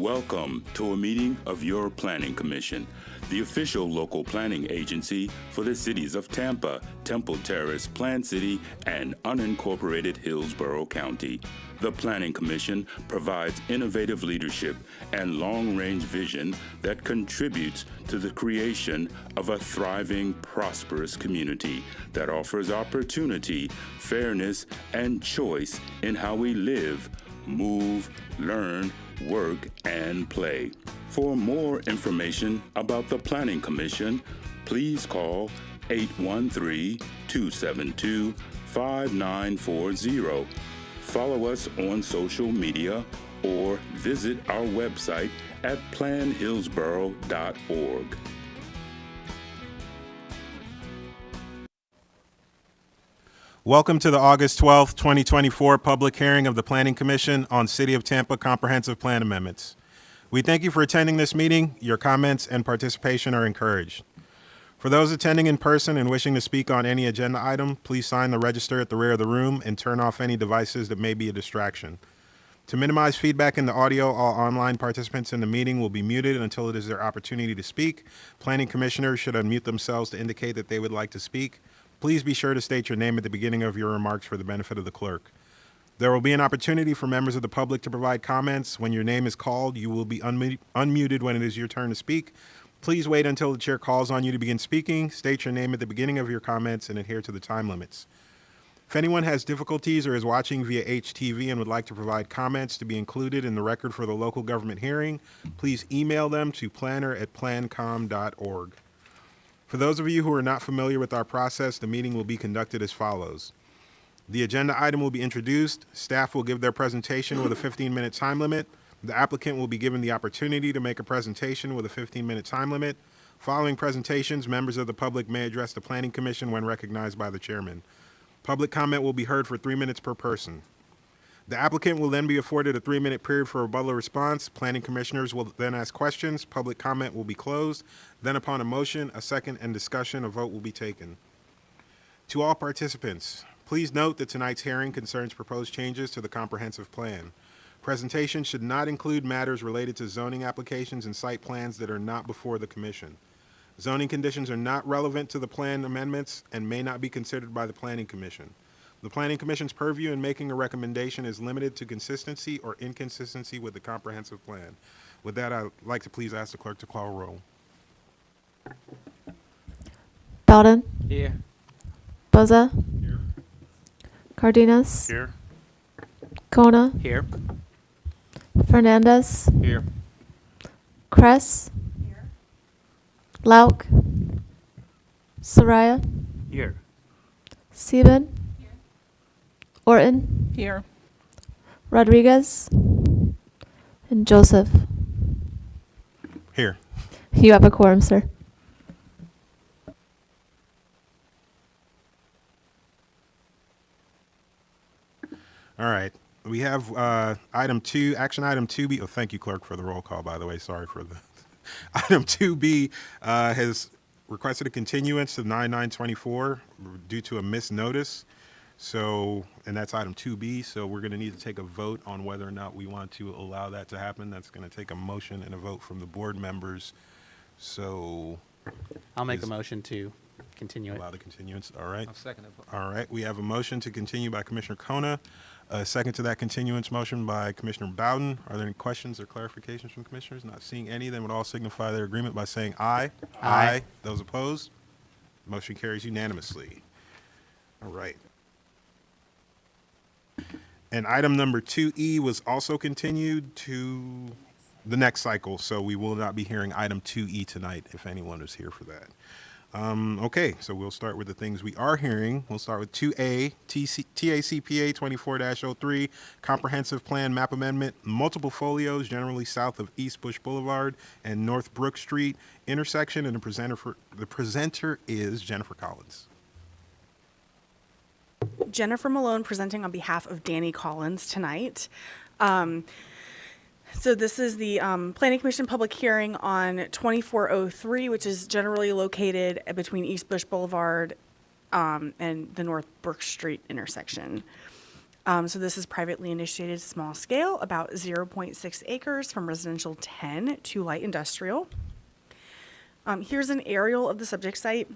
Welcome to a meeting of your Planning Commission, the official local planning agency for the cities of Tampa, Temple Terrace, Plant City, and unincorporated Hillsborough County. The Planning Commission provides innovative leadership and long-range vision that contributes to the creation of a thriving, prosperous community that offers opportunity, fairness, and choice in how we live, move, learn, work, and play. For more information about the Planning Commission, please call 813-272-5940. Follow us on social media or visit our website at planhillsborough.org. Welcome to the August 12th, 2024 public hearing of the Planning Commission on City of Tampa Comprehensive Plan Amendments. We thank you for attending this meeting. Your comments and participation are encouraged. For those attending in person and wishing to speak on any agenda item, please sign the register at the rear of the room and turn off any devices that may be a distraction. To minimize feedback in the audio, all online participants in the meeting will be muted until it is their opportunity to speak. Planning commissioners should unmute themselves to indicate that they would like to speak. Please be sure to state your name at the beginning of your remarks for the benefit of the clerk. There will be an opportunity for members of the public to provide comments. When your name is called, you will be unmuted when it is your turn to speak. Please wait until the chair calls on you to begin speaking. State your name at the beginning of your comments and adhere to the time limits. If anyone has difficulties or is watching via HTV and would like to provide comments to be included in the record for the local government hearing, please email them to planner@plancom.org. For those of you who are not familiar with our process, the meeting will be conducted as follows. The agenda item will be introduced. Staff will give their presentation with a 15-minute time limit. The applicant will be given the opportunity to make a presentation with a 15-minute time limit. Following presentations, members of the public may address the Planning Commission when recognized by the chairman. Public comment will be heard for 3 minutes per person. The applicant will then be afforded a 3-minute period for rebuttal response. Planning commissioners will then ask questions. Public comment will be closed. Then upon a motion, a second, and discussion, a vote will be taken. To all participants, please note that tonight's hearing concerns proposed changes to the comprehensive plan. Presentation should not include matters related to zoning applications and site plans that are not before the commission. Zoning conditions are not relevant to the plan amendments and may not be considered by the Planning Commission. The Planning Commission's purview in making a recommendation is limited to consistency or inconsistency with the comprehensive plan. With that, I'd like to please ask the clerk to call roll. Bowden. Here. Boza. Here. Cardenas. Here. Kona. Here. Fernandez. Here. Kress. Here. Lauk. Soraya. Here. Sieben. Here. Orton. Here. Rodriguez. And Joseph. Here. You have a quorum, sir. All right. We have action item 2B. Oh, thank you, clerk, for the roll call, by the way. Sorry for the. Item 2B has requested a continuance to 9/9/24 due to a missed notice. So, and that's item 2B. So we're going to need to take a vote on whether or not we want to allow that to happen. That's going to take a motion and a vote from the board members. So. I'll make a motion to continue it. Allow the continuance. All right. I'll second it. All right. We have a motion to continue by Commissioner Kona. A second to that continuance motion by Commissioner Bowden. Are there any questions or clarifications from commissioners? Not seeing any, then would all signify their agreement by saying aye. Aye. Those opposed? Motion carries unanimously. All right. And item number 2E was also continued to the next cycle, so we will not be hearing item 2E tonight if anyone is here for that. Okay, so we'll start with the things we are hearing. We'll start with 2A, TACPA 24-03, Comprehensive Plan Map Amendment, multiple folios generally south of East Bush Boulevard and North Brook Street intersection, and the presenter is Jennifer Collins. Jennifer Malone presenting on behalf of Danny Collins tonight. So this is the Planning Commission public hearing on 2403, which is generally located between East Bush Boulevard and the North Brook Street intersection. So this is privately initiated small scale, about 0.6 acres from residential 10 to light industrial. Here's an aerial of the subject site.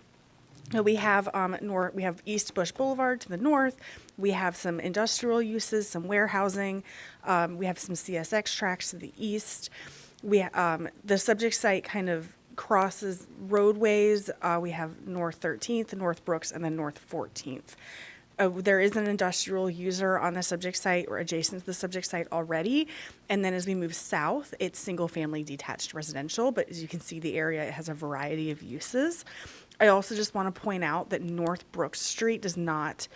We have we have East Bush Boulevard to the north. We have some industrial uses, some warehousing. We have some CSX tracks to the east. The subject site kind of crosses roadways. We have North 13th, North Brooks, and then North 14th. There is an industrial user on the subject site or adjacent to the subject site already. And then as we move south, it's single-family detached residential. But as you can see, the area has a variety of uses. I also just want to point out that North Brooks Street does not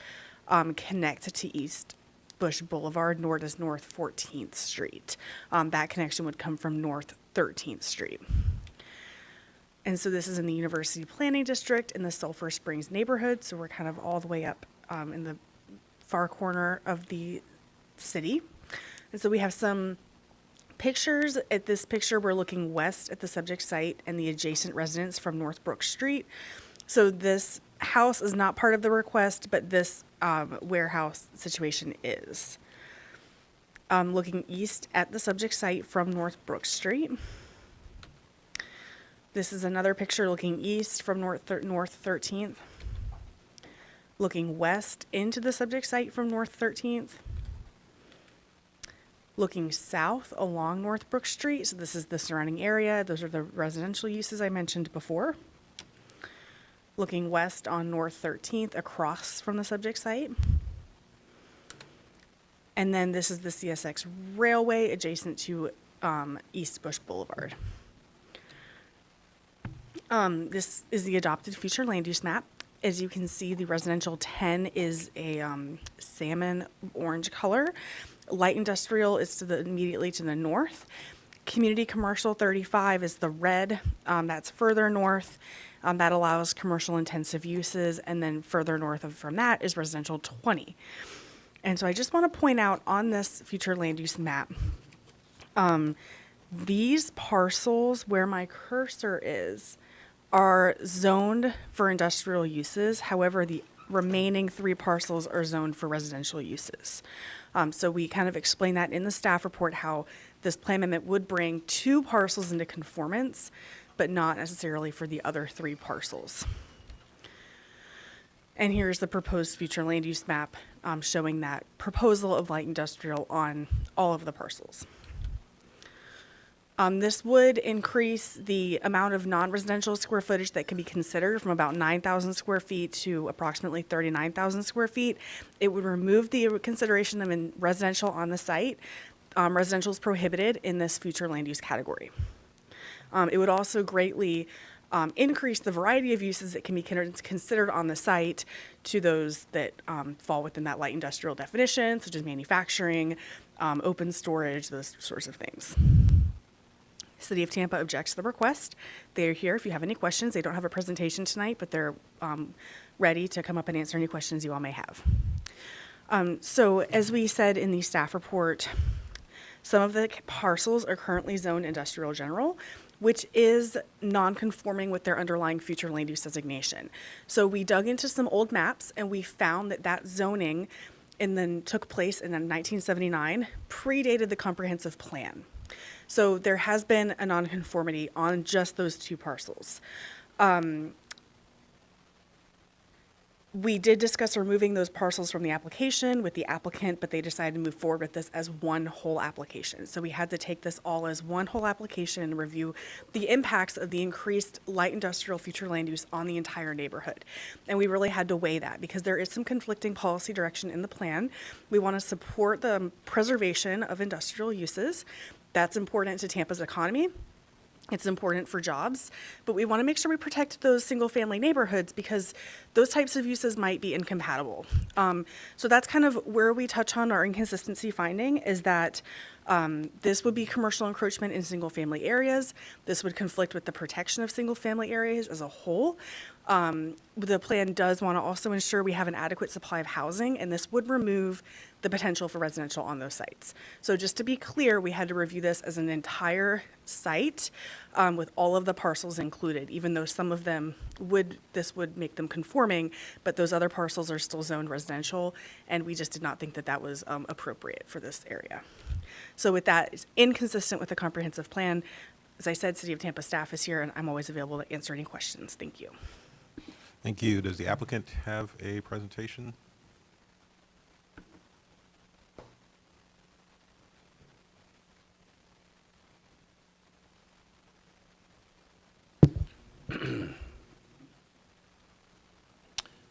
connect to East Bush Boulevard, nor does North 14th Street. That connection would come from North 13th Street. And so this is in the University Planning District in the Sulphur Springs neighborhood. So we're kind of all the way up in the far corner of the city. And so we have some pictures. At this picture, we're looking west at the subject site and the adjacent residence from North Brook Street. So this house is not part of the request, but this warehouse situation is. Looking east at the subject site from North Brook Street. This is another picture looking east from North 13th. Looking west into the subject site from North 13th. Looking south along North Brook Street. So this is the surrounding area. Those are the residential uses I mentioned before. Looking west on North 13th across from the subject site. And then this is the CSX Railway adjacent to East Bush Boulevard. This is the adopted future land use map. As you can see, the residential 10 is a salmon orange color. Light industrial is immediately to the north. Community commercial 35 is the red. That's further north. That allows commercial intensive uses. And then further north from that is residential 20. And so I just want to point out on this future land use map, these parcels where my cursor is are zoned for industrial uses. However, the remaining 3 parcels are zoned for residential uses. So we kind of explain that in the staff report, how this plan amendment would bring 2 parcels into conformance, but not necessarily for the other 3 parcels. And here's the proposed future land use map showing that proposal of light industrial on all of the parcels. This would increase the amount of non-residential square footage that can be considered from about 9,000 square feet to approximately 39,000 square feet. It would remove the consideration of residential on the site. Residential is prohibited in this future land use category. It would also greatly increase the variety of uses that can be considered on the site to those that fall within that light industrial definition, such as manufacturing, open storage, those sorts of things. City of Tampa objects to the request. They are here if you have any questions. They don't have a presentation tonight, but they're ready to come up and answer any questions you all may have. So as we said in the staff report, some of the parcels are currently zoned industrial general, which is non-conforming with their underlying future land use designation. So we dug into some old maps and we found that zoning and then took place in 1979, predated the comprehensive plan. So there has been a nonconformity on just those 2 parcels. We did discuss removing those parcels from the application with the applicant, but they decided to move forward with this as one whole application. So we had to take this all as one whole application and review the impacts of the increased light industrial future land use on the entire neighborhood. And we really had to weigh that because there is some conflicting policy direction in the plan. We want to support the preservation of industrial uses. That's important to Tampa's economy. It's important for jobs, but we want to make sure we protect those single-family neighborhoods because those types of uses might be incompatible. So that's kind of where we touch on our inconsistency finding is that This would be commercial encroachment in single-family areas. This would conflict with the protection of single-family areas as a whole. The plan does want to also ensure we have an adequate supply of housing, and this would remove the potential for residential on those sites. So just to be clear, we had to review this as an entire site with all of the parcels included, even though some of them this would make them conforming, but those other parcels are still zoned residential, and we just did not think that that was appropriate for this area. So with that, it's inconsistent with the comprehensive plan. As I said, City of Tampa staff is here, and I'm always available to answer any questions. Thank you. Thank you. Does the applicant have a presentation?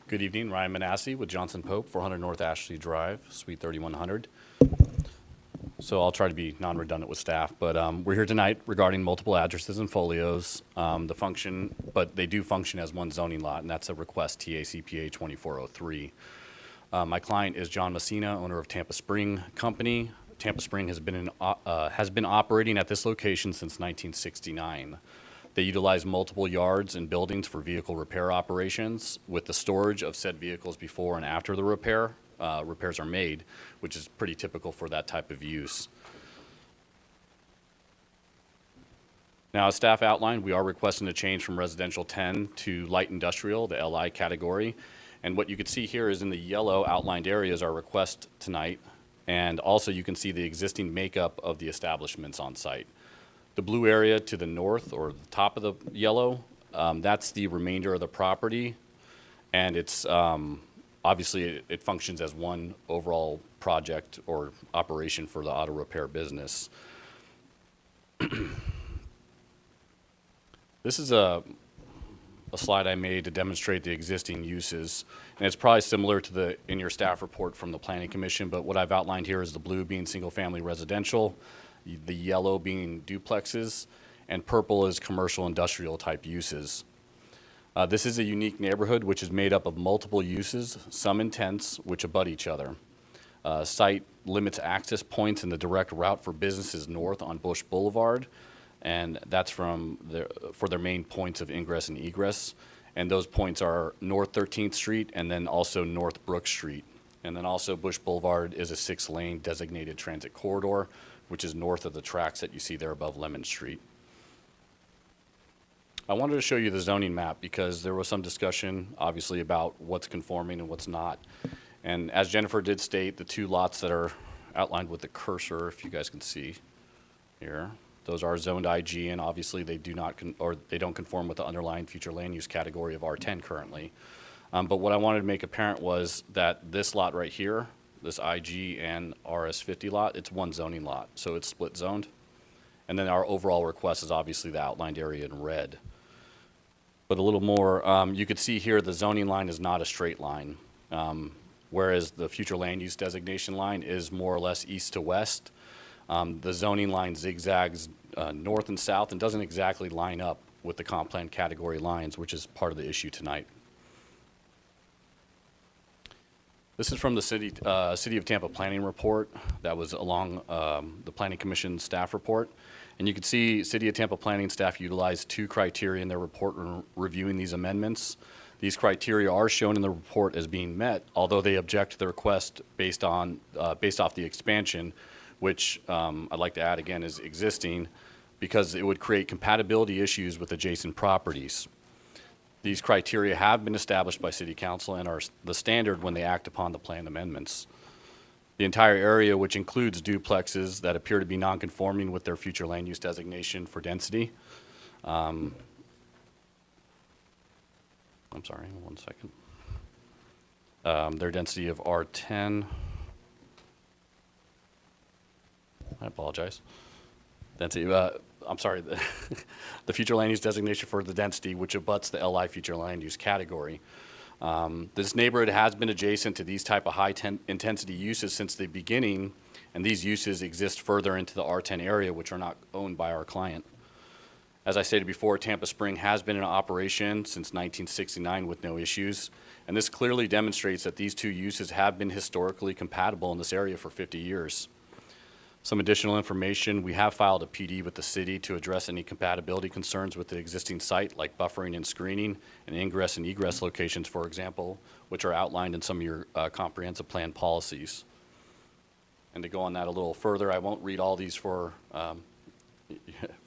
Good evening, Ryan Manassi with Johnson Pope, 400 North Ashley Drive, Suite 3100. So I'll try to be non-redundant with staff, but we're here tonight regarding multiple addresses and folios. But they do function as one zoning lot, and that's a request TACPA 2403. My client is John Messina, owner of Tampa Spring Company. Tampa Spring has been operating at this location since 1969. They utilize multiple yards and buildings for vehicle repair operations with the storage of said vehicles before and after the repairs are made, which is pretty typical for that type of use. Now, as staff outlined, we are requesting a change from residential 10 to light industrial, the LI category. And what you can see here is in the yellow outlined areas our request tonight. And also you can see the existing makeup of the establishments on site. The blue area to the north, or the top of the yellow, that's the remainder of the property. And it's obviously it functions as one overall project or operation for the auto repair business. This is a slide I made to demonstrate the existing uses, and it's probably similar to in your staff report from the Planning Commission, but what I've outlined here is the blue being single-family residential, the yellow being duplexes, and purple is commercial industrial type uses. This is a unique neighborhood which is made up of multiple uses, some intense, which abut each other. Site limits access points in the direct route for businesses north on Bush Boulevard, and that's for their main points of ingress and egress. And those points are North 13th Street and then also North Brook Street. And then also Bush Boulevard is a 6-lane designated transit corridor, which is north of the tracks that you see there above Lemon Street. I wanted to show you the zoning map because there was some discussion, obviously, about what's conforming and what's not. And as Jennifer did state, the two lots that are outlined with the cursor, if you guys can see here, those are zoned IG, and obviously they do not, they don't conform with the underlying future land use category of R10 currently. But what I wanted to make apparent was that this lot right here, this IG and RS50 lot, it's one zoning lot, so it's split zoned. And then our overall request is obviously the outlined area in red. But a little more, you could see here the zoning line is not a straight line, whereas the future land use designation line is more or less east to west. The zoning line zigzags north and south and doesn't exactly line up with the comp plan category lines, which is part of the issue tonight. This is from the City of Tampa Planning Report that was along the Planning Commission staff report. And you can see City of Tampa Planning staff utilized 2 criteria in their report reviewing these amendments. These criteria are shown in the report as being met, although they object to the request based off the expansion, which I'd like to add again is existing, because it would create compatibility issues with adjacent properties. These criteria have been established by City Council and are the standard when they act upon the plan amendments. The entire area, which includes duplexes that appear to be non-conforming with their future land use designation for density. I'm sorry, one second. Their density of R10. I apologize. Density, I'm sorry, the future land use designation for the density, which abuts the LI future land use category. This neighborhood has been adjacent to these type of high intensity uses since the beginning, and these uses exist further into the R10 area, which are not owned by our client. As I stated before, Tampa Spring has been in operation since 1969 with no issues, and this clearly demonstrates that these two uses have been historically compatible in this area for 50 years. Some additional information, we have filed a PD with the city to address any compatibility concerns with the existing site, like buffering and screening, and ingress and egress locations, for example, which are outlined in some of your comprehensive plan policies. And to go on that a little further, I won't read all these for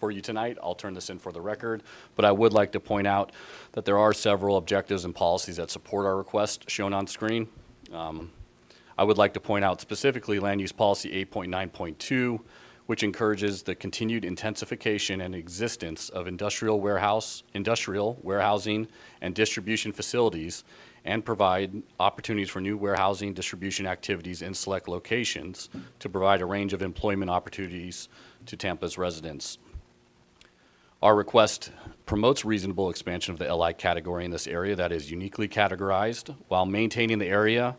you tonight. I'll turn this in for the record, but I would like to point out that there are several objectives and policies that support our request shown on screen. I would like to point out specifically Land Use Policy 8.9.2, which encourages the continued intensification and existence of industrial warehousing, and distribution facilities, and provide opportunities for new warehousing distribution activities in select locations to provide a range of employment opportunities to Tampa's residents. Our request promotes reasonable expansion of the LI category in this area that is uniquely categorized while maintaining the area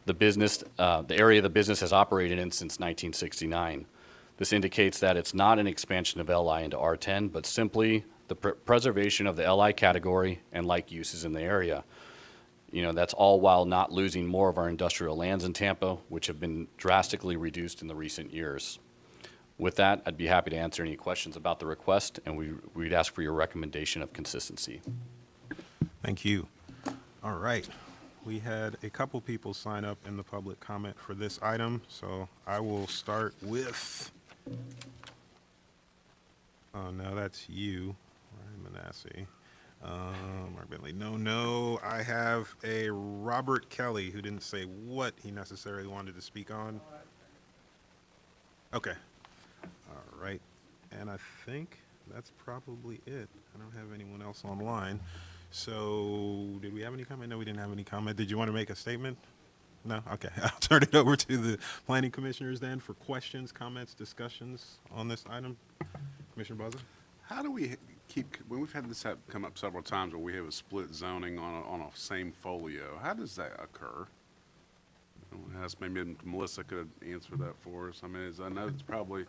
the business has operated in since 1969. This indicates that it's not an expansion of LI into R10, but simply the preservation of the LI category and like uses in the area. You know, that's all while not losing more of our industrial lands in Tampa, which have been drastically reduced in the recent years. With that, I'd be happy to answer any questions about the request, and we'd ask for your recommendation of consistency. Thank you. All right. We had a couple people sign up in the public comment for this item, so I will start with, oh, no, that's you, Ryan Manasseh. Mark Bentley, no. I have a Robert Kelly who didn't say what he necessarily wanted to speak on. Okay. All right. And I think that's probably it. I don't have anyone else online. So did we have any comment? No, we didn't have any comment. Did you want to make a statement? No? Okay. I'll turn it over to the planning commissioners then for questions, comments, discussions on this item. Commissioner Buzzer? How do we keep, when we've had this come up several times where we have a split zoning on a same folio, how does that occur? Maybe Melissa could answer that for us. I mean, I know it's probably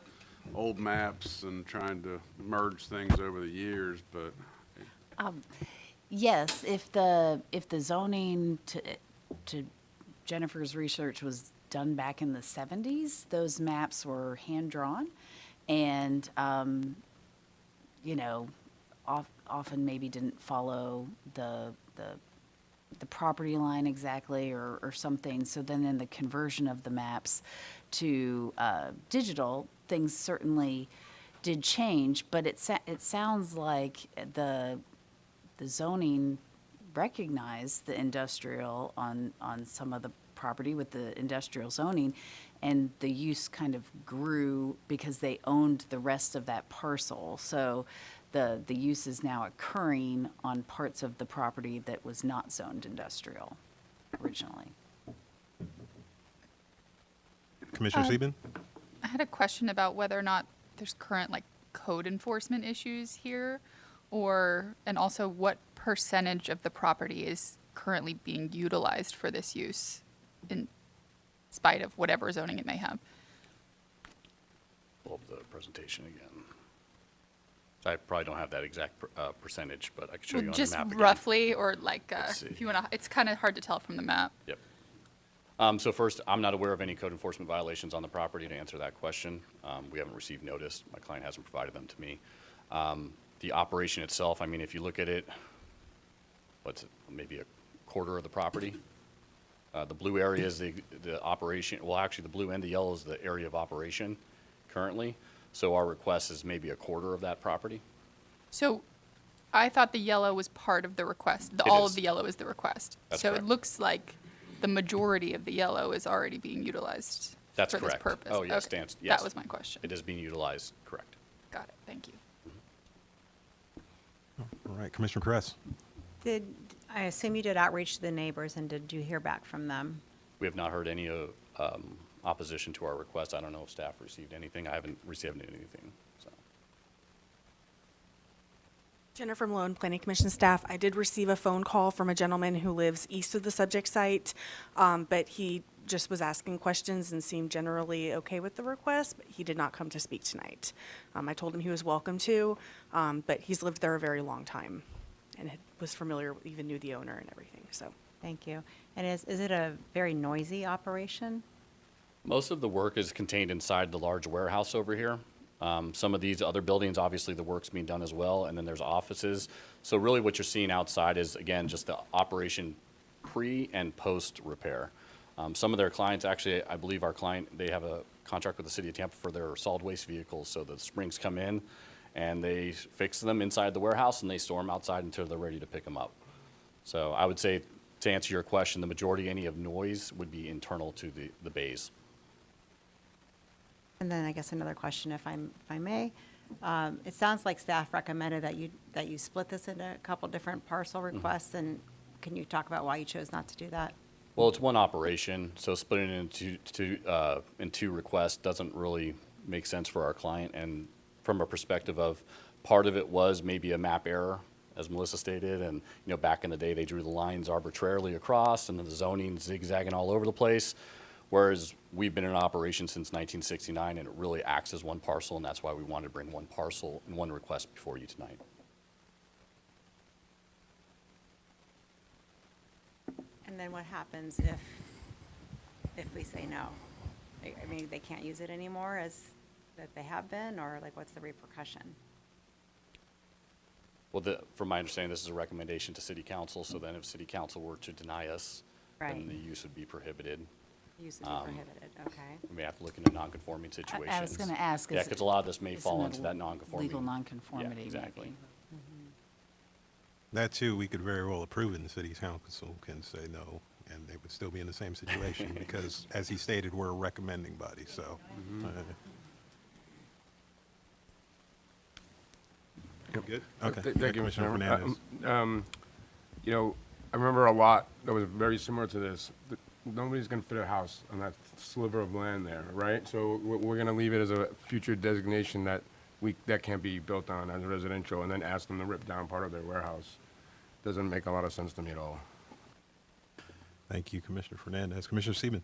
old maps and trying to merge things over the years, but. Yes, if the zoning to Jennifer's research was done back in the 70s, those maps were hand drawn, and you know, often maybe didn't follow the property line exactly or something. So then in the conversion of the maps to digital, things certainly did change, but it sounds like the zoning recognized the industrial on some of the property with the industrial zoning, and the use kind of grew because they owned the rest of that parcel. So the use is now occurring on parts of the property that was not zoned industrial originally. Commissioner Sieben? I had a question about whether or not there's current code enforcement issues here, and also what percentage of the property is currently being utilized for this use in spite of whatever zoning it may have. Pull up the presentation again. I probably don't have that exact percentage, but I can show you on the Just map again. roughly, or if you want to, it's kind of hard to tell from the map. Yep. So first, I'm not aware of any code enforcement violations on the property to answer that question. We haven't received notice. My client hasn't provided them to me. The operation itself, I mean, if you look at it, maybe a quarter of the property. The blue area is the operation. Well, actually, the blue and the yellow is the area of operation currently. So our request is maybe a quarter of that property. So I thought the yellow was part of the request. All of the yellow is the request. That's so correct. It looks like the majority of the yellow is already being utilized That's for correct. this purpose. Oh, yes, Okay. yes. That was my question. It is being utilized, correct. Got it. Thank you. All right, Commissioner Kress. I assume you did outreach to the neighbors, and did you hear back from them? We have not heard any opposition to our request. I don't know if staff received anything. I haven't received anything, so. Jennifer Malone, Planning Commission staff. I did receive a phone call from a gentleman who lives east of the subject site, but he just was asking questions and seemed generally okay with the request, but he did not come to speak tonight. I told him he was welcome to, but he's lived there a very long time and was familiar, even knew the owner and everything, so. Thank you. And is it a very noisy operation? Most of the work is contained inside the large warehouse over here. Some of these other buildings, obviously the work's being done as well, and then there's offices. So really what you're seeing outside is, again, just the operation pre and post repair. Some of their clients, actually, I believe our client, they have a contract with the city of Tampa for their solid waste vehicles. So the springs come in and they fix them inside the warehouse and they store them outside until they're ready to pick them up. So I would say, to answer your question, the majority, any of noise would be internal to the bays. And then I guess another question, if I may. It sounds like staff recommended that you split this into a couple different parcel requests, and can you talk about why you chose not to do that? Well, it's one operation, so splitting it in two requests doesn't really make sense for our client. And from a perspective of, part of it was maybe a map error, as Melissa stated, and back in the day they drew the lines arbitrarily across, and then the zoning zigzagging all over the place. Whereas we've been in operation since 1969, and it really acts as one parcel, and that's why we wanted to bring one parcel and one request before you tonight. And then what happens if we say no? I mean, they can't use it anymore as that they have been, or like what's the repercussion? Well, from my understanding, this is a recommendation to city council, so then if city council were to deny us, then Right. the use would be prohibited. Use would be prohibited, okay. We may have to look into non-conforming situations. I was going to ask. Yeah, is because a lot of this may is fall it into that non-conforming. Legal nonconformity, Yeah, exactly. maybe. That too, we could very well approve it, and the city council can say no, and they would still be in the same situation, because as he stated, we're a recommending body, so. Good? Okay. Thank you, Commissioner Mr. Chairman. Fernandez. I remember a lot that was very similar to this. Nobody's going to fit a house on that sliver of land there, right? So we're going to leave it as a future designation that can't be built on as residential, and then ask them to rip down part of their warehouse. Doesn't make a lot of sense to me at all. Thank you, Commissioner Fernandez. Commissioner Sieben.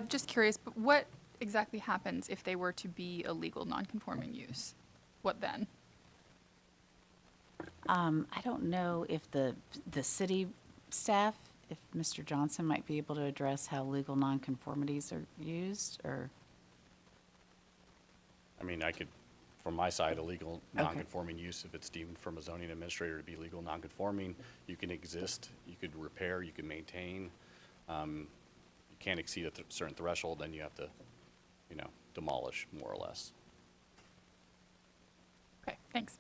Just curious, but what exactly happens if they were to be a legal non-conforming use? What then? I don't know if the city staff, if Mr. Johnson might be able to address how legal nonconformities are used, or, I mean, I could, from my side, a legal non-conforming use, if it's deemed from a zoning administrator to be legal non-conforming, you can exist, you could repair, you can maintain. You can't exceed a certain threshold, then you have to, demolish, more or less. Okay, thanks.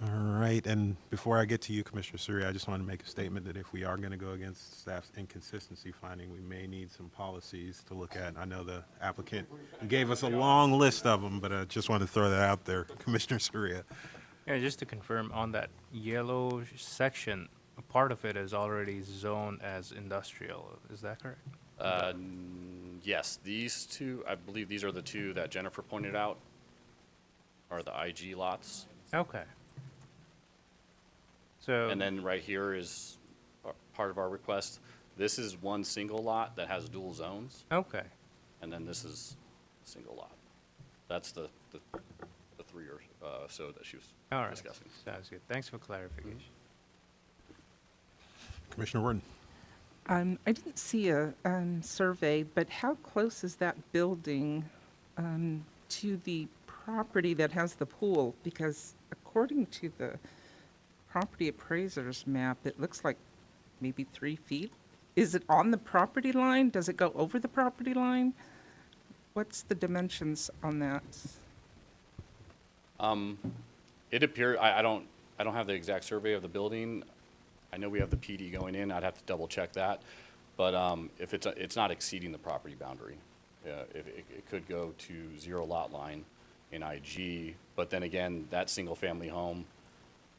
All right, and before I get to you, Commissioner Suri, I just want to make a statement that if we are going to go against staff's inconsistency finding, we may need some policies to look at. I know the applicant gave us a long list of them, but I just want to throw that out there. Commissioner Suri. Yeah, just to confirm, on that yellow section, a part of it is already zoned as industrial. Is that correct? Yes, these two, I believe these are the two that Jennifer pointed out, are the IG lots. Okay. So. And then right here is part of our request. This is one single lot that has dual zones, Okay. and then this is a single lot. That's the 3 or so that she was All right. discussing. Sounds good. Thanks for clarification. Commissioner Worden. I didn't see a survey, but how close is that building to the property that has the pool? Because according to the property appraiser's map, it looks like maybe 3 feet. Is it on the property line? Does it go over the property line? What's the dimensions on that? It appears, I don't have the exact survey of the building. I know we have the PD going in. I'd have to double check that. But if it's not exceeding the property boundary. It could go to 0 lot line in IG. But then again, that single family home,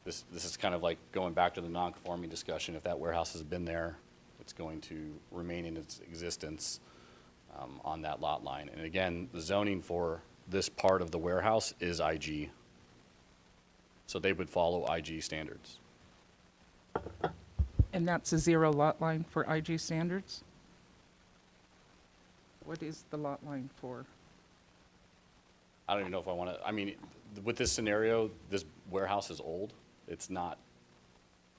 this is kind of like going back to the non-conforming discussion. If that warehouse has been there, it's going to remain in its existence on that lot line. And again, the zoning for this part of the warehouse is IG. So they would follow IG standards. And that's a 0 lot line for IG standards? What is the lot line for? I don't even know if I want to, I mean, with this scenario, this warehouse is old. It's not,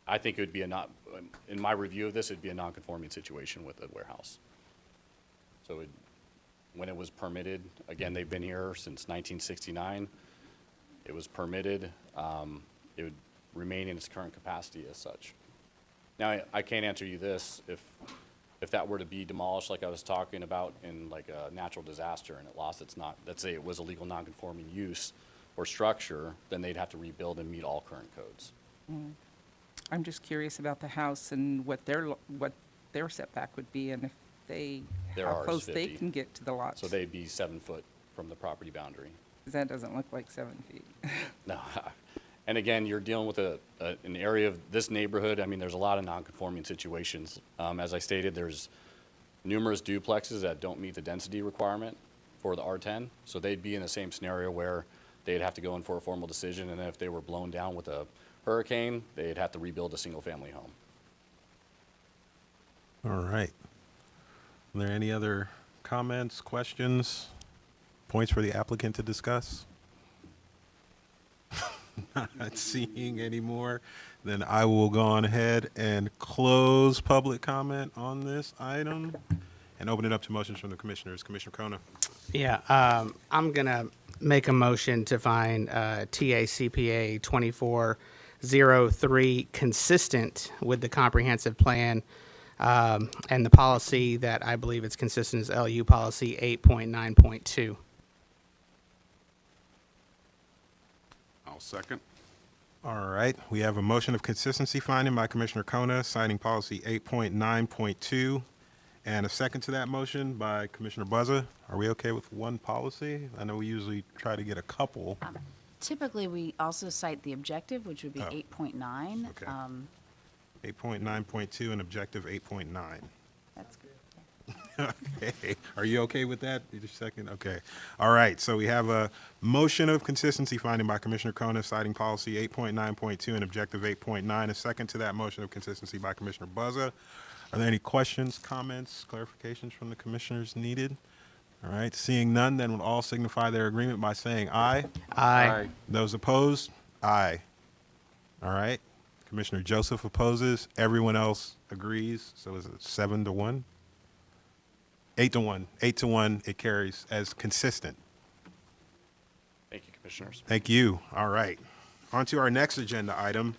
I think it would be in my review of this, it'd be a non-conforming situation with the warehouse. So when it was permitted. Again, they've been here since 1969. It was permitted. It would remain in its current capacity as such. Now, I can't answer you this. If that were to be demolished, like I was talking about, in like a natural disaster and it lost its let's say it was a legal non-conforming use or structure, then they'd have to rebuild and meet all current codes. I'm just curious about the house and what their setback would be, and if how Ours is close they 50. can get to the lots. So they'd be 7 foot from the property boundary. 'Cause that doesn't look like 7 feet. No. And again, you're dealing with an area of this neighborhood. I mean, there's a lot of non-conforming situations. As I stated, there's numerous duplexes that don't meet the density requirement for the R10. So they'd be in the same scenario where they'd have to go in for a formal decision, and then if they were blown down with a hurricane, they'd have to rebuild a single-family home. All right. Are there any other comments, questions, points for the applicant to discuss? Not seeing any more, then I will go on ahead and close public comment on this item and open it up to motions from the commissioners. Commissioner Kona. Yeah, I'm going to make a motion to find TACPA 2403 consistent with the comprehensive plan and the policy that I believe it's consistent is LU policy 8.9.2. I'll second. All right, we have a motion of consistency finding by Commissioner Kona citing policy 8.9.2 and a second to that motion by Commissioner Buzza. Are we okay with one policy? I know we usually try to get a couple. Typically, we also cite the objective, which would be Oh. 8.9. Okay. 8.9.2 and objective 8.9. That's good. Okay, are you okay with that? Just a second, okay. All right, so we have a motion of consistency finding by Commissioner Kona citing policy 8.9.2 and objective 8.9. A second to that motion of consistency by Commissioner Buzza. Are there any questions, comments, clarifications from the commissioners needed? All right, seeing none, then we'll all signify their agreement by saying aye. Aye. Those opposed? Aye. All right, Commissioner Joseph opposes, everyone else agrees, so is it 7-1? 8-1. 8-1, it carries as consistent. Thank you, commissioners. Thank you. All right. On to our next agenda item.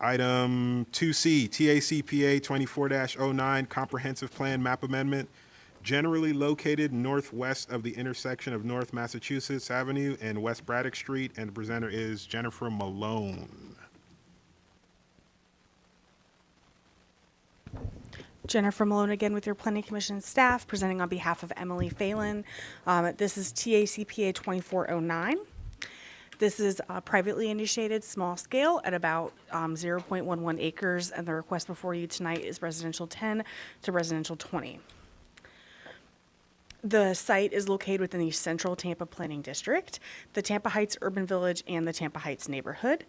Item 2C, TACPA 24-09 Comprehensive Plan Map Amendment, generally located northwest of the intersection of North Massachusetts Avenue and West Braddock Street, and the presenter is Jennifer Malone. Jennifer Malone again with your Planning Commission staff, presenting on behalf of Emily Phelan. This is TACPA 2409. This is privately initiated, small scale, at about 0.11 acres, and the request before you tonight is residential 10 to residential 20. The site is located within the Central Tampa Planning District, the Tampa Heights Urban Village, and the Tampa Heights neighborhood.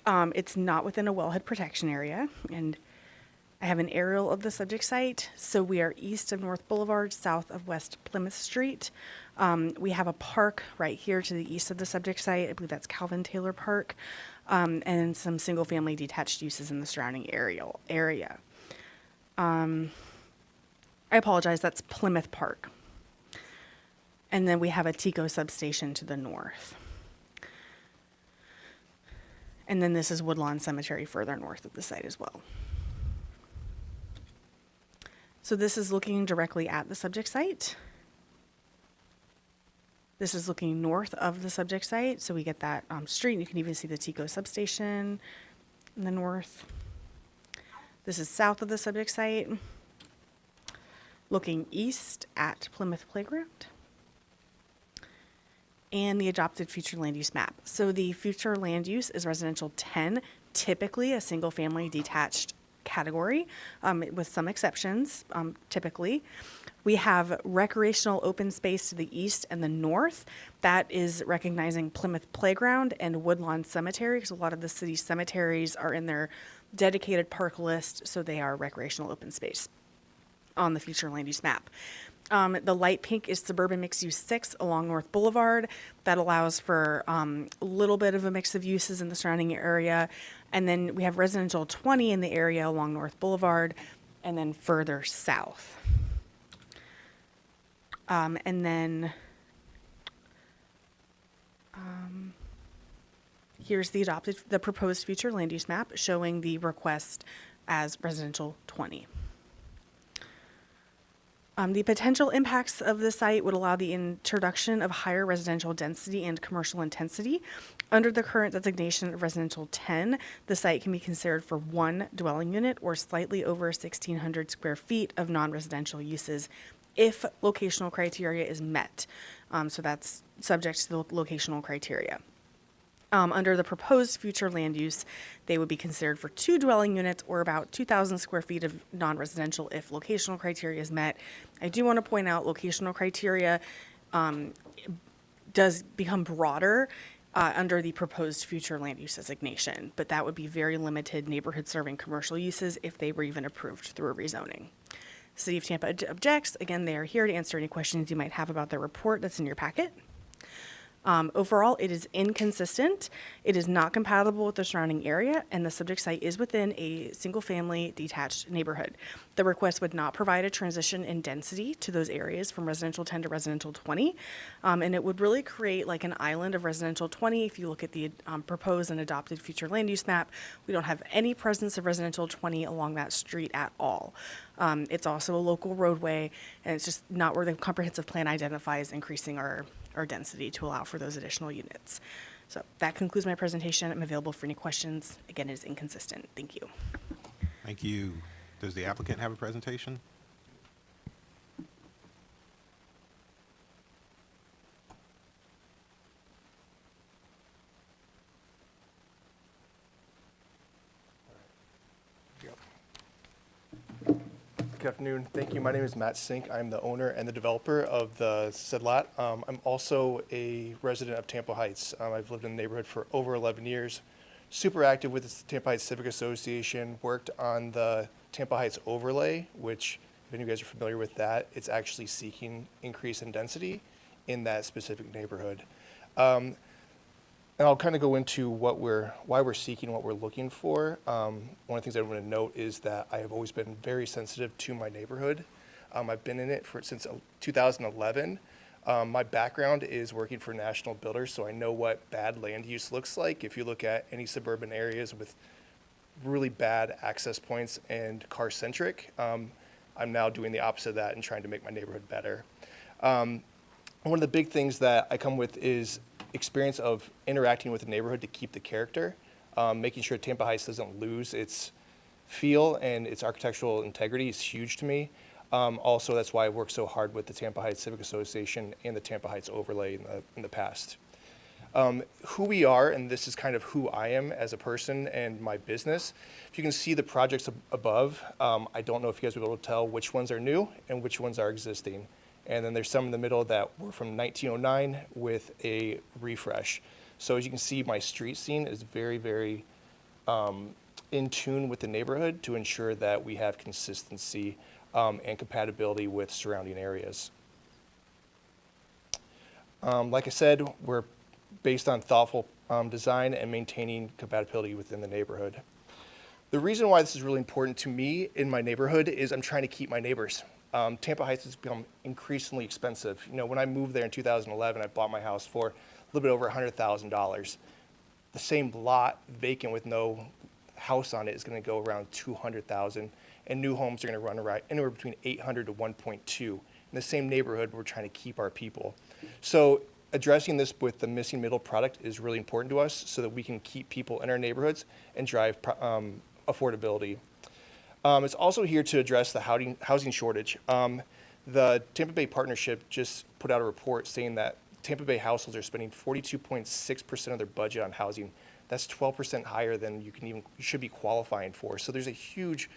It's not within a wellhead protection area, and I have an aerial of the subject site. So we are east of North Boulevard, south of West Plymouth Street. We have a park right here to the east of the subject site. I believe that's Calvin Taylor Park, and some single-family detached uses in the surrounding area. I apologize, that's Plymouth Park. And then we have a TECO substation to the north. And then this is Woodlawn Cemetery further north of the site as well. So this is looking directly at the subject site. This is looking north of the subject site, so we get that street. You can even see the TECO substation in the north. This is south of the subject site, looking east at Plymouth Playground and the adopted future land use map. So the future land use is residential 10, typically a single family detached category, with some exceptions, typically. We have recreational open space to the east and the north. That is recognizing Plymouth Playground and Woodlawn Cemetery, because a lot of the city cemeteries are in their dedicated park list, so they are recreational open space on the future land use map. The light pink is suburban mixed use 6 along North Boulevard. That allows for a little bit of a mix of uses in the surrounding area. And then we have residential 20 in the area along North Boulevard and then further south. And then here's the proposed future land use map showing the request as residential 20. The potential impacts of the site would allow the introduction of higher residential density and commercial intensity. Under the current designation of residential 10, the site can be considered for one dwelling unit or slightly over 1,600 square feet of non-residential uses if locational criteria is met. So that's subject to the locational criteria. Under the proposed future land use, they would be considered for two dwelling units or about 2,000 square feet of non-residential if locational criteria is met. I do want to point out locational criteria does become broader under the proposed future land use designation, but that would be very limited neighborhood serving commercial uses if they were even approved through a rezoning. City of Tampa objects. Again, they are here to answer any questions you might have about their report that's in your packet. Overall, it is inconsistent. It is not compatible with the surrounding area, and the subject site is within a single-family detached neighborhood. The request would not provide a transition in density to those areas from residential 10 to residential 20, and it would really create like an island of residential 20. If you look at the proposed and adopted future land use map, we don't have any presence of residential 20 along that street at all. It's also a local roadway, and it's just not where the comprehensive plan identifies increasing our density to allow for those additional units. So that concludes my presentation. I'm available for any questions. Again, it is inconsistent. Thank you. Thank you. Does the applicant have a presentation? Good afternoon. Thank you. My name is Matt Sink. I'm the owner and the developer of the said lot. I'm also a resident of Tampa Heights. I've lived in the neighborhood for over 11 years. Super active with the Tampa Heights Civic Association. Worked on the Tampa Heights overlay, which, if any of you guys are familiar with that, it's actually seeking increase in density in that specific neighborhood. And I'll kind of go into why we're seeking what we're looking for. One of the things I want to note is that I have always been very sensitive to my neighborhood. I've been in it since 2011. My background is working for national builders, so I know what bad land use looks like. If you look at any suburban areas with really bad access points and car-centric, I'm now doing the opposite of that and trying to make my neighborhood better. One of the big things that I come with is experience of interacting with the neighborhood to keep the character, making sure Tampa Heights doesn't lose its feel and its architectural integrity is huge to me. Also, that's why I worked so hard with the Tampa Heights Civic Association and the Tampa Heights overlay in the past. Who we are, and this is kind of who I am as a person and my business. If you can see the projects above, I don't know if you guys will be able to tell which ones are new and which ones are existing. And then there's some in the middle that were from 1909 with a refresh. So as you can see, my street scene is very, very in tune with the neighborhood to ensure that we have consistency and compatibility with surrounding areas. Like I said, we're based on thoughtful design and maintaining compatibility within the neighborhood. The reason why this is really important to me in my neighborhood is I'm trying to keep my neighbors. Tampa Heights has become increasingly expensive. You know, when I moved there in 2011, I bought my house for a little bit over $100,000. The same lot vacant with no house on it is going to go around $200,000, and new homes are going to run around anywhere between $800,000 to $1.2. In the same neighborhood, we're trying to keep our people. So addressing this with the missing middle product is really important to us so that we can keep people in our neighborhoods and drive affordability. It's also here to address the housing shortage. The Tampa Bay Partnership just put out a report saying that Tampa Bay households are spending 42.6% of their budget on housing. That's 12% higher than you should be qualifying for. So there's a huge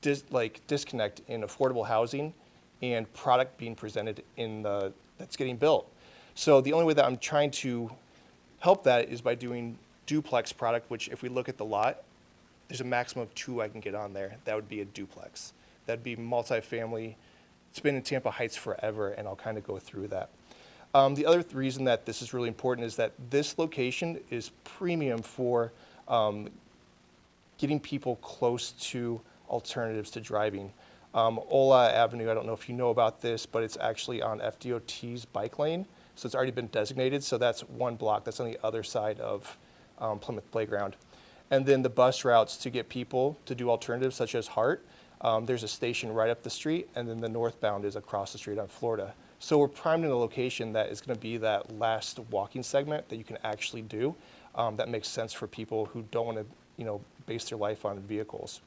disconnect in affordable housing and product being presented that's getting built. So the only way that I'm trying to help that is by doing duplex product, which if we look at the lot, there's a maximum of 2 I can get on there. That would be a duplex. That'd be multifamily. It's been in Tampa Heights forever, and I'll kind of go through that. The other reason that this is really important is that this location is premium for getting people close to alternatives to driving. Ola Avenue, I don't know if you know about this, but it's actually on FDOT's bike lane. So it's already been designated. So that's one block. That's on the other side of Plymouth Playground. And then the bus routes to get people to do alternatives such as Hart. There's a station right up the street, and then the northbound is across the street on Florida. So we're primed in a location that is going to be that last walking segment that you can actually do. That makes sense for people who don't want to, base their life on vehicles.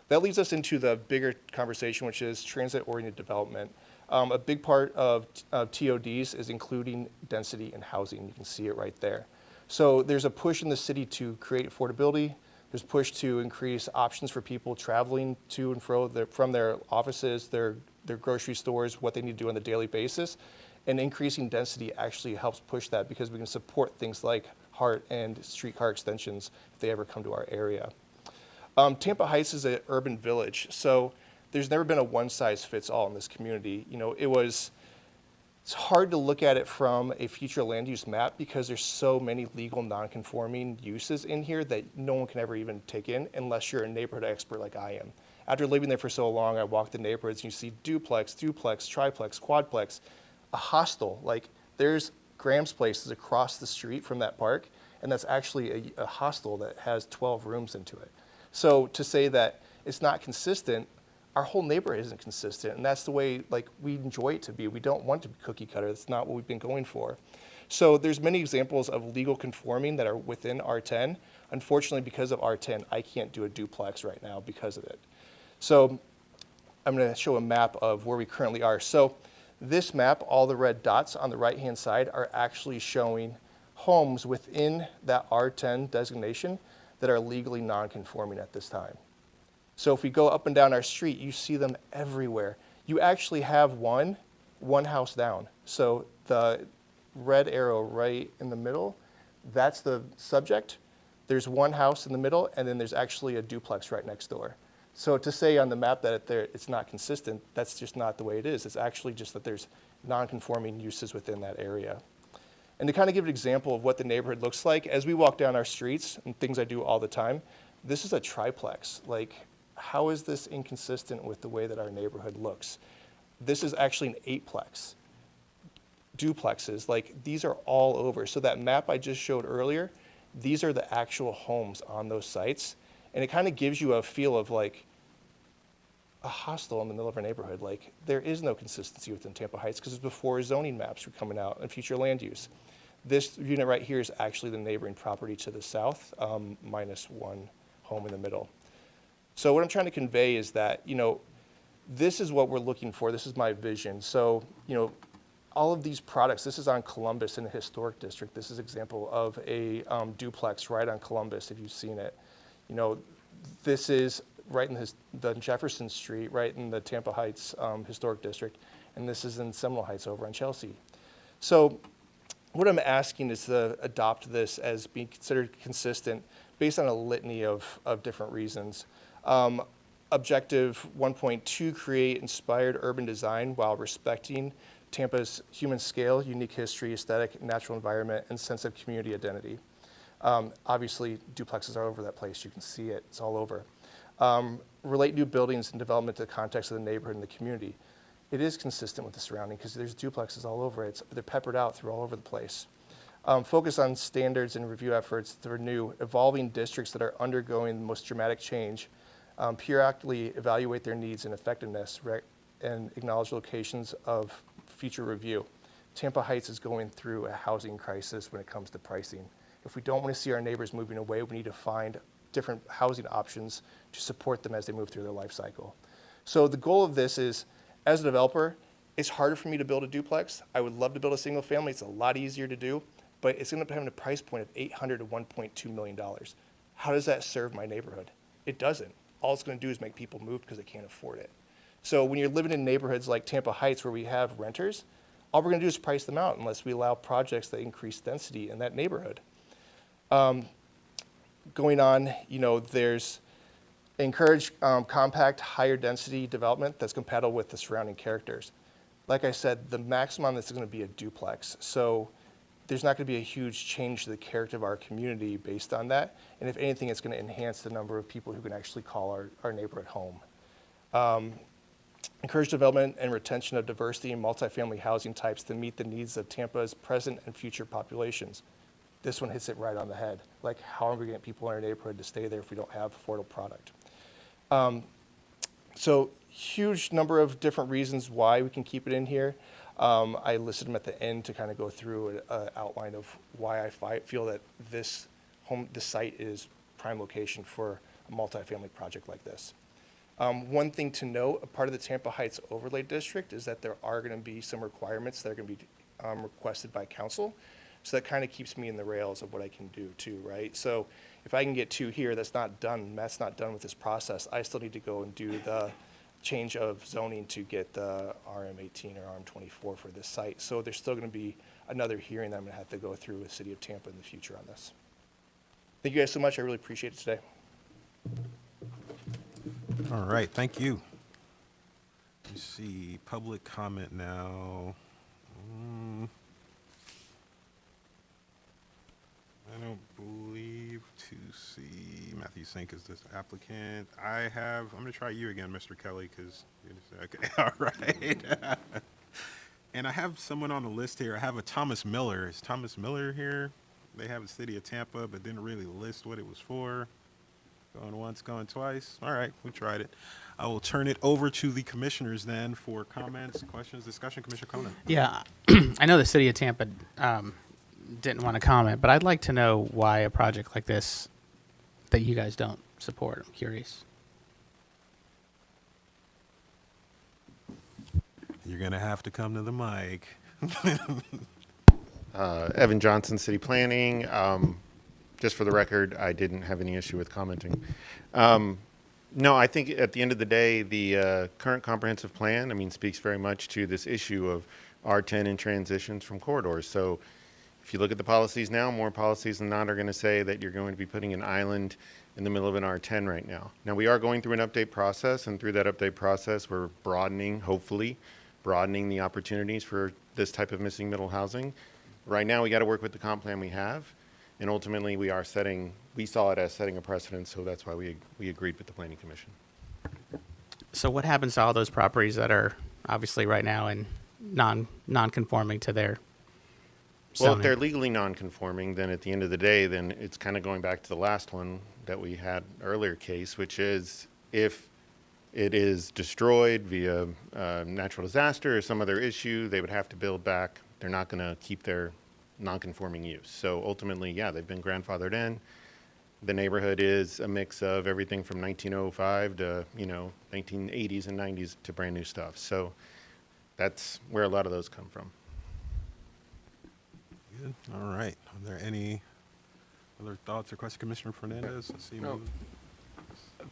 That leads us into the bigger conversation, which is transit-oriented development. A big part of TODs is including density in housing. You can see it right there. So there's a push in the city to create affordability. There's push to increase options for people traveling to and from their offices, their grocery stores, what they need to do on a daily basis. And increasing density actually helps push that because we can support things like Hart and streetcar extensions if they ever come to our area. Tampa Heights is an urban village, so there's never been a one-size-fits-all in this community. It's hard to look at it from a future land use map because there's so many legal non-conforming uses in here that no one can ever even take in unless you're a neighborhood expert like I am. After living there for so long, I walk the neighborhoods and you see duplex, triplex, quadplex, a hostel. Like there's Graham's Place is across the street from that park, and that's actually a hostel that has 12 rooms into it. So to say that it's not consistent, our whole neighborhood isn't consistent, and that's the way we enjoy it to be. We don't want to be cookie cutter. That's not what we've been going for. So there's many examples of legal conforming that are within R10. Unfortunately, because of R10, I can't do a duplex right now because of it. So I'm going to show a map of where we currently are. So this map, all the red dots on the right-hand side are actually showing homes within that R10 designation that are legally non-conforming at this time. So if we go up and down our street, you see them everywhere. You actually have one house down. So the red arrow right in the middle, that's the subject. There's one house in the middle, and then there's actually a duplex right next door. So to say on the map that it's not consistent, that's just not the way it is. It's actually just that there's non-conforming uses within that area. And to kind of give an example of what the neighborhood looks like, as we walk down our streets, and things I do all the time, this is a triplex. How is this inconsistent with the way that our neighborhood looks? This is actually an eightplex. Duplexes, these are all over. So that map I just showed earlier, these are the actual homes on those sites. And it kind of gives you a feel of a hostel in the middle of our neighborhood. There is no consistency within Tampa Heights because it's before zoning maps were coming out and future land use. This unit right here is actually the neighboring property to the south, minus one home in the middle. So what I'm trying to convey is that, this is what we're looking for. This is my vision. So, all of these products, this is on Columbus in the historic district. This is an example of a duplex right on Columbus, if you've seen it. This is right in the Jefferson Street, right in the Tampa Heights historic district. And this is in Seminole Heights over on Chelsea. So what I'm asking is to adopt this as being considered consistent based on a litany of different reasons. Objective 1.2, create inspired urban design while respecting Tampa's human scale, unique history, aesthetic, natural environment, and sense of community identity. Obviously, duplexes are all over that place. You can see it. It's all over. Relate new buildings and development to the context of the neighborhood and the community. It is consistent with the surrounding because there's duplexes all over it. They're peppered out through all over the place. Focus on standards and review efforts to renew evolving districts that are undergoing the most dramatic change. Periodically evaluate their needs and effectiveness and acknowledge locations of future review. Tampa Heights is going through a housing crisis when it comes to pricing. If we don't want to see our neighbors moving away, we need to find different housing options to support them as they move through their life cycle. So the goal of this is, as a developer, it's harder for me to build a duplex. I would love to build a single family. It's a lot easier to do, but it's going to have a price point of $800 to $1.2 million. How does that serve my neighborhood? It doesn't. All it's going to do is make people move because they can't afford it. So when you're living in neighborhoods like Tampa Heights where we have renters, all we're going to do is price them out unless we allow projects that increase density in that neighborhood. Going on, there's encourage compact, higher density development that's compatible with the surrounding characters. Like I said, the maximum on this is going to be a duplex. So there's not going to be a huge change to the character of our community based on that. And if anything, it's going to enhance the number of people who can actually call our neighborhood home. encourage development and retention of diversity and multifamily housing types to meet the needs of Tampa's present and future populations. This one hits it right on the head. Like, how are we going to get people in our neighborhood to stay there if we don't have affordable product? So huge number of different reasons why we can keep it in here. I listed them at the end to kind of go through an outline of why I feel that this site is prime location for a multifamily project like this. One thing to note, a part of the Tampa Heights Overlay District is that there are going to be some requirements that are going to be requested by council. So that kind of keeps me in the rails of what I can do too, right? So if I can get 2 here, that's not done with this process. I still need to go and do the change of zoning to get the RM18 or RM24 for this site. So there's still going to be another hearing that I'm going to have to go through with City of Tampa in the future on this. Thank you guys so much. I really appreciate it today. All right, thank you. Let me see, public comment now. I don't believe to see Matthew Sink is this applicant. I'm going to try you again, Mr. Kelly, because, okay, all right. And I have someone on the list here. I have a Thomas Miller. Is Thomas Miller here? They have the City of Tampa, but didn't really list what it was for. Going once, going twice. All right, we tried it. I will turn it over to the commissioners then for comments, questions, discussion. Commissioner Conan. Yeah, I know the City of Tampa didn't want to comment, but I'd like to know why a project like this that you guys don't support. I'm curious. You're going to have to come to the mic. Evan Johnson, City Planning. Just for the record, I didn't have any issue with commenting. No, I think at the end of the day, the current comprehensive plan, speaks very much to this issue of R10 and transitions from corridors. So if you look at the policies now, more policies than not are going to say that you're going to be putting an island in the middle of an R10 right now. Now, we are going through an update process, and through that update process, we're hopefully broadening the opportunities for this type of missing middle housing. Right now, we got to work with the comp plan we have. And ultimately, we saw it as setting a precedent, so that's why we agreed with the Planning Commission. So what happens to all those properties that are obviously right now in non-conforming to their Well, zoning? if they're legally non-conforming, then at the end of the day, then it's kind of going back to the last one that we had earlier case, which is if it is destroyed via natural disaster or some other issue, they would have to build back. They're not going to keep their non-conforming use. So ultimately, yeah, they've been grandfathered in. The neighborhood is a mix of everything from 1905 to, 1980s and 90s to brand new stuff. So that's where a lot of those come from. Good. All right. Are there any other thoughts or questions, Commissioner Fernandez? Let's see. No. If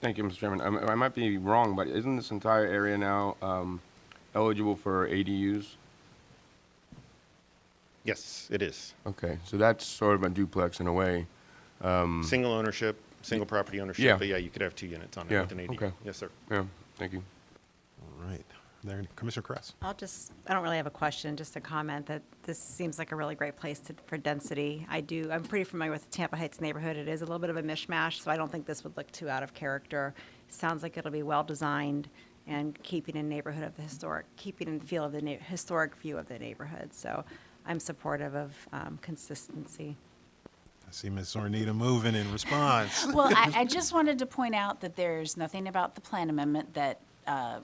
thank you, Mr. Chairman. I might be wrong, but isn't this entire area now eligible for ADUs? Yes, it is. Okay, so that's sort of a duplex in a way. Single ownership, single property ownership, Yeah. but yeah, you could have 2 units on it Yeah, with an ADU. okay. Yes, sir. Yeah, thank you. All right. There, Commissioner Kress. I don't really have a question, just a comment that this seems like a really great place for density. I'm pretty familiar with the Tampa Heights neighborhood. It is a little bit of a mishmash, so I don't think this would look too out of character. Sounds like it'll be well-designed and keeping in neighborhood of the keeping in feel of the historic view of the neighborhood. So I'm supportive of consistency. I see Ms. Zornita moving in response. Well, I just wanted to point out that there's nothing about the plan amendment that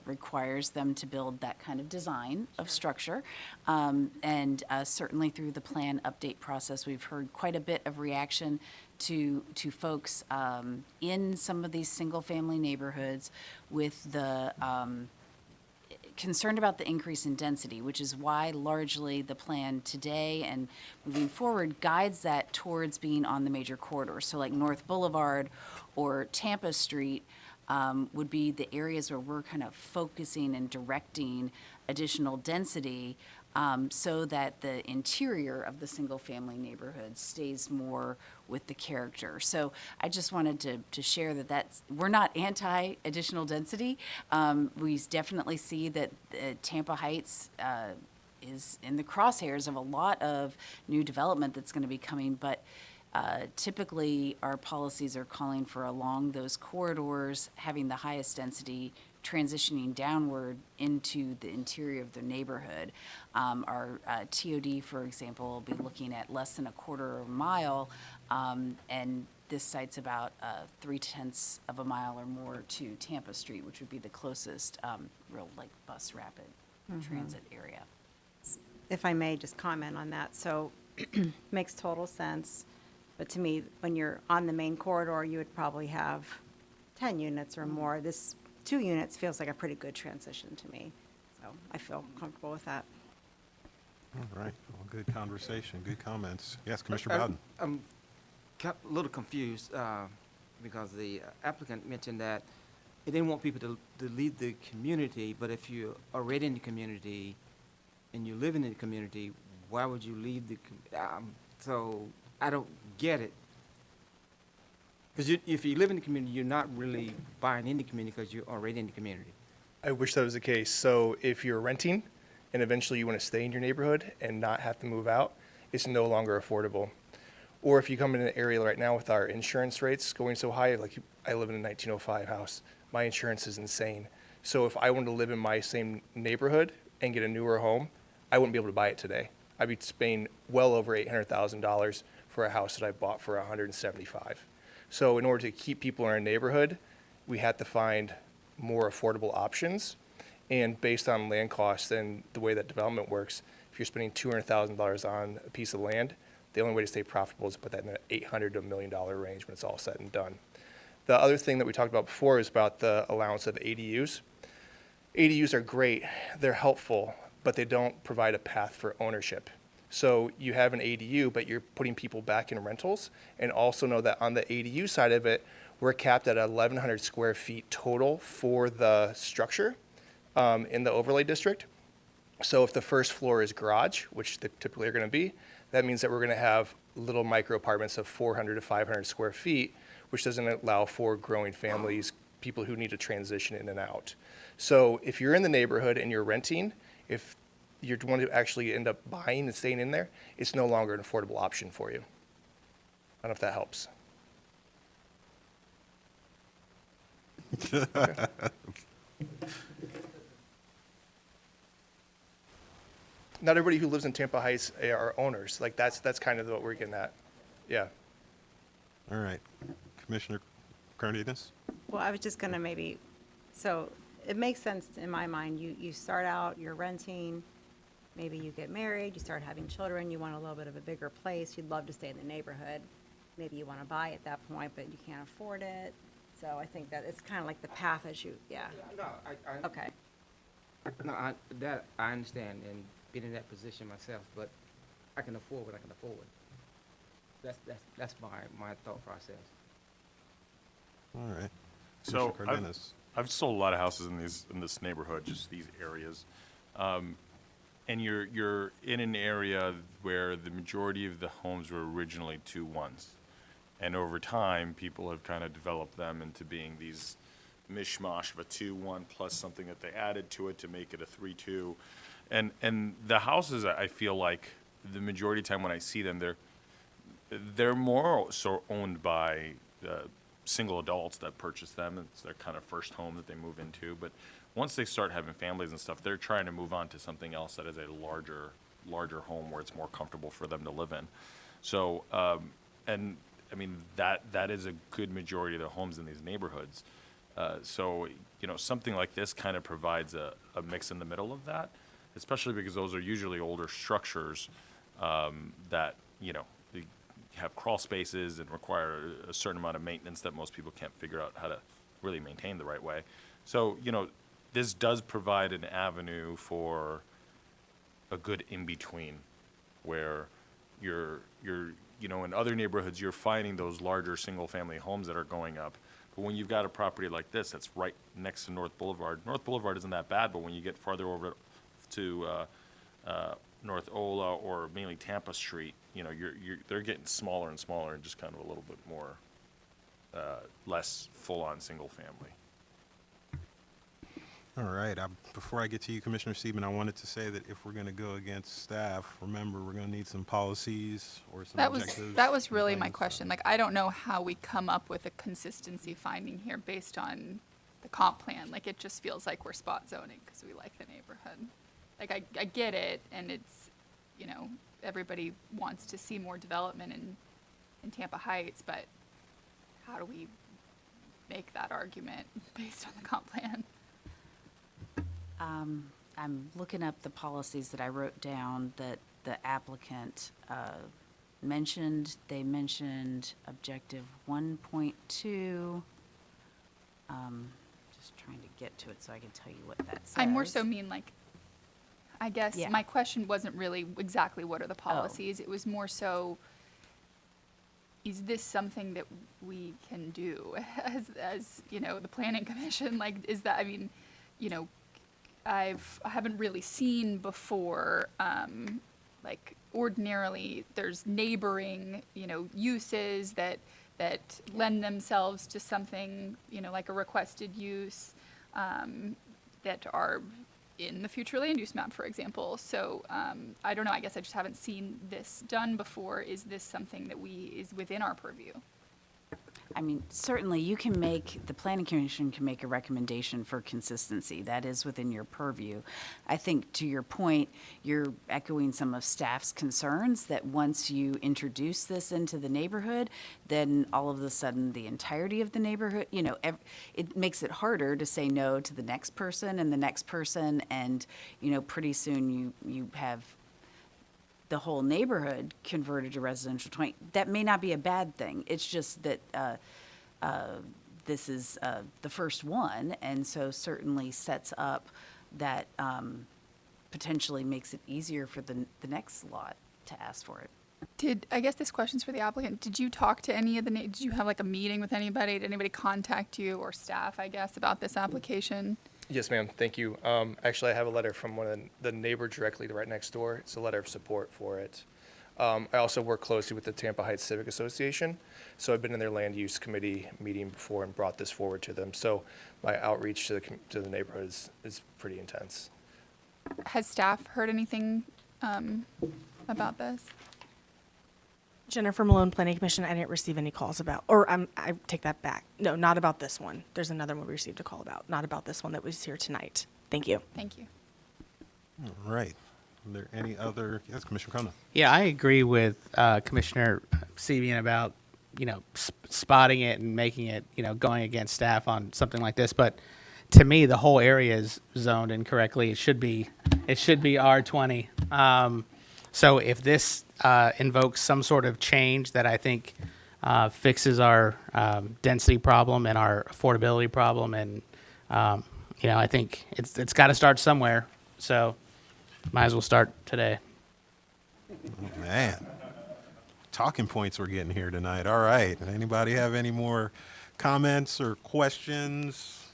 requires them to build that kind of design of structure. And certainly through the plan update process, we've heard quite a bit of reaction to folks in some of these single-family neighborhoods with the concerned about the increase in density, which is why largely the plan today and moving forward guides that towards being on the major corridors. So like North Boulevard or Tampa Street would be the areas where we're kind of focusing and directing additional density so that the interior of the single-family neighborhood stays more with the character. So I just wanted to share that we're not anti-additional density. We definitely see that Tampa Heights is in the crosshairs of a lot of new development that's going to be coming, but Typically, our policies are calling for along those corridors, having the highest density, transitioning downward into the interior of the neighborhood. Our TOD, for example, will be looking at less than a quarter of a mile, and this site's about 3/10 of a mile or more to Tampa Street, which would be the closest real like bus rapid transit area. If I may just comment on that, so makes total sense. But to me, when you're on the main corridor, you would probably have 10 units or more. This 2 units feels like a pretty good transition to me. So I feel comfortable with that. All right. Well, good conversation, good comments. Yes, Commissioner Bowden. I'm a little confused because the applicant mentioned that it didn't want people to leave the community, but if you're already in the community and you're living in the community, why would you leave the, so I don't get it. Because if you live in the community, you're not really buying in the community because you're already in the community. I wish that was the case. So if you're renting and eventually you want to stay in your neighborhood and not have to move out, it's no longer affordable. Or if you come in an area right now with our insurance rates going so high, like I live in a 1905 house, my insurance is insane. So if I wanted to live in my same neighborhood and get a newer home, I wouldn't be able to buy it today. I'd be paying well over $800,000 for a house that I bought for $175,000. So in order to keep people in our neighborhood, we had to find more affordable options. And based on land costs and the way that development works, if you're spending $200,000 on a piece of land, the only way to stay profitable is to put that in an $800 to $1 million range when it's all said and done. The other thing that we talked about before is about the allowance of ADUs. ADUs are great, they're helpful, but they don't provide a path for ownership. So you have an ADU, but you're putting people back in rentals. And also know that on the ADU side of it, we're capped at 1,100 square feet total for the structure in the overlay district. So if the first floor is garage, which they typically are going to be, that means that we're going to have little micro apartments of 400 to 500 square feet, which doesn't allow for growing families, people who need to transition in and out. So if you're in the neighborhood and you're renting, if you're the one who actually end up buying and staying in there, it's no longer an affordable option for you. I don't know if that helps. Not everybody who lives in Tampa Heights are owners. Like that's kind of what we're getting at. Yeah. All right. Commissioner Cardenas? Well, I was just going to maybe, so it makes sense in my mind. You start out, you're renting, maybe you get married, you start having children, you want a little bit of a bigger place, you'd love to stay in the neighborhood. Maybe you want to buy at that point, but you can't afford it. So I think that it's kind of like the path as you, yeah. No, Okay. No, I understand and been in that position myself, but I can afford what I can afford. That's my thought process. All right. So Commissioner Cardenas. I've sold a lot of houses in this neighborhood, just these areas, and you're in an area where the majority of the homes were originally 2-1s, and over time people have kind of developed them into being these mishmash of a 2-1 plus something that they added to it to make it a 3-2, and the houses, I feel like the majority of the time when I see them, they're more so owned by single adults that purchase them. It's their kind of first home that they move into. But once they start having families and stuff, they're trying to move on to something else that is a larger home where it's more comfortable for them to live in. So, and I mean, that is a good majority of the homes in these neighborhoods. So, you know, something like this kind of provides a mix in the middle of that, especially because those are usually older structures that, you know, have crawl spaces and require a certain amount of maintenance that most people can't figure out how to really maintain the right way. So, you know, this does provide an avenue for a good in-between where you're, you know, in other neighborhoods, you're finding those larger single-family homes that are going up. But when you've got a property like this that's right next to North Boulevard isn't that bad, but when you get farther over to North Ola or mainly Tampa Street, you know, they're getting smaller and smaller and just kind of a little bit more, less full-on single family. All right. Before I get to you, Commissioner Sieben, I wanted to say that if we're going to go against staff, remember, we're going to need some policies or some objectives. That was really my question. Like, I don't know how we come up with a consistency finding here based on the comp plan. Like, it just feels like we're spot zoning because we like the neighborhood. Like, I get it, and it's, you know, everybody wants to see more development in Tampa Heights, but how do we make that argument based on the comp plan? I'm looking up the policies that I wrote down that the applicant mentioned. They mentioned objective 1.2. Just trying to get to it so I can tell you what that says. I more so mean, like, I guess Yeah. my question wasn't really exactly what are the policies. It was more so, is this something that we can do as you know, the planning commission? Like, is that, I mean, you know, I haven't really seen before, like, ordinarily there's neighboring, you know, uses that lend themselves to something, you know, like a requested use, that are in the future land use map, for example. So I don't know, I guess I just haven't seen this done before. Is this something that is within our purview? I mean, certainly you can the planning commission can make a recommendation for consistency. That is within your purview. I think to your point, you're echoing some of staff's concerns that once you introduce this into the neighborhood, then all of a sudden the entirety of the neighborhood, you know, it makes it harder to say no to the next person and the next person. And, you know, pretty soon you have the whole neighborhood converted to residential 20. That may not be a bad thing. It's just that this is the first one, and so certainly sets up that potentially makes it easier for the next lot to ask for it. I guess this question's for the applicant. Did you talk to any of did you have like a meeting with anybody? Did anybody contact you or staff, I guess, about this application? Yes, ma'am. Thank you. Actually, I have a letter from one of the neighbor directly right next door. It's a letter of support for it. I also work closely with the Tampa Heights Civic Association, so I've been in their land use committee meeting before and brought this forward to them. So my outreach to the neighborhood is pretty intense. Has staff heard anything about this? Jennifer Malone, Planning Commission. I didn't receive any calls about, or I take that back. No, not about this one. There's another one we received a call about, not about this one that was here tonight. Thank you. Thank you. All right. Are there any other? Yes, Commissioner Kona. Yeah, I agree with Commissioner Seabian about, you know, spotting it and making it, you know, going against staff on something like this. But to me, the whole area is zoned incorrectly. It should be R20. So if this invokes some sort of change that I think fixes our density problem and our affordability problem, and you know, I think it's got to start somewhere. So might as well start today. Oh, man, talking points we're getting here tonight. All right. Anybody have any more comments or questions?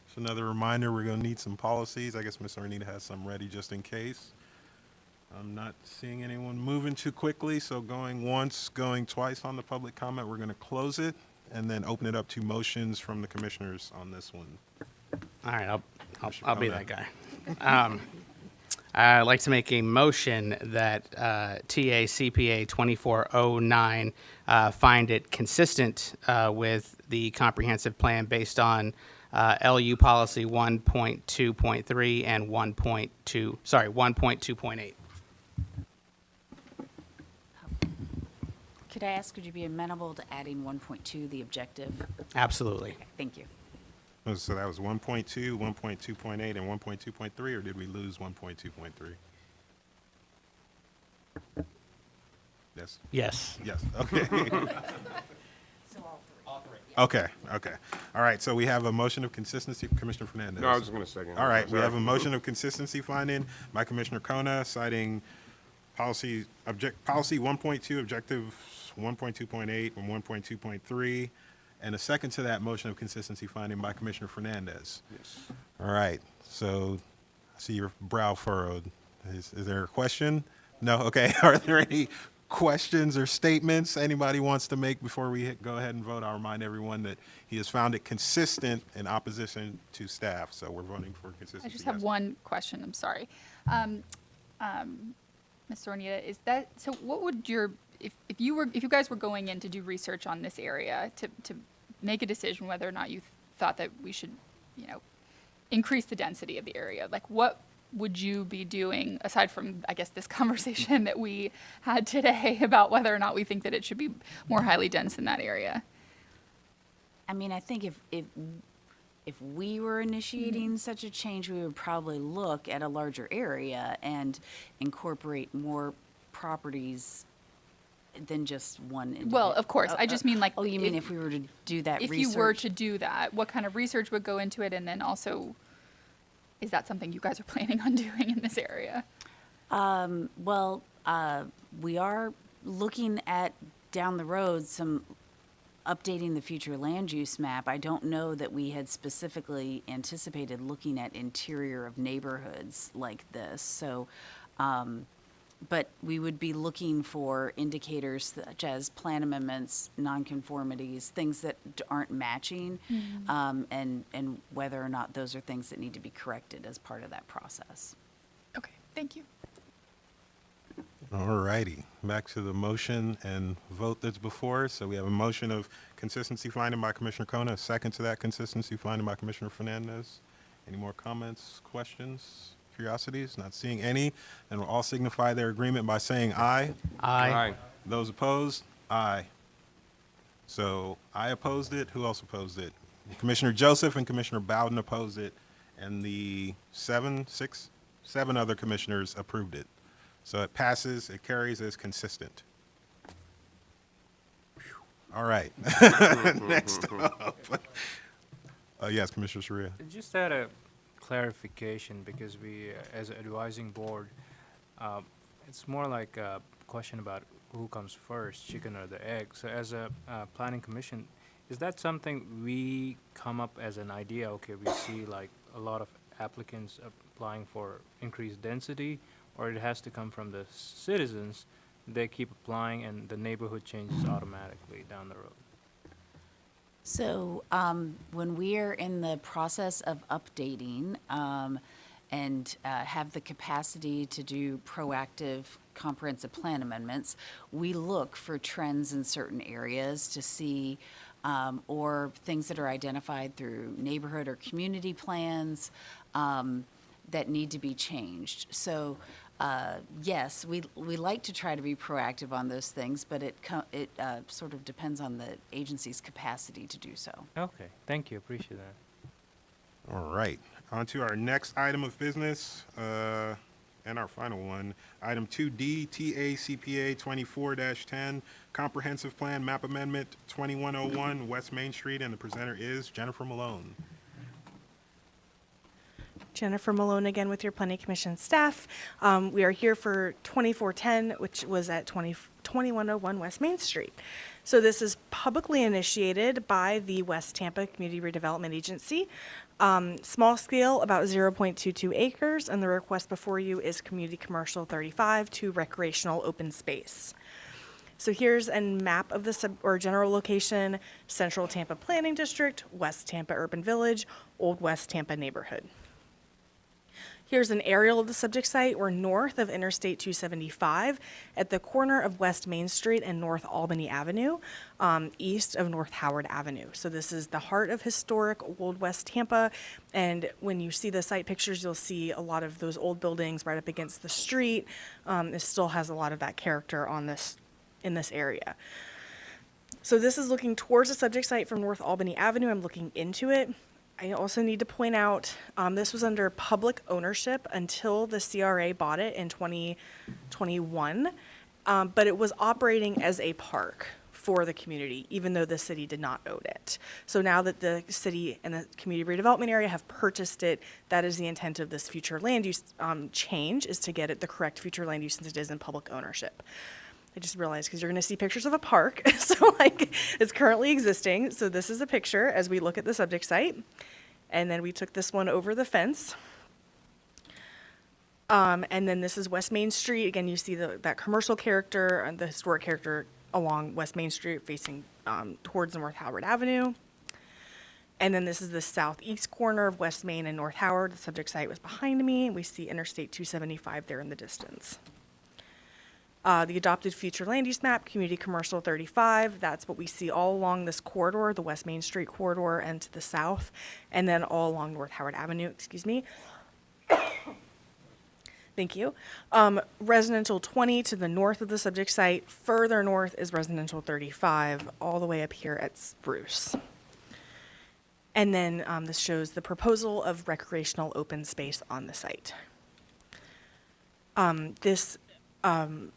Just another reminder, we're going to need some policies. I guess Ms. Arnita has some ready just in case. I'm not seeing anyone moving too quickly, so going once, going twice on the public comment, we're going to close it and then open it up to motions from the commissioners on this one. All right, I'll be that guy. I'd like to make a motion that TA CPA 2409 find it consistent with the comprehensive plan based on LU policy 1.2.3 and 1.2.8. Could I ask, would you be amenable to adding 1.2, the objective? Absolutely. Okay, thank you. So that was 1.2, 1.2.8, and 1.2.3, or did we lose 1.2.3? Yes? Yes. Yes, okay. So all three. Okay. All right, so we have a motion of consistency, Commissioner Fernandez. No, I was just going to second. All right, we Sorry. have a motion of consistency finding by Commissioner Kona, citing policy 1.2, objective 1.2.8 and 1.2.3, and a second to that motion of consistency finding by Commissioner Fernandez. Yes. All right, so I see your brow furrowed. Is there a question? No? Okay. Are there any questions or statements anybody wants to make before we go ahead and vote? I'll remind everyone that he has found it consistent in opposition to staff, so we're voting for consistency. I just have yes. one question, I'm sorry. Ms. Zornita, is that, so what would your, if you guys were going in to do research on this area to make a decision whether or not you thought that we should, increase the density of the area, like what would you be doing aside from, I guess, this conversation that we had today about whether or not we think that it should be more highly dense in that area? I mean, I think if we were initiating such a change, we would probably look at a larger area and incorporate more properties than just one. Well, of course. I just mean like. Oh, you mean if we were to do that research? If you were to do that, what kind of research would go into it? And then also, is that something you guys are planning on doing in this area? We are looking at down the road some updating the future land use map. I don't know that we had specifically anticipated looking at interior of neighborhoods like this. So, but we would be looking for indicators such as plan amendments, nonconformities, things that aren't matching, and whether or not those are things that need to be corrected as part of that process. Okay, thank you. All righty, back to the motion and vote that's before us. So we have a motion of consistency finding by Commissioner Kona, a second to that consistency finding by Commissioner Fernandez. Any more comments, questions, curiosities? Not seeing any, and we'll all signify their agreement by saying aye. Aye. Those opposed? Aye. So I opposed it. Who else opposed it? Commissioner Joseph and Commissioner Bowden opposed it, and the seven other commissioners approved it. So it passes, it carries as consistent. Whew. All right. Next up. Yes, Commissioner Sharia. Just had a clarification because we, as an advising board, it's more like a question about who comes first, chicken or the egg. So as a planning commission, is that something we come up as an idea? Okay, we see like a lot of applicants applying for increased density, or it has to come from the citizens, they keep applying and the neighborhood changes automatically down the road? So when we are in the process of updating and have the capacity to do proactive comprehensive plan amendments, we look for trends in certain areas to see or things that are identified through neighborhood or community plans that need to be changed. So yes, we like to try to be proactive on those things, but it sort of depends on the agency's capacity to do so. Okay, thank you, appreciate that. All right, on to our next item of business, and our final one. Item 2D, TACPA 24-10, Comprehensive Plan Map Amendment 2101 West Main Street, and the presenter is Jennifer Malone. Jennifer Malone again with your Planning Commission staff. We are here for 2410, which was at 2101 West Main Street. So this is publicly initiated by the West Tampa Community Redevelopment Agency. Small scale, about 0.22 acres, and the request before you is community commercial 35 to recreational open space. So here's a map of the general location: Central Tampa Planning District, West Tampa Urban Village, Old West Tampa neighborhood. Here's an aerial of the subject site. We're north of Interstate 275 at the corner of West Main Street and North Albany Avenue, east of North Howard Avenue. So this is the heart of historic Old West Tampa. And when you see the site pictures, you'll see a lot of those old buildings right up against the street. It still has a lot of that character in this area. So this is looking towards the subject site from North Albany Avenue. I'm looking into it. I also need to point out, this was under public ownership until the CRA bought it in 2021, but it was operating as a park for the community, even though the city did not own it. So now that the city and the community redevelopment area have purchased it, that is the intent of this future land use change, is to get it the correct future land use since it is in public ownership. I just realized, because you're going to see pictures of a park, so like it's currently existing. So this is a picture as we look at the subject site, and then we took this one over the fence. And then this is West Main Street. Again, you see that commercial character and the historic character along West Main Street facing towards North Howard Avenue. And then this is the southeast corner of West Main and North Howard. The subject site was behind me. We see Interstate 275 there in the distance. The adopted future land use map, Community Commercial 35, that's what we see all along this corridor, the West Main Street corridor and to the south, and then all along North Howard Avenue, excuse me. Thank you. Residential 20 to the north of the subject site. Further north is residential 35, all the way up here at Spruce. And then this shows the proposal of recreational open space on the site. This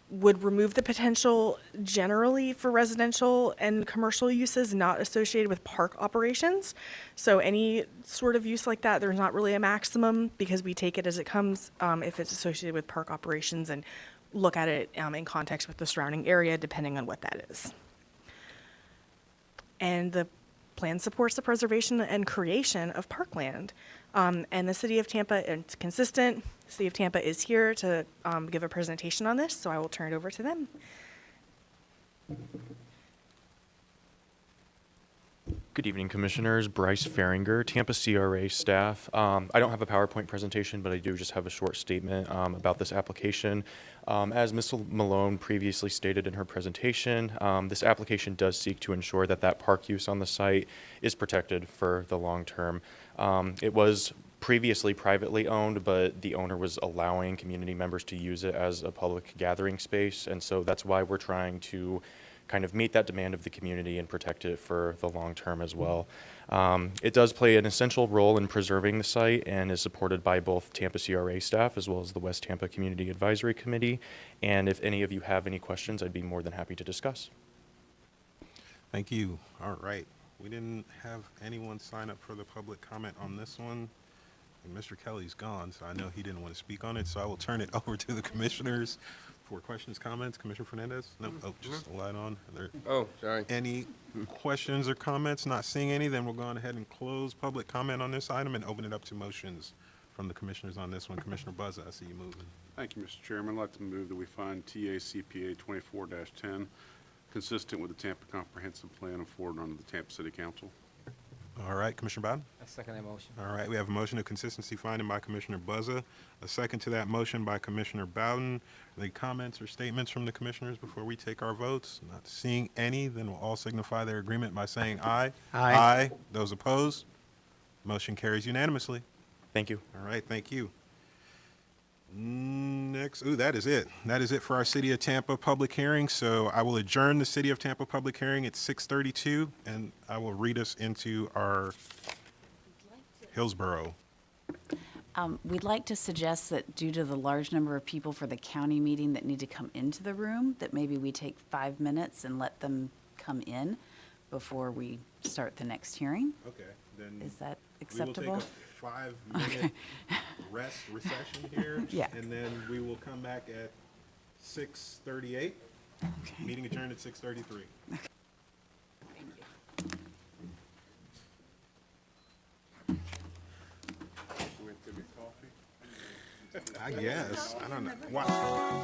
would remove the potential generally for residential and commercial uses not associated with park operations. So any sort of use like that, there's not really a maximum because we take it as it comes if it's associated with park operations and look at it in context with the surrounding area depending on what that is. And the plan supports the preservation and creation of parkland. And the City of Tampa, it's consistent. The City of Tampa is here to give a presentation on this, so I will turn it over to them. Good evening, Commissioners. Bryce Faringer, Tampa CRA staff. I don't have a PowerPoint presentation, but I do just have a short statement about this application. As Ms. Malone previously stated in her presentation, this application does seek to ensure that that park use on the site is protected for the long term. It was previously privately owned, but the owner was allowing community members to use it as a public gathering space, and so that's why we're trying to kind of meet that demand of the community and protect it for the long term as well. It does play an essential role in preserving the site and is supported by both Tampa CRA staff as well as the West Tampa Community Advisory Committee. And if any of you have any questions, I'd be more than happy to discuss. Thank you. All right. We didn't have anyone sign up for the public comment on this one. And Mr. Kelly's gone, so I know he didn't want to speak on it, so I will turn it over to the commissioners for questions, comments. Commissioner Fernandez? No, oh, just a light on. Are there sorry. Any questions or comments? Not seeing any, then we'll go on ahead and close public comment on this item and open it up to motions from the commissioners on this one. Commissioner Buzza, I see you moving. Thank you, Mr. Chairman. I'd like to move that we find TACPA 24-10 consistent with the Tampa Comprehensive Plan and forward on to the Tampa City Council. All right, Commissioner Bowden? I second that motion. All right, we have a motion of consistency finding by Commissioner Buzza, a second to that motion by Commissioner Bowden. Are there comments or statements from the commissioners before we take our votes? Not seeing any, then we'll all signify their agreement by saying aye. Aye. Aye. Those opposed? Motion carries unanimously. Thank you. All right, thank you. Next, that is it. That is it for our City of Tampa public hearing. So I will adjourn the City of Tampa public hearing at 6:32, and I will read us into our Hillsborough. We'd like to suggest that due to the large number of people for the county meeting that need to come into the room, that maybe we take 5 minutes and let them come in before we start the next hearing. Okay, then. Is that acceptable? We will take a 5-minute recession here. Yeah. And then we will come back at 6:38. Okay. Meeting adjourned at 6:33. I guess. I don't know. Wow.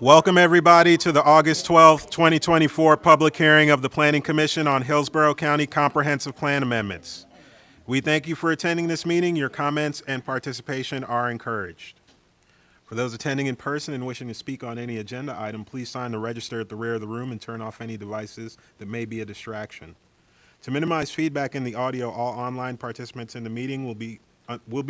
Welcome, everybody, to the August 12th, 2024 public hearing of the Planning Commission on Hillsborough County Comprehensive Plan Amendments. We thank you for attending this meeting. Your comments and participation are encouraged. For those attending in person and wishing to speak on any agenda item, please sign the register at the rear of the room and turn off any devices that may be a distraction. To minimize feedback in the audio, all online participants in the meeting will be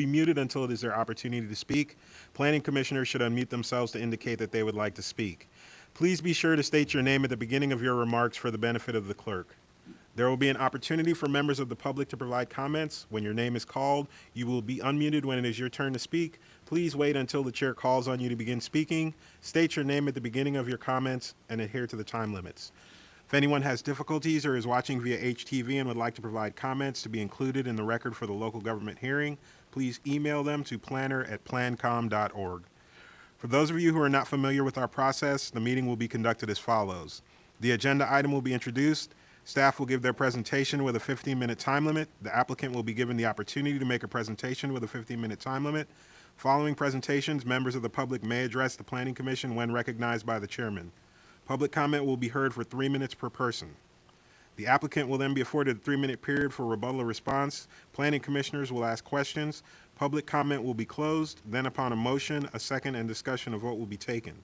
muted until it is their opportunity to speak. Planning commissioners should unmute themselves to indicate that they would like to speak. Please be sure to state your name at the beginning of your remarks for the benefit of the clerk. There will be an opportunity for members of the public to provide comments. When your name is called, you will be unmuted when it is your turn to speak. Please wait until the chair calls on you to begin speaking. State your name at the beginning of your comments and adhere to the time limits. If anyone has difficulties or is watching via HTV and would like to provide comments to be included in the record for the local government hearing, please email them to planner@plancom.org. For those of you who are not familiar with our process, the meeting will be conducted as follows. The agenda item will be introduced. Staff will give their presentation with a 15-minute time limit. The applicant will be given the opportunity to make a presentation with a 15-minute time limit. Following presentations, members of the public may address the Planning Commission when recognized by the chairman. Public comment will be heard for 3 minutes per person. The applicant will then be afforded a 3-minute period for rebuttal or response. Planning commissioners will ask questions. Public comment will be closed. Then upon a motion, a second, and discussion of vote will be taken.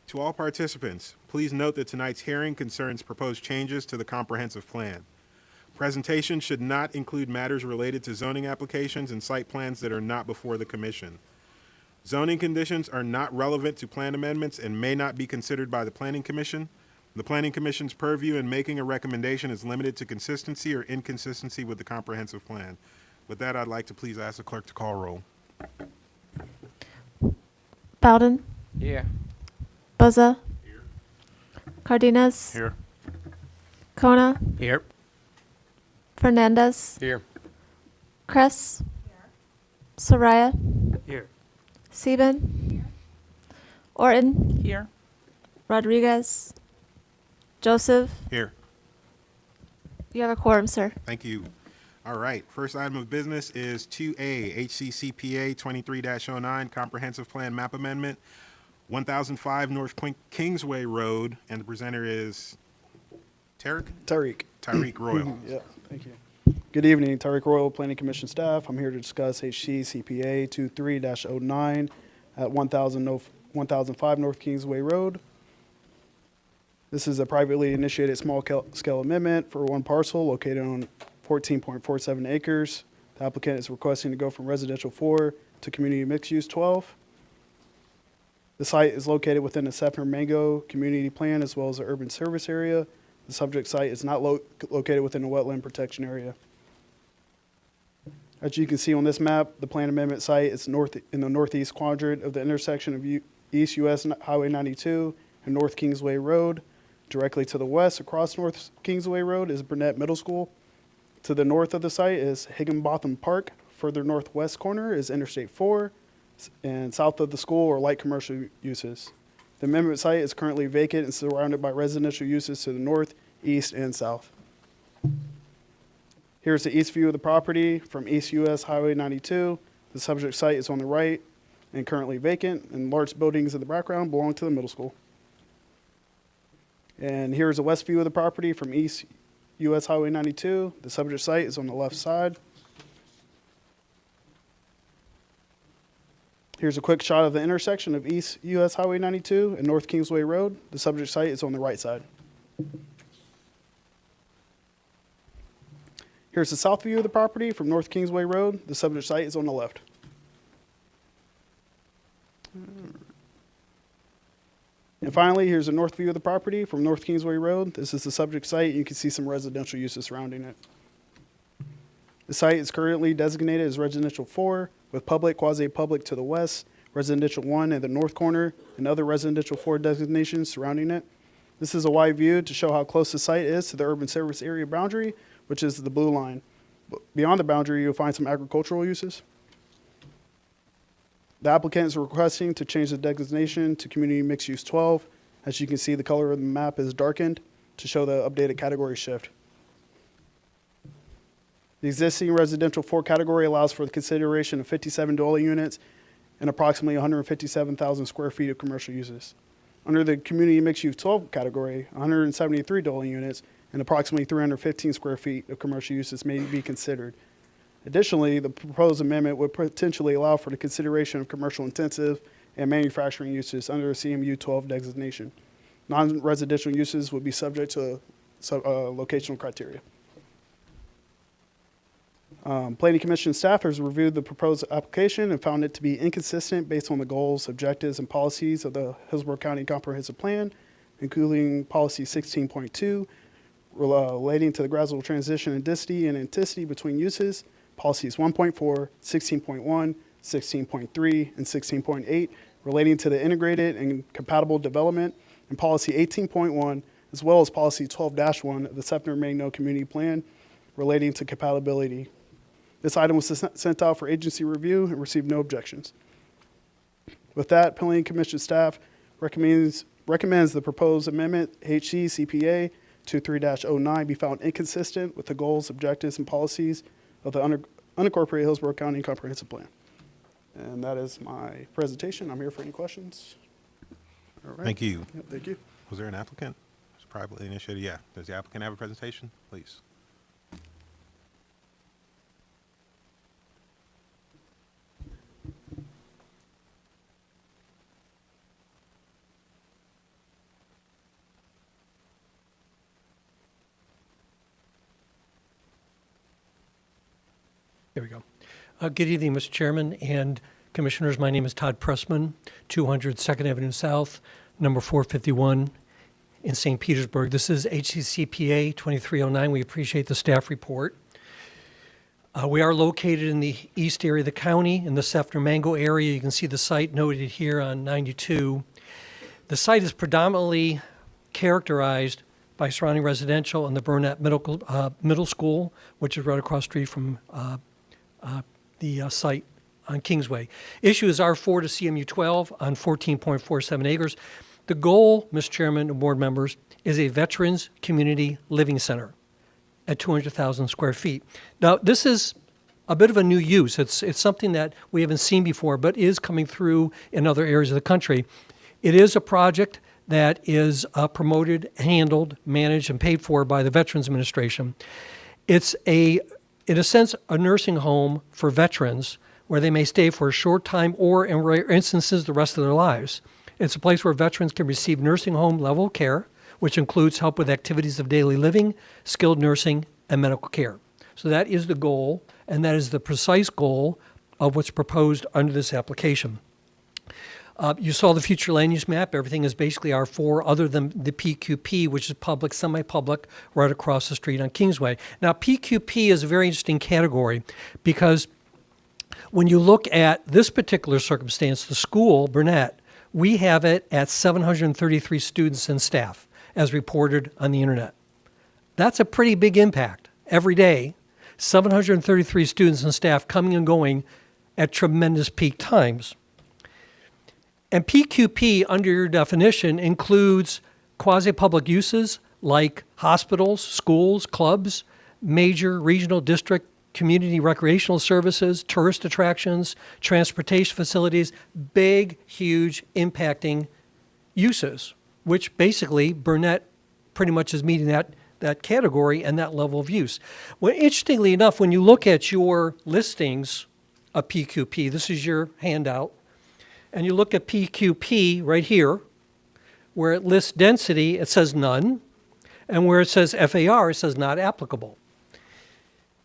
To all participants, please note that tonight's hearing concerns proposed changes to the comprehensive plan. Presentation should not include matters related to zoning applications and site plans that are not before the commission. Zoning conditions are not relevant to plan amendments and may not be considered by the Planning Commission. The Planning Commission's purview in making a recommendation is limited to consistency or inconsistency with the comprehensive plan. With that, I'd like to please ask the clerk to call roll. Bowden, Here. Buzza, Cardenas, Here. Kona, Here. Fernandez, Here. Kress, Soraya, Here. Sieben, Orton, Here. Rodriguez, Joseph. Here. You have a quorum, sir. Thank you. All right. First item of business is 2A, HCCPA 23-09, Comprehensive Plan Map Amendment, 1005 North Kingsway Road, and the presenter is Tariq Royal. Yeah, thank you. Good evening, Tariq Royal, Planning Commission staff. I'm here to discuss HCCPA 23-09 at 1005 North Kingsway Road. This is a privately initiated small-scale amendment for one parcel located on 14.47 acres. The applicant is requesting to go from residential 4 to community mixed-use 12. The site is located within the Sefner Mango Community Plan as well as the urban service area. The subject site is not located within the wetland protection area. As you can see on this map, the plan amendment site is in the northeast quadrant of the intersection of East US Highway 92 and North Kingsway Road. Directly to the west across North Kingsway Road is Burnett Middle School. To the north of the site is Higginbotham Park. Further northwest corner is Interstate 4, and south of the school are light commercial uses. The amendment site is currently vacant and surrounded by residential uses to the north, east, and south. Here's the east view of the property from East US Highway 92. The subject site is on the right and currently vacant, and large buildings in the background belong to the middle school. And here's a west view of the property from East US Highway 92. The subject site is on the left side. Here's a quick shot of the intersection of East US Highway 92 and North Kingsway Road. The subject site is on the right side. Here's the south view of the property from North Kingsway Road. The subject site is on the left. And finally, here's a north view of the property from North Kingsway Road. This is the subject site. You can see some residential uses surrounding it. The site is currently designated as residential 4, with public, quasi-public to the west, residential 1 in the north corner, and other residential 4 designations surrounding it. This is a wide view to show how close the site is to the urban service area boundary, which is the blue line. Beyond the boundary, you'll find some agricultural uses. The applicant is requesting to change the designation to Community Mixed Use 12. As you can see, the color of the map is darkened to show the updated category shift. The existing residential 4 category allows for the consideration of 57 dwelling units and approximately 157,000 square feet of commercial uses. Under the community mixed-use 12 category, 173 dwelling units and approximately 315 square feet of commercial uses may be considered. Additionally, the proposed amendment would potentially allow for the consideration of commercial intensive and manufacturing uses under a CMU 12 designation. Non-residential uses would be subject to locational criteria. Planning Commission staff has reviewed the proposed application and found it to be inconsistent based on the goals, objectives, and policies of the Hillsborough County Comprehensive Plan, including Policy 16.2, relating to the gradual transition in density and intensity between uses, Policies 1.4, 16.1, 16.3, and 16.8, relating to the integrated and compatible development, and Policy 18.1, as well as Policy 12-1 of the Sefner Magno Community Plan, relating to compatibility. This item was sent out for agency review and received no objections. With that, Planning Commission staff recommends the proposed amendment HC CPA 23-09 be found inconsistent with the goals, objectives, and policies of the unincorporated Hillsborough County Comprehensive Plan. And that is my presentation. I'm here for any questions. All right. Thank you. Yep, thank you. Was there an applicant? It's privately initiated. Yeah. Does the applicant have a presentation? Please. There we go. Good evening, Mr. Chairman and Commissioners. My name is Todd Pressman, 200 2nd Avenue South, number 451 in St. Petersburg. This is HCCPA 2309. We appreciate the staff report. We are located in the east area of the county, in the Sefner Mango area. You can see the site noted here on 92. The site is predominantly characterized by surrounding residential and the Burnett Middle School, which is right across the street from the site on Kingsway. Issue is R4 to CMU 12 on 14.47 acres. The goal, Mr. Chairman and board members, is a veterans community living center at 200,000 square feet. Now, this is a bit of a new use. It's something that we haven't seen before, but is coming through in other areas of the country. It is a project that is promoted, handled, managed, and paid for by the Veterans Administration. It's in a sense, a nursing home for veterans where they may stay for a short time or, in rare instances, the rest of their lives. It's a place where veterans can receive nursing home level care, which includes help with activities of daily living, skilled nursing, and medical care. So that is the goal, and that is the precise goal of what's proposed under this application. You saw the future land use map. Everything is basically R4 other than the PQP, which is public, semi-public, right across the street on Kingsway. Now, PQP is a very interesting category because when you look at this particular circumstance, the school, Burnett, we have it at 733 students and staff, as reported on the internet. That's a pretty big impact. Every day, 733 students and staff coming and going at tremendous peak times. And PQP, under your definition, includes quasi-public uses like hospitals, schools, clubs, major regional district community recreational services, tourist attractions, transportation facilities, big, huge, impacting uses, which basically Burnett pretty much is meeting that category and that level of use. Well, interestingly enough, when you look at your listings of PQP, this is your handout, and you look at PQP right here, where it lists density, it says none, and where it says FAR, it says not applicable.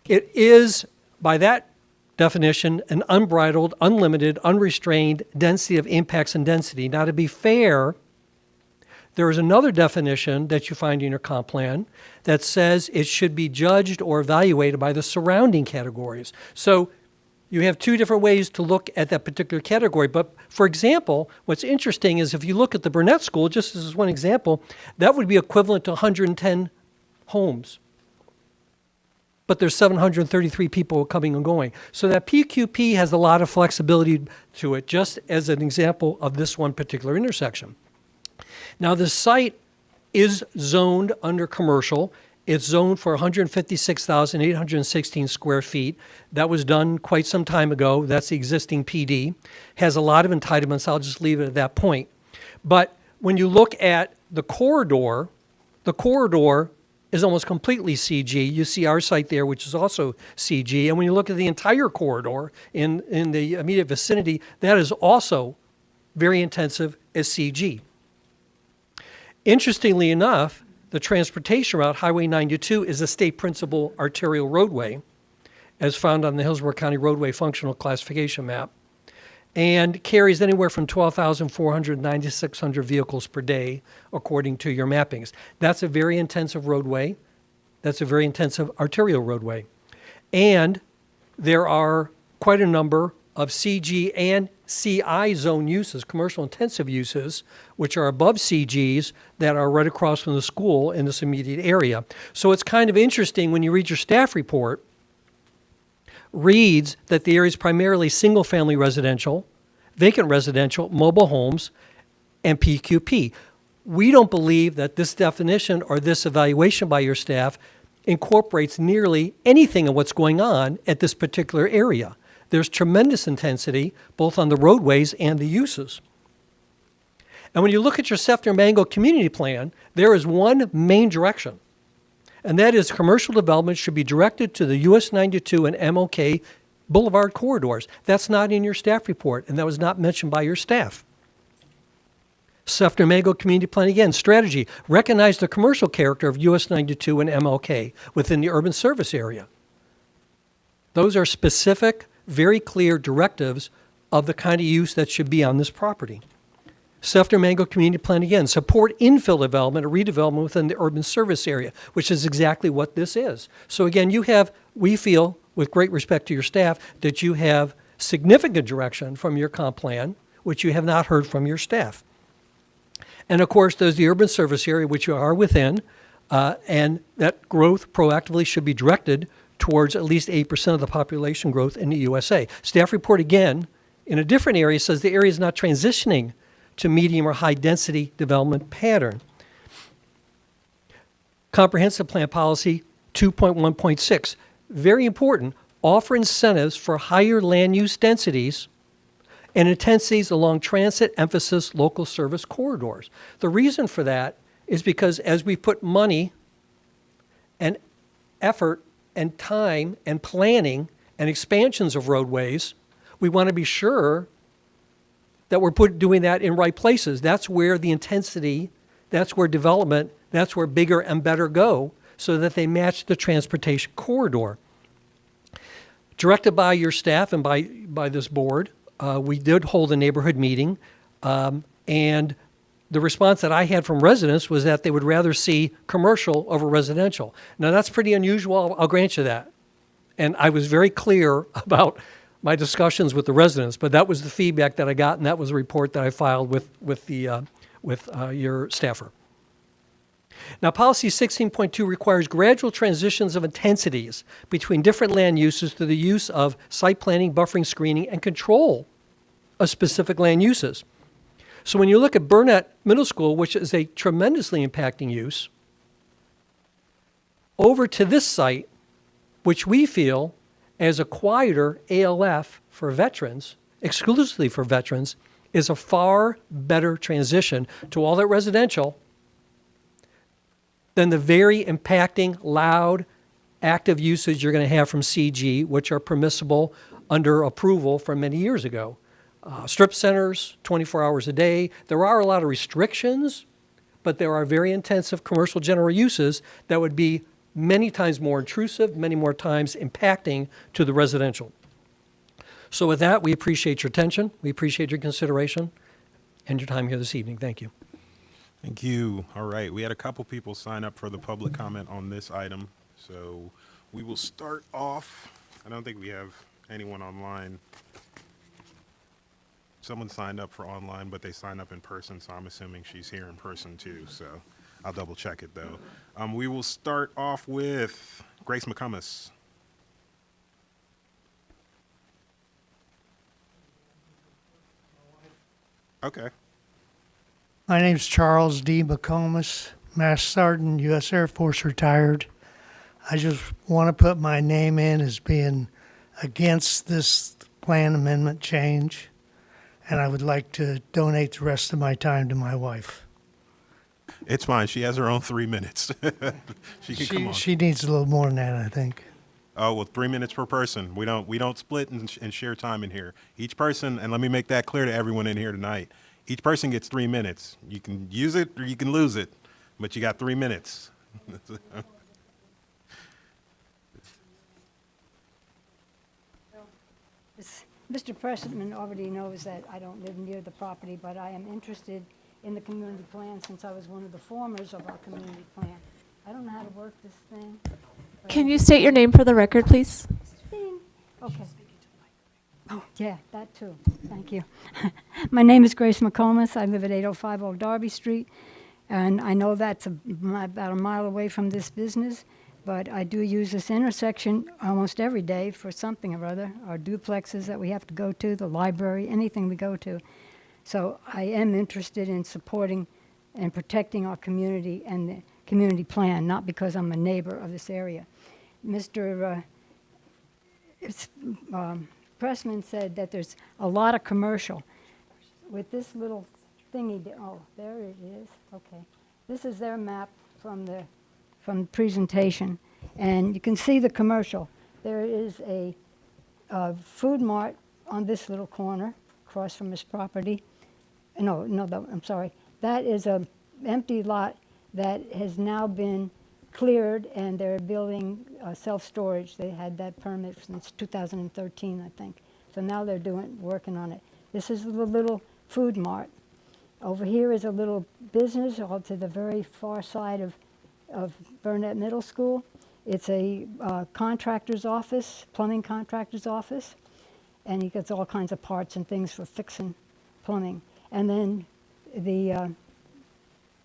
It is, by that definition, an unbridled, unlimited, unrestrained density of impacts and density. Now, to be fair, there is another definition that you find in your comp plan that says it should be judged or evaluated by the surrounding categories. So you have two different ways to look at that particular category. But for example, what's interesting is if you look at the Burnett School, just as one example, that would be equivalent to 110 homes. But there's 733 people coming and going. So that PQP has a lot of flexibility to it, just as an example of this one particular intersection. Now, the site is zoned under commercial. It's zoned for 156,816 square feet. That was done quite some time ago. That's the existing PD. Has a lot of entitlements. I'll just leave it at that point. But when you look at the corridor is almost completely CG. You see our site there, which is also CG. And when you look at the entire corridor in the immediate vicinity, that is also very intensive as CG. Interestingly enough, the transportation route, Highway 92, is a state principal arterial roadway, as found on the Hillsborough County Roadway Functional Classification Map, and carries anywhere from 12,400 to 9,600 vehicles per day, according to your mappings. That's a very intensive roadway. That's a very intensive arterial roadway. And there are quite a number of CG and CI zone uses, commercial intensive uses, which are above CGs that are right across from the school in this immediate area. So it's kind of interesting when you read your staff report, reads that the area is primarily single-family residential, vacant residential, mobile homes, and PQP. We don't believe that this definition or this evaluation by your staff incorporates nearly anything of what's going on at this particular area. There's tremendous intensity both on the roadways and the uses. And when you look at your Sefner-Mango community plan, there is one main direction, and that is commercial development should be directed to the US 92 and MLK Boulevard corridors. That's not in your staff report, and that was not mentioned by your staff. Sefner-Mango community plan, again, strategy, recognize the commercial character of US 92 and MLK within the urban service area. Those are specific, very clear directives of the kind of use that should be on this property. Sefner-Mango community plan, again, support infill development or redevelopment within the urban service area, which is exactly what this is. So again, you have, we feel, with great respect to your staff, that you have significant direction from your comp plan, which you have not heard from your staff. And of course, there's the urban service area, which you are within, and that growth proactively should be directed towards at least 8% of the population growth in the USA. Staff report, again, in a different area, says the area is not transitioning to medium or high density development pattern. Comprehensive Plan Policy 2.1.6, very important, offer incentives for higher land use densities and intensities along transit emphasis local service corridors. The reason for that is because as we put money and effort and time and planning and expansions of roadways, we want to be sure that we're doing that in right places. That's where the intensity, that's where development, that's where bigger and better go, so that they match the transportation corridor. Directed by your staff and by this board, we did hold a neighborhood meeting, and the response that I had from residents was that they would rather see commercial over residential. Now that's pretty unusual, I'll grant you that. And I was very clear about my discussions with the residents, but that was the feedback that I got, and that was a report that I filed with your staffer. Now, Policy 16.2 requires gradual transitions of intensities between different land uses through the use of site planning, buffering, screening, and control of specific land uses. So when you look at Burnett Middle School, which is a tremendously impacting use, over to this site, which we feel as a quieter ALF for veterans, exclusively for veterans, is a far better transition to all that residential than the very impacting, loud, active usage you're going to have from CG, which are permissible under approval from many years ago. Strip centers, 24 hours a day. There are a lot of restrictions, but there are very intensive commercial general uses that would be many times more intrusive, many more times impacting to the residential. So with that, we appreciate your attention, we appreciate your consideration, and your time here this evening. Thank you. Thank you. All right, we had a couple people sign up for the public comment on this item, so we will start off. I don't think we have anyone online. Someone signed up for online, but they signed up in person, so I'm assuming she's here in person too, so I'll double check it though. We will start off with Grace McCummins. Okay. My name's Charles D. McComas, Master Sergeant, U.S. Air Force retired. I just want to put my name in as being against this plan amendment change, and I would like to donate the rest of my time to my wife. It's fine. She has her own 3 minutes. She can come on. She needs a little more than that, I think. Oh, well, 3 minutes per person. We don't split and share time in here. Each person, and let me make that clear to everyone in here tonight. Each person gets 3 minutes. You can use it or you can lose it, but you got 3 minutes. Mr. Pressman already knows that I don't live near the property, but I am interested in the community plan since I was one of the formers of our community plan. I don't know how to work this thing. Can you state your name for the record, please? Okay. Oh, yeah, that too. Thank you. My name is Grace McComas. I live at 805 Old Darby Street, and I know that's about a mile away from this business, but I do use this intersection almost every day for something or other, our duplexes that we have to go to, the library, anything we go to. So I am interested in supporting and protecting our community and the community plan, not because I'm a neighbor of this area. Mr. Pressman said that there's a lot of commercial. With this little thingy, oh, there it is, okay. This is their map from the presentation, and you can see the commercial. There is a food mart on this little corner across from his property. I'm sorry. That is an empty lot that has now been cleared, and they're building self-storage. They had that permit since 2013, I think. So now they're working on it. This is the little food mart. Over here is a little business all to the very far side of Burnett Middle School. It's a contractor's office, plumbing contractor's office, and he gets all kinds of parts and things for fixing plumbing. And then the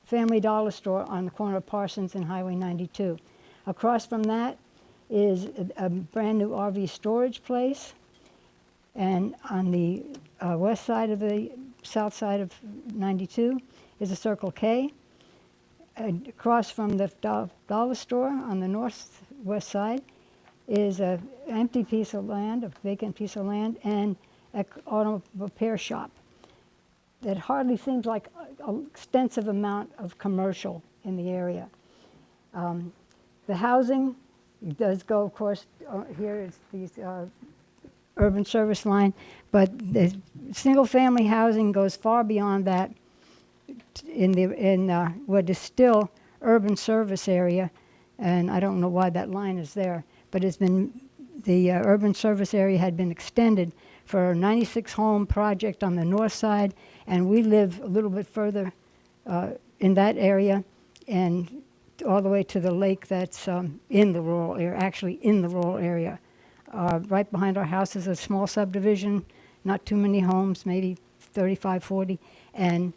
Family Dollar Store on the corner of Parsons and Highway 92. Across from that is a brand new RV storage place, and on the west side of the south side of 92 is a Circle K. Across from the dollar store on the northwest side is an empty piece of land, a vacant piece of land, and an auto repair shop. That hardly seems like an extensive amount of commercial in the area. The housing does go, of course, here is these urban service line, but the single-family housing goes far beyond that in what is still urban service area, and I don't know why that line is there, but it's been, the urban service area had been extended for a 96 home project on the north side, and we live a little bit further in that area and all the way to the lake that's in the rural area, actually in the rural area. Right behind our house is a small subdivision, not too many homes, maybe 35, 40, and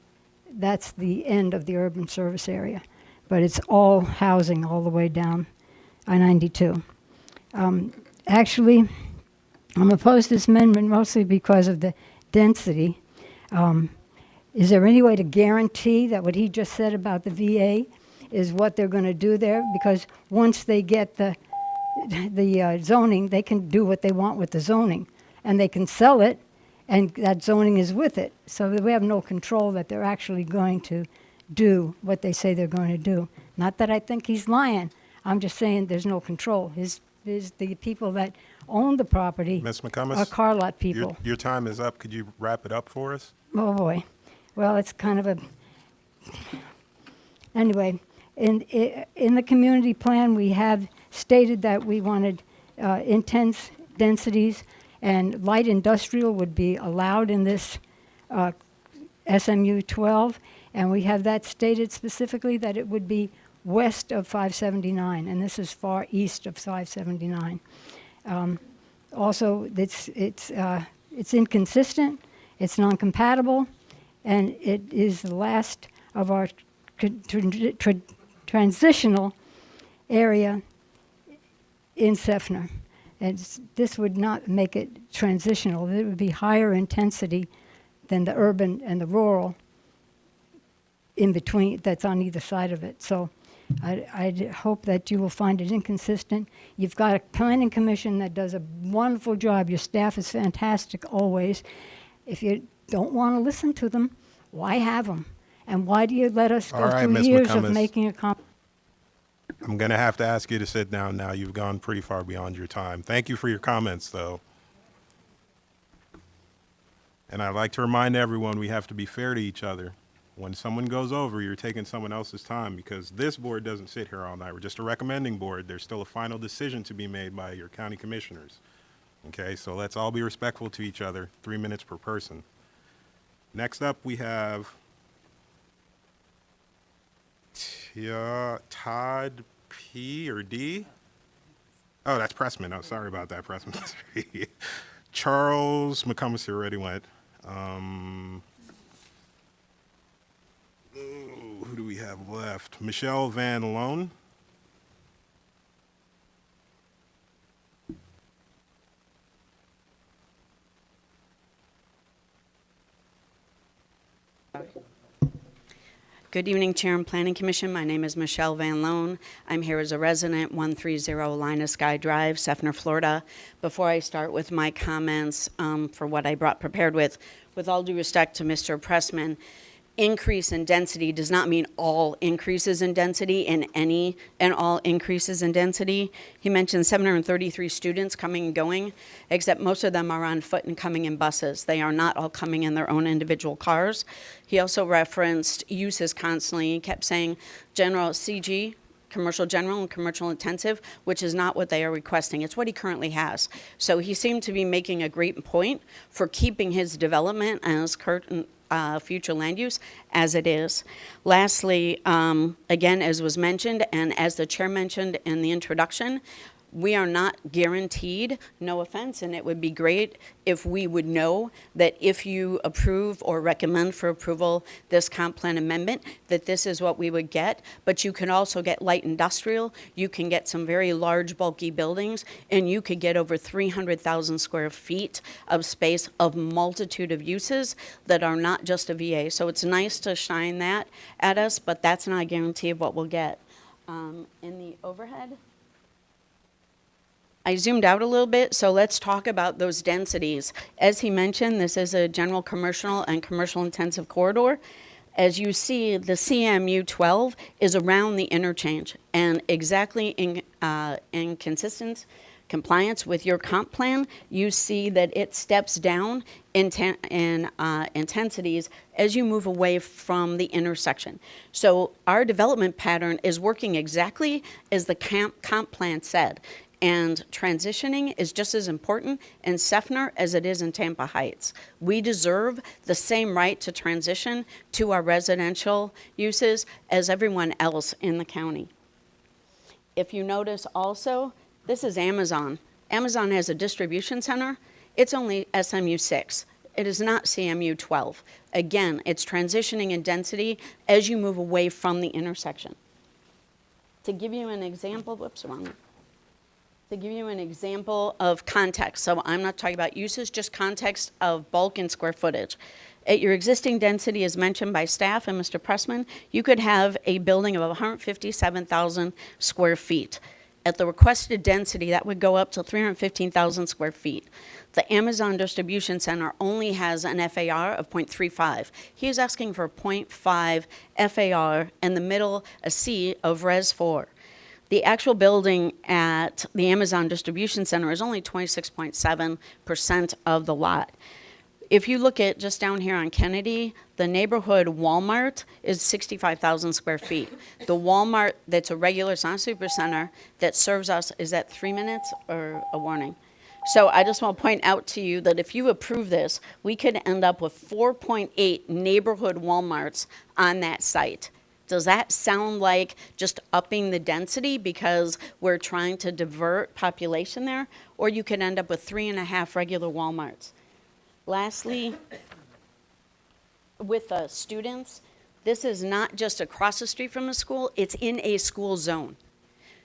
that's the end of the urban service area. But it's all housing all the way down I-92. Actually, I'm opposed to this amendment mostly because of the density. Is there any way to guarantee that what he just said about the VA is what they're going to do there? Because once they get the zoning, they can do what they want with the zoning, and they can sell it, and that zoning is with it. So we have no control that they're actually going to do what they say they're going to do. Not that I think he's lying. I'm just saying there's no control. The people that own the property Ms. McComas, are car lot people. Your time is up. Could you wrap it up for us? Oh, boy. Well, it's kind of a... Anyway, in the community plan, we have stated that we wanted intense densities, and light industrial would be allowed in this SMU 12, and we have that stated specifically that it would be west of 579, and this is far east of 579. Also, it's inconsistent, it's non-compatible, and it is the last of our transitional area in Sefner. And this would not make it transitional. It would be higher intensity than the urban and the rural in between that's on either side of it. So I hope that you will find it inconsistent. You've got a planning commission that does a wonderful job. Your staff is fantastic always. If you don't want to listen to them, why have them? And why do you let us All go right, through Ms. years of McComas. making a I'm going to have to ask you to sit down now. You've gone pretty far beyond your time. Thank you for your comments, though. And I'd like to remind everyone we have to be fair to each other. When someone goes over, you're taking someone else's time because this board doesn't sit here all night. We're just a recommending board. There's still a final decision to be made by your county commissioners. Okay, so let's all be respectful to each other. 3 minutes per person. Next up, we have Todd P. or D. Oh, that's Pressman. Oh, sorry about that, Pressman. Charles McComas already went. Who do we have left? Michelle Van Loan. Good evening, Chair and Planning Commission. My name is Michelle Van Loan. I'm here as a resident, 130 Lina Sky Drive, Seffner, Florida. Before I start with my comments for what I brought prepared with all due respect to Mr. Pressman, increase in density does not mean all increases in density and all increases in density. He mentioned 733 students coming and going, except most of them are on foot and coming in buses. They are not all coming in their own individual cars. He also referenced uses constantly. He kept saying general CG, commercial general and commercial intensive, which is not what they are requesting. It's what he currently has. So he seemed to be making a great point for keeping his development and his current future land use as it is. Lastly, again, as was mentioned and as the chair mentioned in the introduction, we are not guaranteed, no offense, and it would be great if we would know that if you approve or recommend for approval this comp plan amendment, that this is what we would get. But you can also get light industrial, you can get some very large bulky buildings, and you could get over 300,000 square feet of space of multitude of uses that are not just a VA. So it's nice to shine that at us, but that's not a guarantee of what we'll get. In the overhead, I zoomed out a little bit, so let's talk about those densities. As he mentioned, this is a general commercial and commercial intensive corridor. As you see, the CMU 12 is around the interchange and exactly in consistent compliance with your comp plan, you see that it steps down in intensities as you move away from the intersection. So our development pattern is working exactly as the comp plan said. And transitioning is just as important in Seffner as it is in Tampa Heights. We deserve the same right to transition to our residential uses as everyone else in the county. If you notice also, this is Amazon. Amazon has a distribution center. It's only SMU 6. It is not CMU 12. Again, it's transitioning in density as you move away from the intersection. To give you an example, whoops, wrong. To give you an example of context, so I'm not talking about uses, just context of bulk and square footage. At your existing density, as mentioned by staff and Mr. Pressman, you could have a building of 157,000 square feet. At the requested density, that would go up to 315,000 square feet. The Amazon Distribution Center only has an FAR of 0.35. He is asking for 0.5 FAR and the middle a C of Res 4. The actual building at the Amazon Distribution Center is only 26.7% of the lot. If you look at just down here on Kennedy, the neighborhood Walmart is 65,000 square feet. The Walmart that's a regular, it's not a super center, that serves us, is that 3 minutes or a warning? So I just want to point out to you that if you approve this, we could end up with 4.8 neighborhood Walmarts on that site. Does that sound like just upping the density because we're trying to divert population there? Or you could end up with 3.5 regular Walmarts. Lastly, with students, this is not just across the street from the school, it's in a school zone.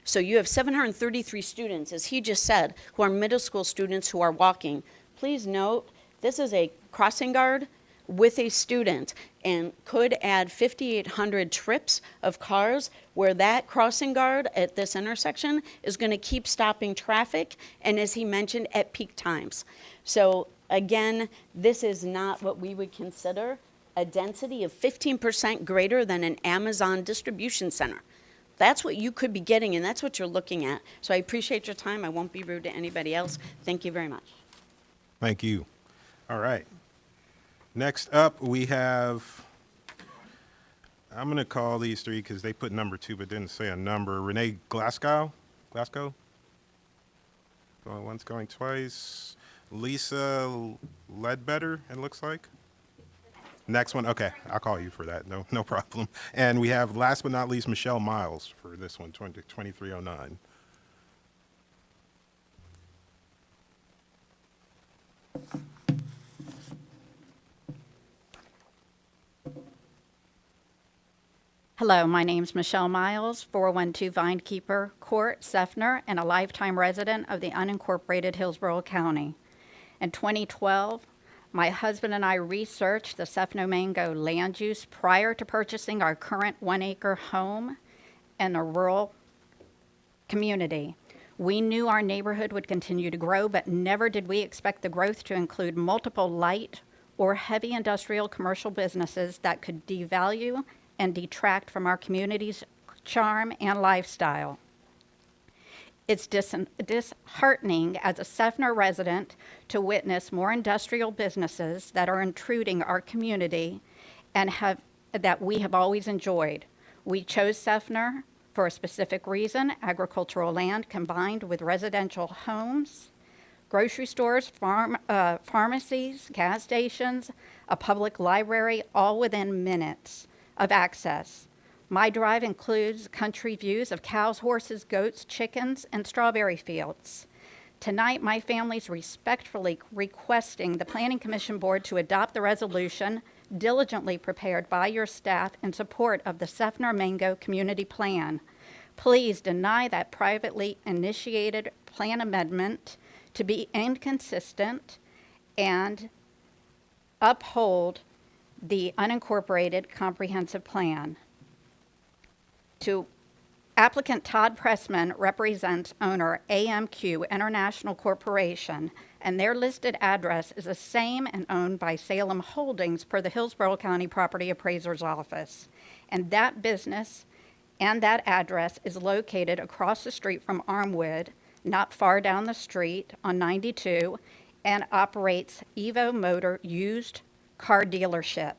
So you have 733 students, as he just said, who are middle school students who are walking. Please note, this is a crossing guard with a student and could add 5,800 trips of cars where that crossing guard at this intersection is going to keep stopping traffic and, as he mentioned, at peak times. So again, this is not what we would consider a density of 15% greater than an Amazon distribution center. That's what you could be getting, and that's what you're looking at. So I appreciate your time. I won't be rude to anybody else. Thank you very much. Thank you. All right. Next up, we have, I'm going to call these three because they put number 2 but didn't say a number. Renee Glasgow? Going once, going twice. Lisa Ledbetter, it looks like. Next one, okay, I'll call you for that, no problem. And we have, last but not least, Michelle Miles for this one, 2309. Hello, my name's Michelle Miles, 412 Vinekeeper Court, Seffner, and a lifetime resident of the unincorporated Hillsborough County. In 2012, my husband and I researched the Seffner Mango land use prior to purchasing our current 1-acre home in a rural community. We knew our neighborhood would continue to grow, but never did we expect the growth to include multiple light or heavy industrial commercial businesses that could devalue and detract from our community's charm and lifestyle. It's disheartening as a Seffner resident to witness more industrial businesses that are intruding our community and that we have always enjoyed. We chose Seffner for a specific reason: agricultural land combined with residential homes, grocery stores, pharmacies, gas stations, a public library, all within minutes of access. My drive includes country views of cows, horses, goats, chickens, and strawberry fields. Tonight, my family's respectfully requesting the Planning Commission Board to adopt the resolution diligently prepared by your staff in support of the Seffner Mango Community Plan. Please deny that privately initiated plan amendment to be inconsistent and uphold the unincorporated comprehensive plan. To applicant Todd Pressman represents owner AMQ International Corporation, and their listed address is the same and owned by Salem Holdings per the Hillsborough County Property Appraiser's Office. And that business and that address is located across the street from Armwood, not far down the street on 92, and operates Evo Motor used car dealership.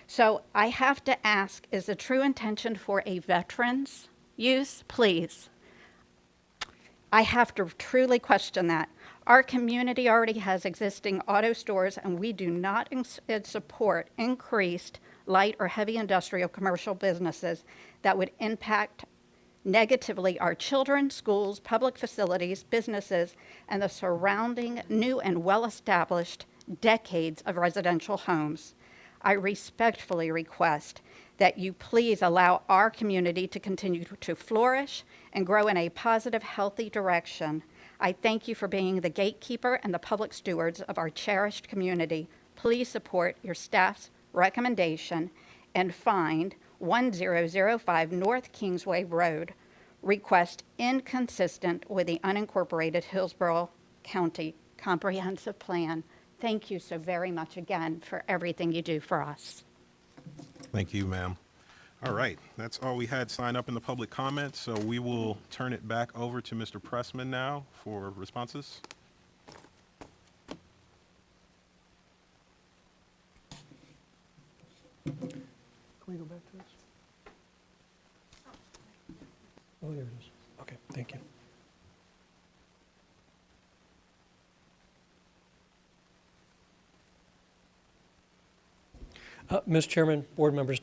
So I have to ask, is the true intention for a veteran's use? Please. I have to truly question that. Our community already has existing auto stores, and we do not support increased light or heavy industrial commercial businesses that would impact negatively our children, schools, public facilities, businesses, and the surrounding new and well-established decades of residential homes. I respectfully request that you please allow our community to continue to flourish and grow in a positive, healthy direction. I thank you for being the gatekeeper and the public stewards of our cherished community. Please support your staff's recommendation and find 1005 North Kingsway Road, request inconsistent with the unincorporated Hillsborough County Comprehensive Plan. Thank you so very much again for everything you do for us. Thank you, ma'am. All right, that's all we had signed up in the public comment, so we will turn it back over to Mr. Pressman now for responses. Can we go back to this? Oh, there it is. Okay, thank you. Mr. Chairman, board members,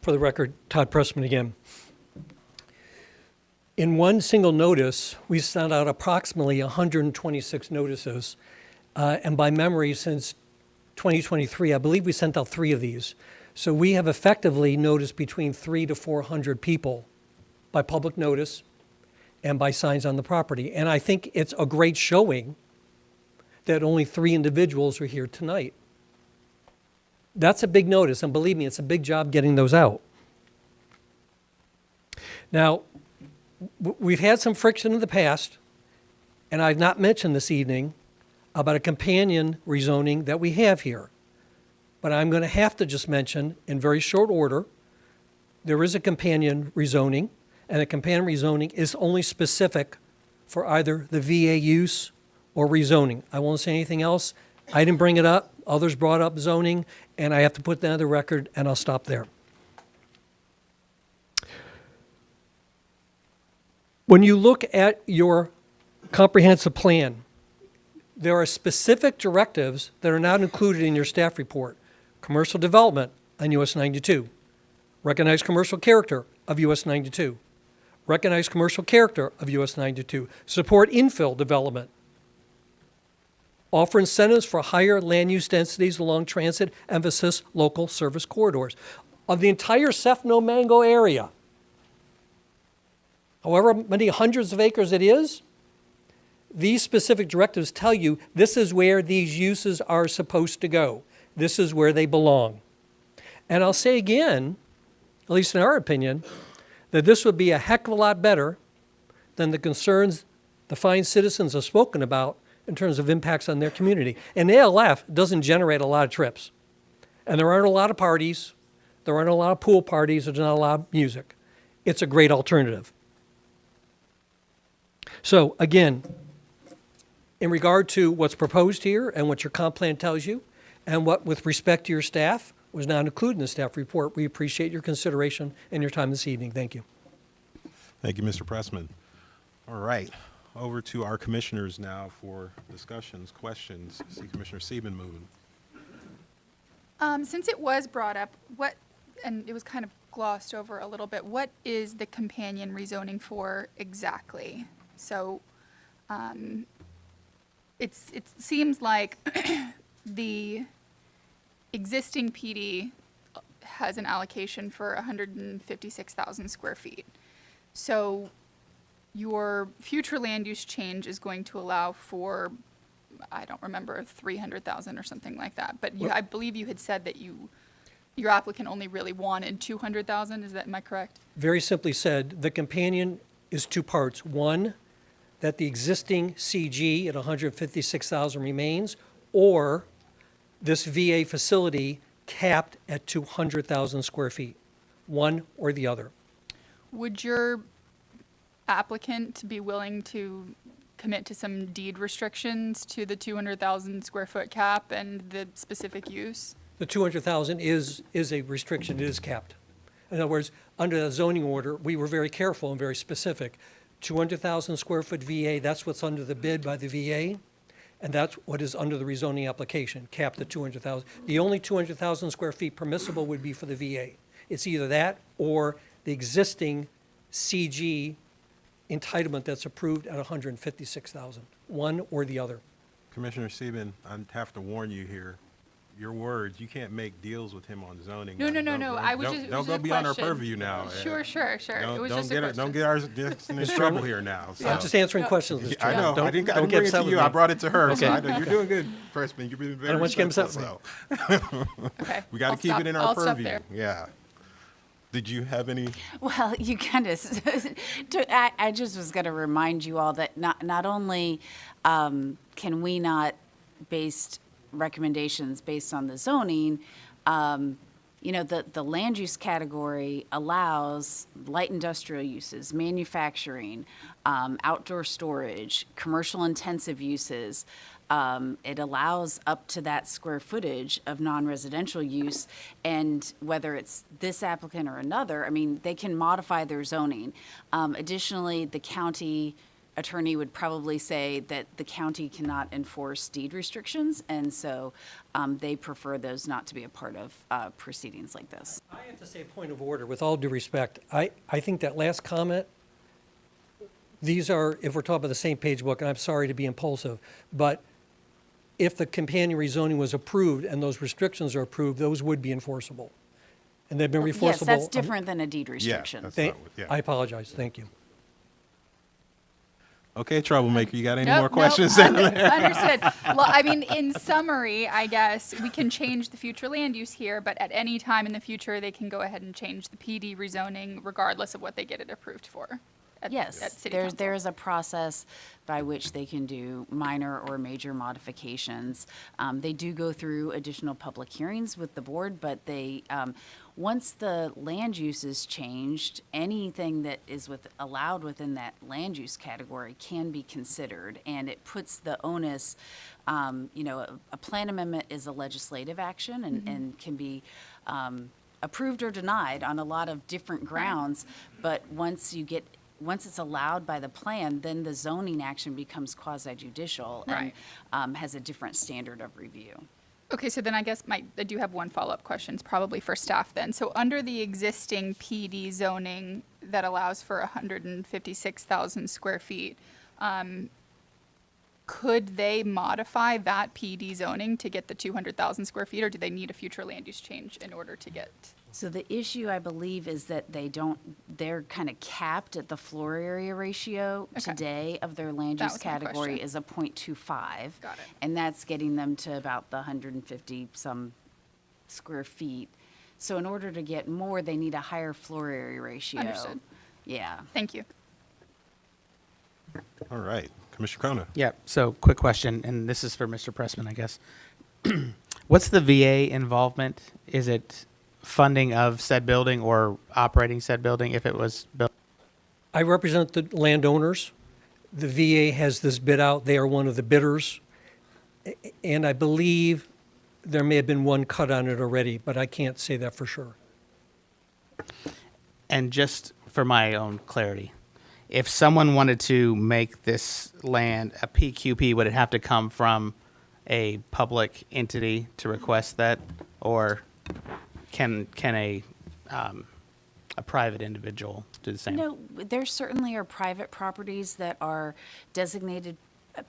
for the record, Todd Pressman again. In one single notice, we sent out approximately 126 notices, and by memory, since 2023, I believe we sent out 3 of these. So we have effectively noticed between 300 to 400 people by public notice and by signs on the property. And I think it's a great showing that only 3 individuals are here tonight. That's a big notice, and believe me, it's a big job getting those out. Now, we've had some friction in the past, and I've not mentioned this evening about a companion rezoning that we have here. but I'm going to have to just mention in very short order, there is a companion rezoning, and a companion rezoning is only specific for either the VA use or rezoning. I won't say anything else. I didn't bring it up. Others brought up zoning, and I have to put that on the record, and I'll stop there. When you look at your comprehensive plan, there are specific directives that are not included in your staff report. Commercial development on US 92. Recognize commercial character of US 92. Recognize commercial character of US 92. Support infill development. Offer incentives for higher land use densities along transit, emphasis local service corridors. Of the entire Cefno Mango area, however many hundreds of acres it is, these specific directives tell you this is where these uses are supposed to go. This is where they belong. And I'll say again, at least in our opinion, that this would be a heck of a lot better than the concerns the fine citizens have spoken about in terms of impacts on their community. And ALF doesn't generate a lot of trips. And there aren't a lot of parties, there aren't a lot of pool parties, there's not a lot of music. It's a great alternative. So again, in regard to what's proposed here and what your comp plan tells you, and what with respect to your staff was not included in the staff report, we appreciate your consideration and your time this evening. Thank you. Thank you, Mr. Pressman. All right, over to our commissioners now for discussions, questions. I see Commissioner Sieben moving. Since it was brought up, and it was kind of glossed over a little bit, what is the companion rezoning for exactly? So, it seems like the existing PD has an allocation for 156,000 square feet. So your future land use change is going to allow for, I don't remember, 300,000 or something like that. But I believe you had said that your applicant only really wanted 200,000. Am I correct? Very simply said, the companion is two parts. One, that the existing CG at 156,000 remains, or this VA facility capped at 200,000 square feet, one or the other. Would your applicant be willing to commit to some deed restrictions to the 200,000 square foot cap and the specific use? The 200,000 is a restriction, it is capped. In other words, under the zoning order, we were very careful and very specific. 200,000 square foot VA, that's what's under the bid by the VA, and that's what is under the rezoning application, capped at 200,000. The only 200,000 square feet permissible would be for the VA. It's either that or the existing CG entitlement that's approved at 156,000, one or the other. Commissioner Sieben, I have to warn you here. Your words, you can't make deals with him on zoning. No. I was just don't go beyond our purview now. Sure. It was just a question. Don't get us in trouble here now. So. I'm just answering questions, Mr. I know. I didn't bring it to you. I brought it to her. So I know you're doing good, Pressman. You've been very respectful. Okay. We got to keep it in our purview. There. Yeah. Did you have any? Well, you kind of, I just was going to remind you all that not only can we not base recommendations based on the zoning, the land use category allows light industrial uses, manufacturing, outdoor storage, commercial intensive uses. It allows up to that square footage of non-residential use, and whether it's this applicant or another, I mean, they can modify their zoning. Additionally, the county attorney would probably say that the county cannot enforce deed restrictions, and so they prefer those not to be a part of proceedings like this. I have to say a point of order, with all due respect. I think that last comment, these are, if we're talking about the same page book, and I'm sorry to be impulsive, but if the companion rezoning was approved and those restrictions are approved, those would be enforceable. And they've been enforceable. Yes, that's different than a deed restriction. I apologize. Thank you. Okay, troublemaker, you got any more questions? Understood. Well, I mean, in summary, I guess we can change the future land use here, but at any time in the future, they can go ahead and change the PD rezoning regardless of what they get it approved for. at Yes, at City there's, Council? there is a process by which they can do minor or major modifications. They do go through additional public hearings with the board, but they, once the land use is changed, anything that is allowed within that land use category can be considered, and it puts the onus, a plan amendment is a legislative action and can be approved or denied on a lot of different grounds, but once it's allowed by the plan, then the zoning action becomes quasi-judicial and has a different standard of review. Okay, so then I guess I do have one follow-up question. It's probably for staff then. So under the existing PD zoning that allows for 156,000 square feet, could they modify that PD zoning to get the 200,000 square feet, or do they need a future land use change in order to get? So the issue, I believe, is that they're kind of capped at the floor area ratio today of their land That use was my category question. is a 0.25. Got it. And that's getting them to about the 150 some square feet. So in order to get more, they need a higher floor area ratio. Understood. Yeah. Thank you. All right, Commissioner Kona. Yeah, so quick question, and this is for Mr. Pressman, I guess. What's the VA involvement? Is it funding of said building or operating said building if it was built? I represent the landowners. The VA has this bid out. They are one of the bidders. And I believe there may have been one cut on it already, but I can't say that for sure. And just for my own clarity, if someone wanted to make this land a PQP, would it have to come from a public entity to request that, or can a private individual do the same? No, there certainly are private properties that are designated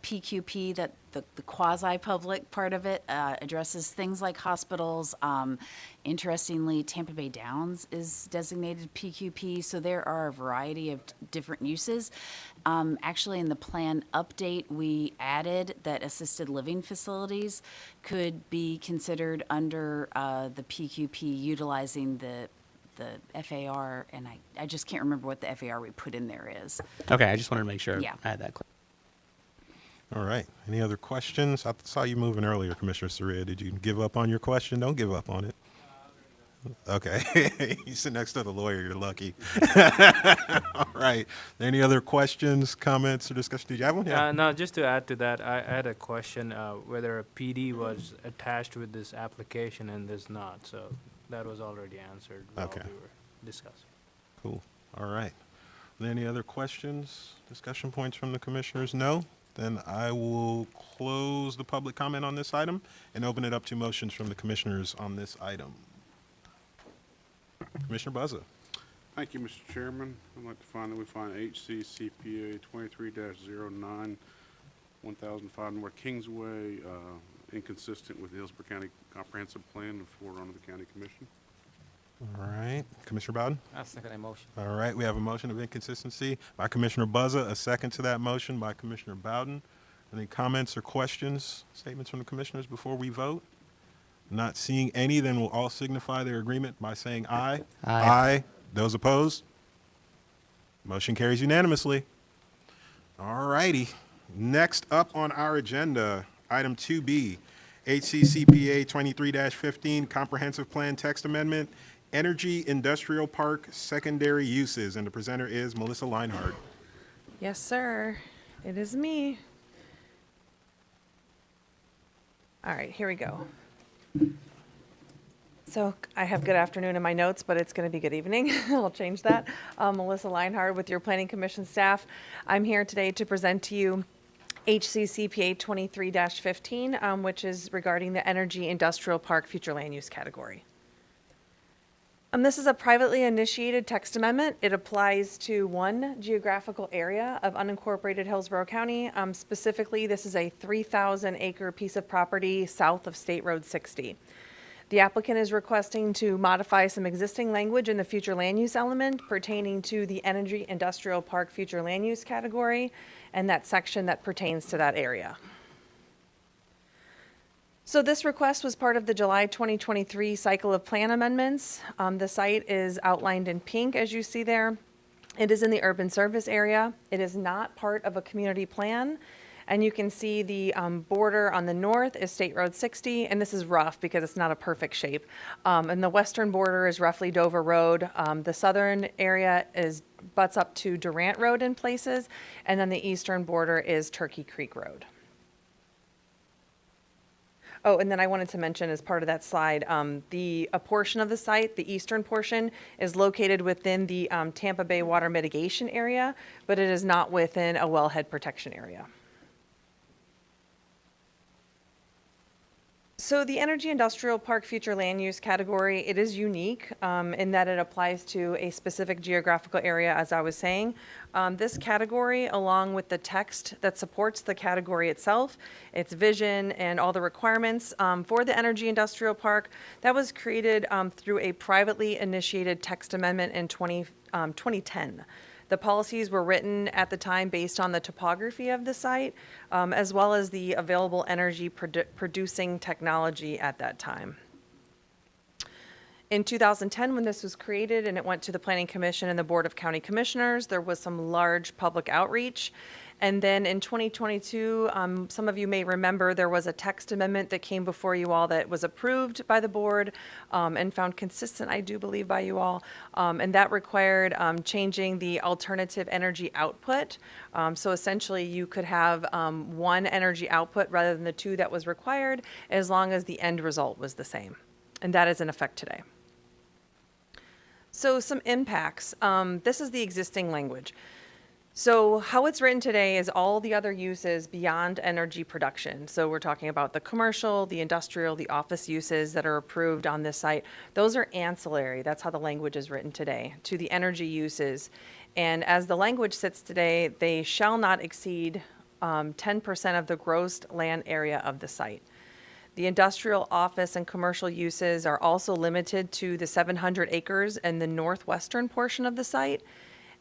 PQP, that the quasi-public part of it addresses things like hospitals. Interestingly, Tampa Bay Downs is designated PQP, so there are a variety of different uses. Actually, in the plan update, we added that assisted living facilities could be considered under the PQP utilizing the FAR, and I just can't remember what the FAR we put in there is. Okay, I just wanted to make sure Yeah. I had that clear. All right, any other questions? I saw you moving earlier, Commissioner Surya. Did you give up on your question? Don't give up on it. Okay, you sit next to the lawyer, you're lucky. All right, any other questions, comments, or discussion? Did you have one? Yeah. No, just to add to that, I had a question whether a PD was attached with this application and there's not. So that was already answered while Okay. we were discussing. Cool, all right. Are there any other questions, discussion points from the commissioners? No? Then I will close the public comment on this item and open it up to motions from the commissioners on this item. Commissioner Buzza. Thank you, Mr. Chairman. I'd like to find that we find HCCPA 23-09, 1005 North Kingsway, inconsistent with the Hillsborough County Comprehensive Plan and forward on to the County Commission. All right, Commissioner Bowden? I second that motion. All right, we have a motion of inconsistency by Commissioner Buzza, a second to that motion by Commissioner Bowden. Any comments or questions, statements from the commissioners before we vote? Not seeing any, then we'll all signify their agreement by saying aye. Aye. Aye. Those opposed? Motion carries unanimously. All righty. Next up on our agenda, item 2B, HCCPA 23-15 Comprehensive Plan Text Amendment, Energy Industrial Park Secondary Uses, and the presenter is Melissa Leinhardt. Yes, sir. It is me. All right, here we go. So I have good afternoon in my notes, but it's going to be good evening. I'll change that. Melissa Leinhardt with your Planning Commission staff. I'm here today to present to you HCCPA 23-15, which is regarding the Energy Industrial Park Future Land Use category. This is a privately initiated text amendment. It applies to one geographical area of unincorporated Hillsborough County. Specifically, this is a 3,000-acre piece of property south of State Road 60. The applicant is requesting to modify some existing language in the future land use element pertaining to the Energy Industrial Park Future Land Use category and that section that pertains to that area. So this request was part of the July 2023 cycle of plan amendments. The site is outlined in pink, as you see there. It is in the urban service area. It is not part of a community plan. And you can see the border on the north is State Road 60, and this is rough because it's not a perfect shape. And the western border is roughly Dover Road. The southern area butts up to Durant Road in places, and then the eastern border is Turkey Creek Road. Oh, and then I wanted to mention as part of that slide, a portion of the site, the eastern portion, is located within the Tampa Bay water mitigation area, but it is not within a wellhead protection area. So the Energy Industrial Park Future Land Use category, it is unique in that it applies to a specific geographical area, as I was saying. This category, along with the text that supports the category itself, its vision, and all the requirements for the Energy Industrial Park, that was created through a privately initiated text amendment in 2010. The policies were written at the time based on the topography of the site, as well as the available energy producing technology at that time. In 2010, when this was created and it went to the Planning Commission and the Board of County Commissioners, there was some large public outreach. And then in 2022, some of you may remember there was a text amendment that came before you all that was approved by the board and found consistent, I do believe, by you all. And that required changing the alternative energy output. So essentially, you could have one energy output rather than the two that was required, as long as the end result was the same. And that is in effect today. So some impacts. This is the existing language. So how it's written today is all the other uses beyond energy production. So we're talking about the commercial, the industrial, the office uses that are approved on this site. Those are ancillary. That's how the language is written today, to the energy uses. And as the language sits today, they shall not exceed 10% of the gross land area of the site. The industrial, office, and commercial uses are also limited to the 700 acres in the northwestern portion of the site.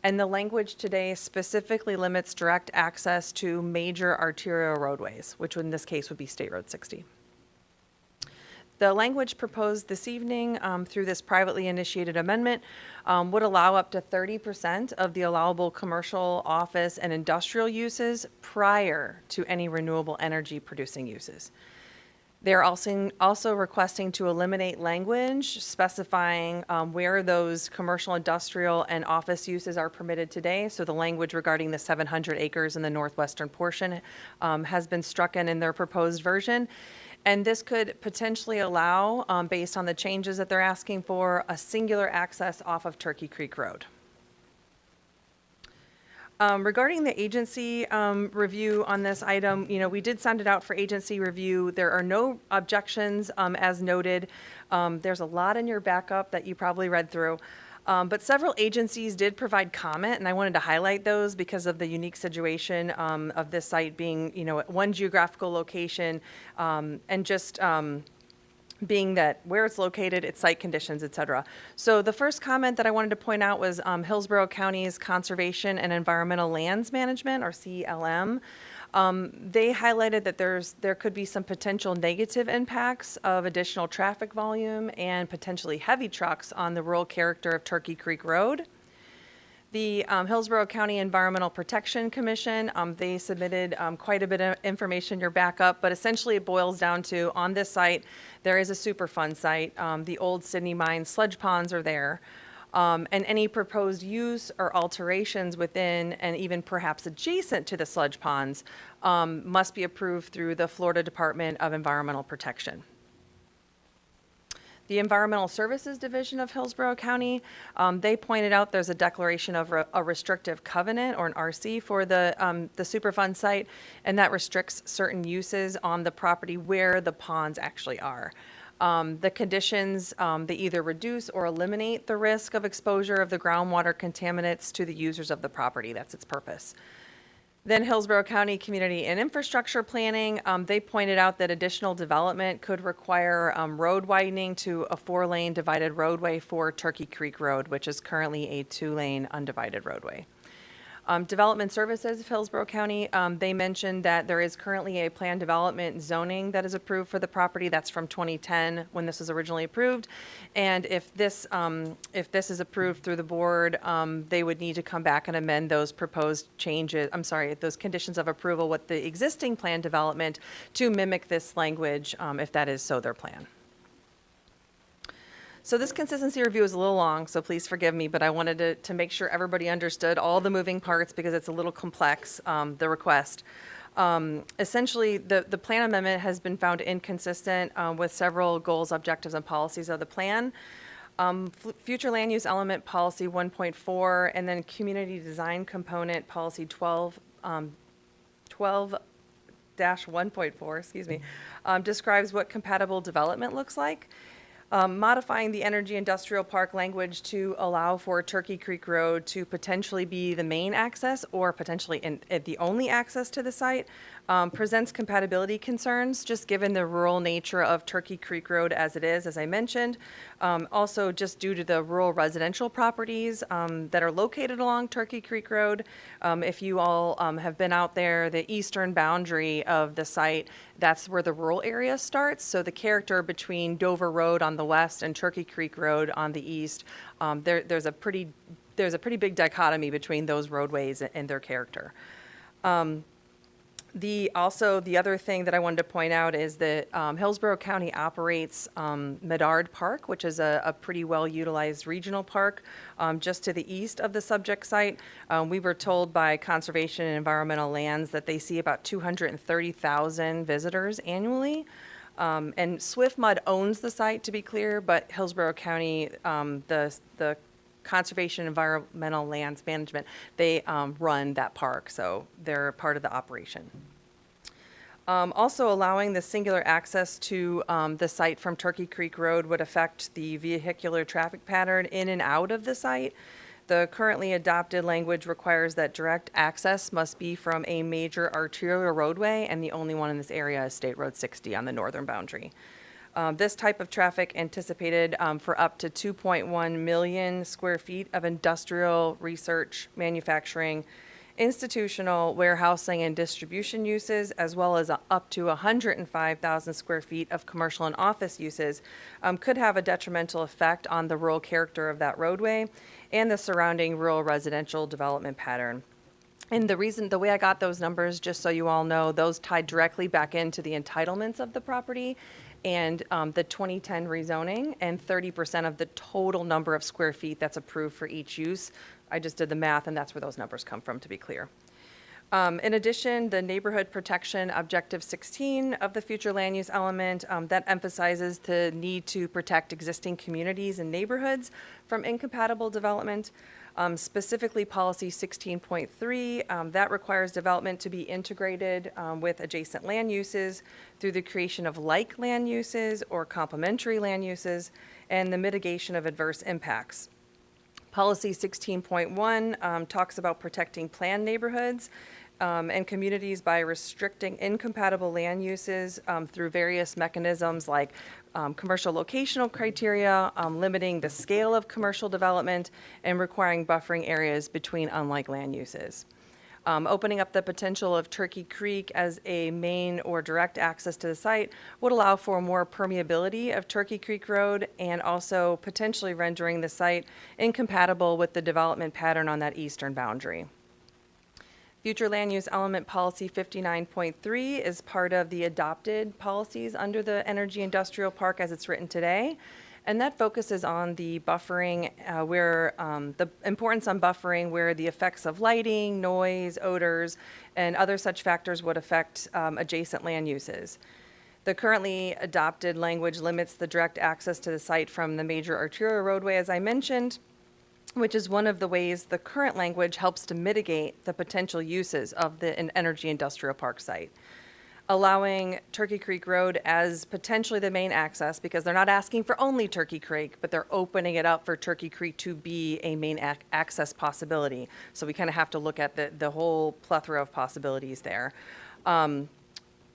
And the language today specifically limits direct access to major arterial roadways, which in this case would be State Road 60. The language proposed this evening through this privately initiated amendment would allow up to 30% of the allowable commercial, office, and industrial uses prior to any renewable energy producing uses. They're also requesting to eliminate language specifying where those commercial, industrial, and office uses are permitted today. So the language regarding the 700 acres in the northwestern portion has been struck in their proposed version. And this could potentially allow, based on the changes that they're asking for, a singular access off of Turkey Creek Road. Regarding the agency review on this item, we did send it out for agency review. There are no objections as noted. There's a lot in your backup that you probably read through. But several agencies did provide comment, and I wanted to highlight those because of the unique situation of this site being, at one geographical location and just being that where it's located, its site conditions, et cetera. So the first comment that I wanted to point out was Hillsborough County's Conservation and Environmental Lands Management, or CLM. They highlighted that there could be some potential negative impacts of additional traffic volume and potentially heavy trucks on the rural character of Turkey Creek Road. The Hillsborough County Environmental Protection Commission, they submitted quite a bit of information in your backup, but essentially it boils down to, on this site, there is a Superfund site. The old Sydney Mine sludge ponds are there. And any proposed use or alterations within and even perhaps adjacent to the sludge ponds must be approved through the Florida Department of Environmental Protection. The Environmental Services Division of Hillsborough County, they pointed out there's a declaration of a restrictive covenant, or an RC, for the Superfund site, and that restricts certain uses on the property where the ponds actually are. The conditions, they either reduce or eliminate the risk of exposure of the groundwater contaminants to the users of the property. That's its purpose. Then Hillsborough County Community and Infrastructure Planning, they pointed out that additional development could require road widening to a 4-lane divided roadway for Turkey Creek Road, which is currently a 2-lane undivided roadway. Development Services of Hillsborough County, they mentioned that there is currently a planned development zoning that is approved for the property. That's from 2010 when this was originally approved. And if this is approved through the board, they would need to come back and amend those proposed changes, those conditions of approval with the existing planned development to mimic this language, if that is so their plan. So this consistency review is a little long, so please forgive me, but I wanted to make sure everybody understood all the moving parts because it's a little complex, the request. Essentially, the plan amendment has been found inconsistent with several goals, objectives, and policies of the plan. Future land use element policy 1.4, and then community design component policy 12-1.4, describes what compatible development looks like. Modifying the energy industrial park language to allow for Turkey Creek Road to potentially be the main access or potentially the only access to the site presents compatibility concerns, just given the rural nature of Turkey Creek Road as it is, as I mentioned. Also, just due to the rural residential properties that are located along Turkey Creek Road. If you all have been out there, the eastern boundary of the site, that's where the rural area starts. So the character between Dover Road on the west and Turkey Creek Road on the east, there's a pretty big dichotomy between those roadways and their character. The other thing that I wanted to point out is that Hillsborough County operates Medard Park, which is a pretty well-utilized regional park just to the east of the subject site. We were told by Conservation and Environmental Lands that they see about 230,000 visitors annually. And SwiftMud owns the site, to be clear, but Hillsborough County, the Conservation and Environmental Lands Management, they run that park, so they're part of the operation. Also, allowing the singular access to the site from Turkey Creek Road would affect the vehicular traffic pattern in and out of the site. The currently adopted language requires that direct access must be from a major arterial roadway, and the only one in this area is State Road 60 on the northern boundary. This type of traffic anticipated for up to 2.1 million square feet of industrial, research, manufacturing, institutional, warehousing, and distribution uses, as well as up to 105,000 square feet of commercial and office uses, could have a detrimental effect on the rural character of that roadway and the surrounding rural residential development pattern. And the way I got those numbers, just so you all know, those tied directly back into the entitlements of the property and the 2010 rezoning, and 30% of the total number of square feet that's approved for each use. I just did the math, and that's where those numbers come from, to be clear. In addition, the neighborhood protection objective 16 of the future land use element, that emphasizes the need to protect existing communities and neighborhoods from incompatible development. Specifically, policy 16.3, that requires development to be integrated with adjacent land uses through the creation of like land uses or complementary land uses and the mitigation of adverse impacts. Policy 16.1 talks about protecting planned neighborhoods and communities by restricting incompatible land uses through various mechanisms like commercial locational criteria, limiting the scale of commercial development, and requiring buffering areas between unlike land uses. Opening up the potential of Turkey Creek as a main or direct access to the site would allow for more permeability of Turkey Creek Road and also potentially rendering the site incompatible with the development pattern on that eastern boundary. Future Land Use Element Policy 59.3 is part of the adopted policies under the Energy Industrial Park as it's written today. And that focuses on the buffering, the importance on buffering where the effects of lighting, noise, odors, and other such factors would affect adjacent land uses. The currently adopted language limits the direct access to the site from the major arterial roadway, as I mentioned, which is one of the ways the current language helps to mitigate the potential uses of the Energy Industrial Park site. Allowing Turkey Creek Road as potentially the main access, because they're not asking for only Turkey Creek, but they're opening it up for Turkey Creek to be a main access possibility. So we kind of have to look at the whole plethora of possibilities there.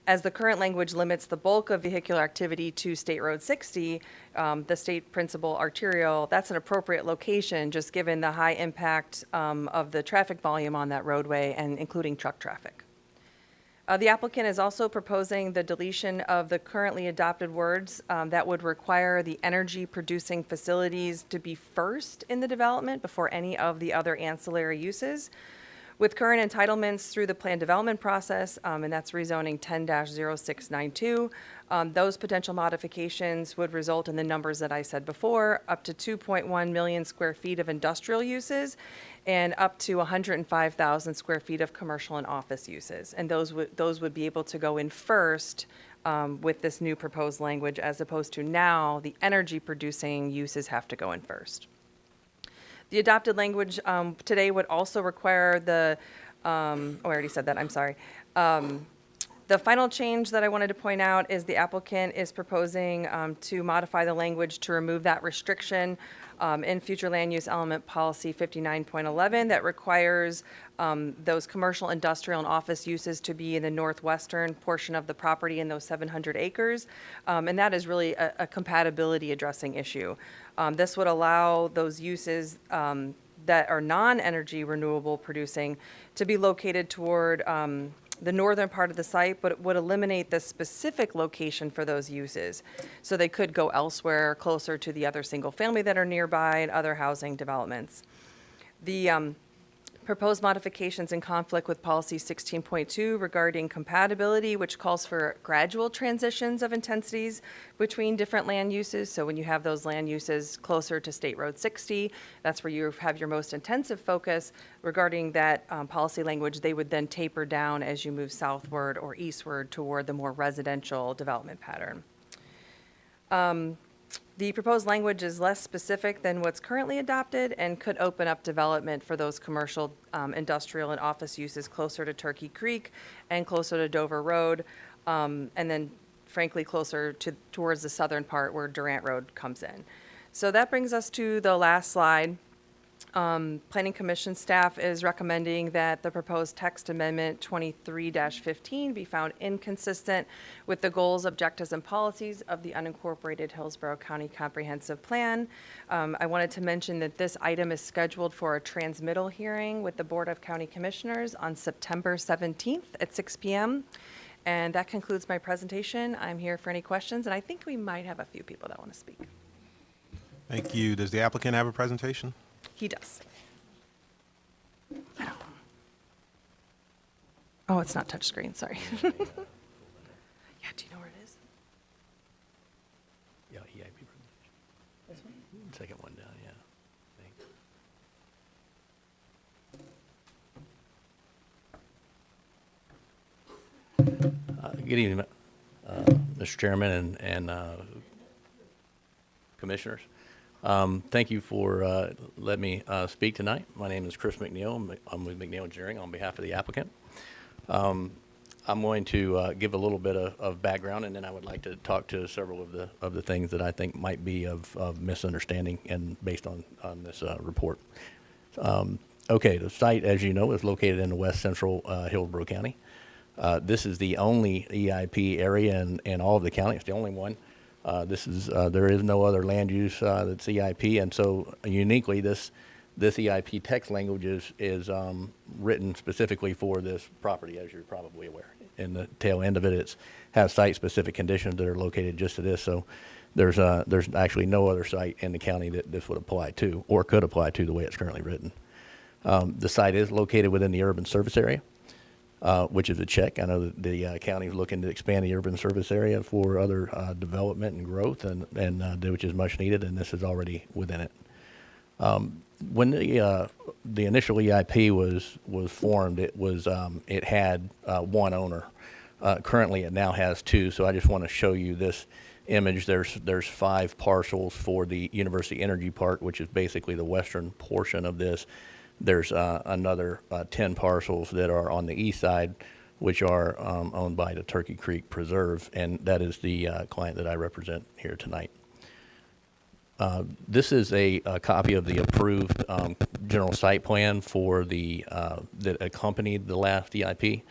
As the current language limits the bulk of vehicular activity to State Road 60, the state principal arterial, that's an appropriate location, just given the high impact of the traffic volume on that roadway, and including truck traffic. The applicant is also proposing the deletion of the currently adopted words that would require the energy-producing facilities to be first in the development before any of the other ancillary uses. With current entitlements through the plan development process, and that's rezoning 10-0692, those potential modifications would result in the numbers that I said before, up to 2.1 million square feet of industrial uses and up to 105,000 square feet of commercial and office uses. And those would be able to go in first with this new proposed language, as opposed to now the energy producing uses have to go in first. The adopted language today would also require the, I already said that, I'm sorry. The final change that I wanted to point out is the applicant is proposing to modify the language to remove that restriction in future land use element policy 59.11 that requires those commercial, industrial, and office uses to be in the northwestern portion of the property in those 700 acres. And that is really a compatibility addressing issue. This would allow those uses that are non-energy renewable producing to be located toward the northern part of the site, but it would eliminate the specific location for those uses. So they could go elsewhere, closer to the other single family that are nearby and other housing developments. The proposed modifications in conflict with policy 16.2 regarding compatibility, which calls for gradual transitions of intensities between different land uses. So when you have those land uses closer to State Road 60, that's where you have your most intensive focus. Regarding that policy language, they would then taper down as you move southward or eastward toward the more residential development pattern. The proposed language is less specific than what's currently adopted and could open up development for those commercial, industrial, and office uses closer to Turkey Creek and closer to Dover Road, and then frankly closer towards the southern part where Durant Road comes in. So that brings us to the last slide. Planning Commission staff is recommending that the proposed text amendment 23-15 be found inconsistent with the goals, objectives, and policies of the unincorporated Hillsborough County Comprehensive Plan. I wanted to mention that this item is scheduled for a transmittal hearing with the Board of County Commissioners on September 17th at 6 p.m. And that concludes my presentation. I'm here for any questions, and I think we might have a few people that want to speak. Thank you. Does the applicant have a presentation? He does. Oh, it's not touchscreen, sorry. Yeah, do you know where it is? Yeah, EIP. This one? Second one down, yeah. Good evening, Mr. Chairman and Commissioners. Thank you for letting me speak tonight. My name is Chris McNeil. I'm with McNeil Engineering on behalf of the applicant. I'm going to give a little bit of background, and then I would like to talk to several of the things that I think might be of misunderstanding and based on this report. Okay, the site, as you know, is located in the west central Hillsborough County. This is the only EIP area in all of the county. It's the only one. There is no other land use that's EIP, and so uniquely this EIP text language is written specifically for this property, as you're probably aware. In the tail end of it, has site-specific conditions that are located just to this. So there's actually no other site in the county that this would apply to or could apply to the way it's currently written. The site is located within the urban service area. Which is a check. I know that the county is looking to expand the urban service area for other development and growth, and which is much needed, and this is already within it. When the initial EIP was formed, it had one owner. Currently, it now has two. So I just want to show you this image. There's 5 parcels for the University Energy Park, which is basically the western portion of this. There's another 10 parcels that are on the east side, which are owned by the Turkey Creek Preserve, and that is the client that I represent here tonight. This is a copy of the approved general site plan for that accompanied the last EIP.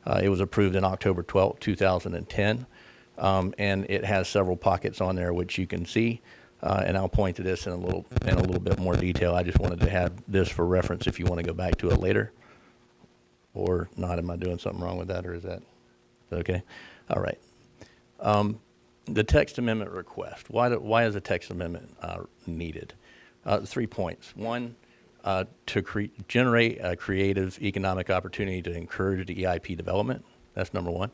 It was approved in October 12, 2010, and it has several pockets on there which you can see. And I'll point to this in a little bit more detail. I just wanted to have this for reference if you want to go back to it later. Or not, am I doing something wrong with that, or is that okay? All right. The text amendment request. Why is a text amendment needed? 3 points. One, to generate a creative economic opportunity to encourage the EIP development. That's number one.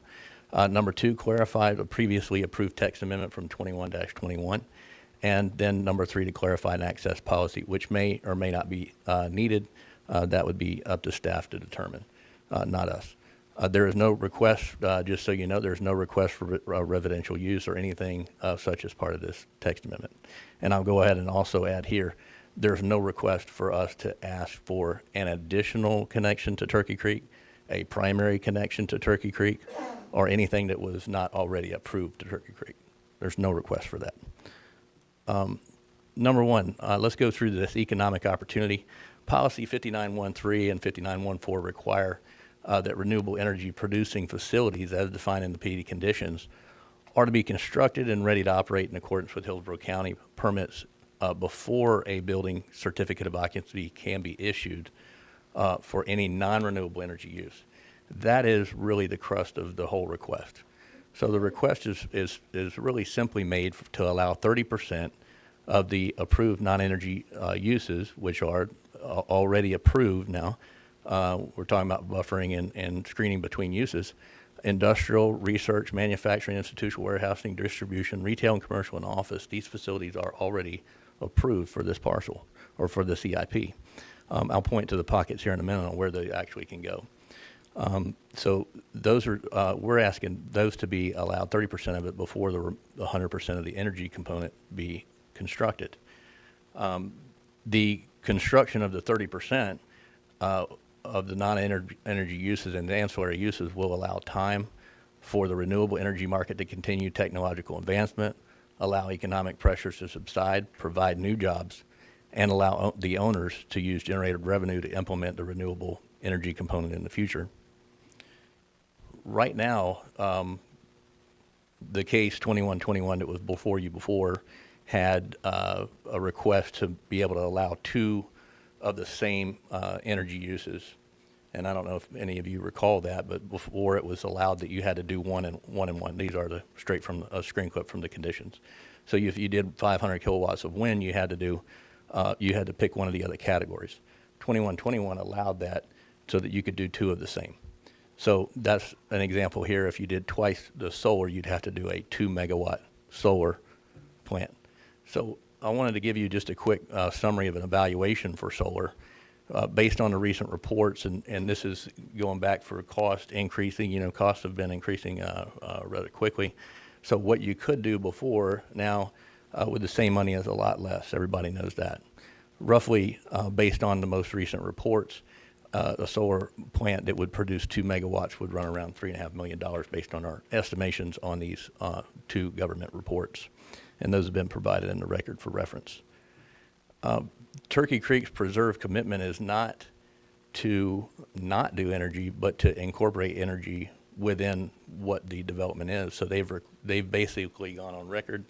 Number two, clarify the previously approved text amendment from 21-21. And then number three, to clarify an access policy, which may or may not be needed. That would be up to staff to determine, not us. There is no request, just so you know, there's no request for residential use or anything such as part of this text amendment. And I'll go ahead and also add here, there's no request for us to ask for an additional connection to Turkey Creek, a primary connection to Turkey Creek, or anything that was not already approved to Turkey Creek. There's no request for that. Number one, let's go through this economic opportunity. Policy 5913 and 5914 require that renewable energy producing facilities, as defined in the PD conditions, are to be constructed and ready to operate in accordance with Hillsborough County permits before a building certificate of occupancy can be issued for any non-renewable energy use. That is really the crust of the whole request. So the request is really simply made to allow 30% of the approved non-energy uses, which are already approved now. We're talking about buffering and screening between uses. Industrial, research, manufacturing, institutional warehousing, distribution, retail and commercial, and office. These facilities are already approved for this parcel or for this EIP. I'll point to the pockets here in a minute on where they actually can go. So those are, we're asking those to be allowed 30% of it before the 100% of the energy component be constructed. The construction of the 30% of the non-energy uses and ancillary uses will allow time for the renewable energy market to continue technological advancement, allow economic pressures to subside, provide new jobs, and allow the owners to use generated revenue to implement the renewable energy component in the future. Right now, the case 2121 that was before you before had a request to be able to allow two of the same energy uses. And I don't know if any of you recall that, but before it was allowed that you had to do one and one. These are the straight from a screen clip from the conditions. So if you did 500 kilowatts of wind, you had to do, you had to pick one of the other categories. 2121 allowed that so that you could do two of the same. So that's an example here. If you did twice the solar, you'd have to do a 2 megawatt solar plant. So I wanted to give you just a quick summary of an evaluation for solar based on the recent reports, and this is going back for cost increasing. You know, costs have been increasing rather quickly. So what you could do before, now with the same money is a lot less. Everybody knows that. Roughly, based on the most recent reports, a solar plant that would produce 2 megawatts would run around $3.5 million based on our estimations on these two government reports. And those have been provided in the record for reference. Turkey Creek's preserved commitment is not to not do energy, but to incorporate energy within what the development is. So they've basically gone on record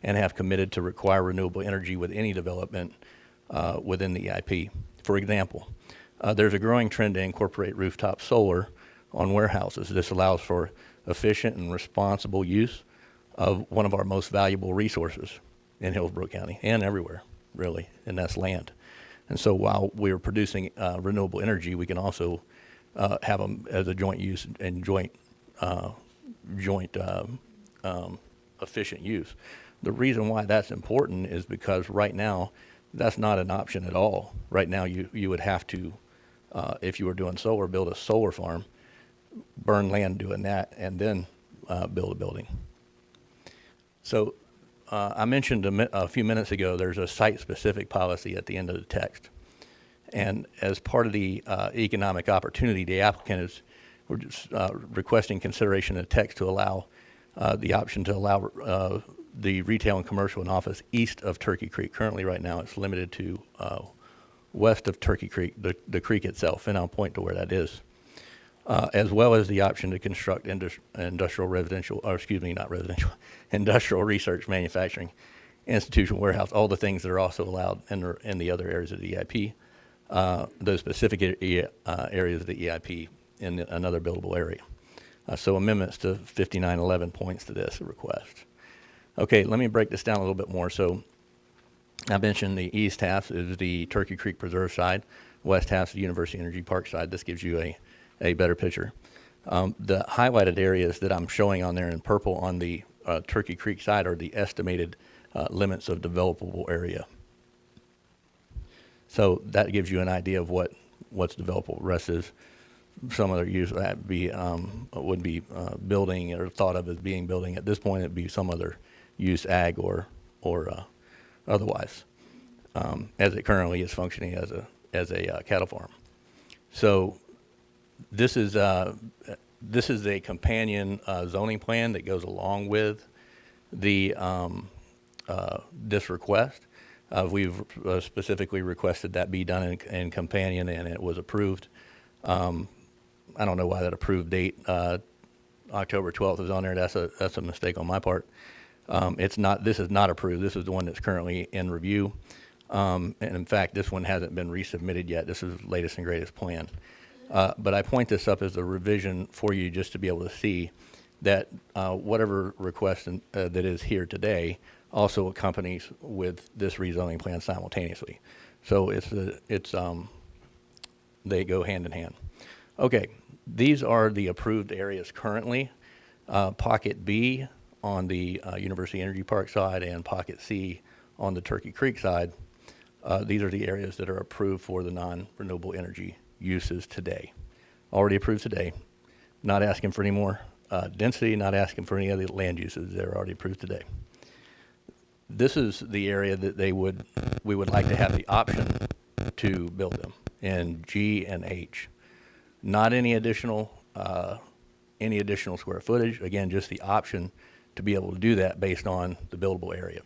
and have committed to require renewable energy with any development within the EIP. For example, there's a growing trend to incorporate rooftop solar on warehouses. This allows for efficient and responsible use of one of our most valuable resources in Hillsborough County and everywhere, really, and that's land. And so while we're producing renewable energy, we can also have them as a joint use and joint efficient use. The reason why that's important is because right now, that's not an option at all. Right now, you would have to, if you were doing solar, build a solar farm, burn land doing that, and then build a building. So I mentioned a few minutes ago, there's a site-specific policy at the end of the text. And as part of the economic opportunity, the applicant is we're just, requesting consideration of the text to allow the option to allow the retail and commercial and office east of Turkey Creek. Currently, right now, it's limited to west of Turkey Creek, the creek itself, and I'll point to where that is. as well as the option to construct industrial residential, or excuse me, not residential, industrial research, manufacturing, institutional warehouse, all the things that are also allowed in the other areas of the EIP, those specific areas of the EIP in another buildable area. So amendments to 5911 points to this request. Okay, let me break this down a little bit more. So I mentioned the east half is the Turkey Creek Preserve side, west half is the University Energy Park side. This gives you a better picture. The highlighted areas that I'm showing on there in purple on the Turkey Creek side are the estimated limits of developable area. So that gives you an idea of what's developable. The rest is some other use that would be building or thought of as being building. At this point, it'd be some other use, ag or otherwise, as it currently is functioning as a cattle farm. So this is a companion zoning plan that goes along with the this request. We've specifically requested that be done in companion, and it was approved. I don't know why that approved date, October 12th, is on there. That's a mistake on my part. It's not. This is not approved. This is the one that's currently in review. And in fact, this one hasn't been resubmitted yet. This is the latest and greatest plan. But I point this up as a revision for you just to be able to see that whatever request that is here today also accompanies with this rezoning plan simultaneously. So they go hand in hand. Okay, these are the approved areas currently. Pocket B on the University Energy Park side and Pocket C on the Turkey Creek side. These are the areas that are approved for the non-renewable energy uses today. Already approved today. Not asking for any more density, not asking for any other land uses. They're already approved today. This is the area that we would like to have the option to build them in G and H. Not any additional square footage. Again, just the option to be able to do that based on the buildable area.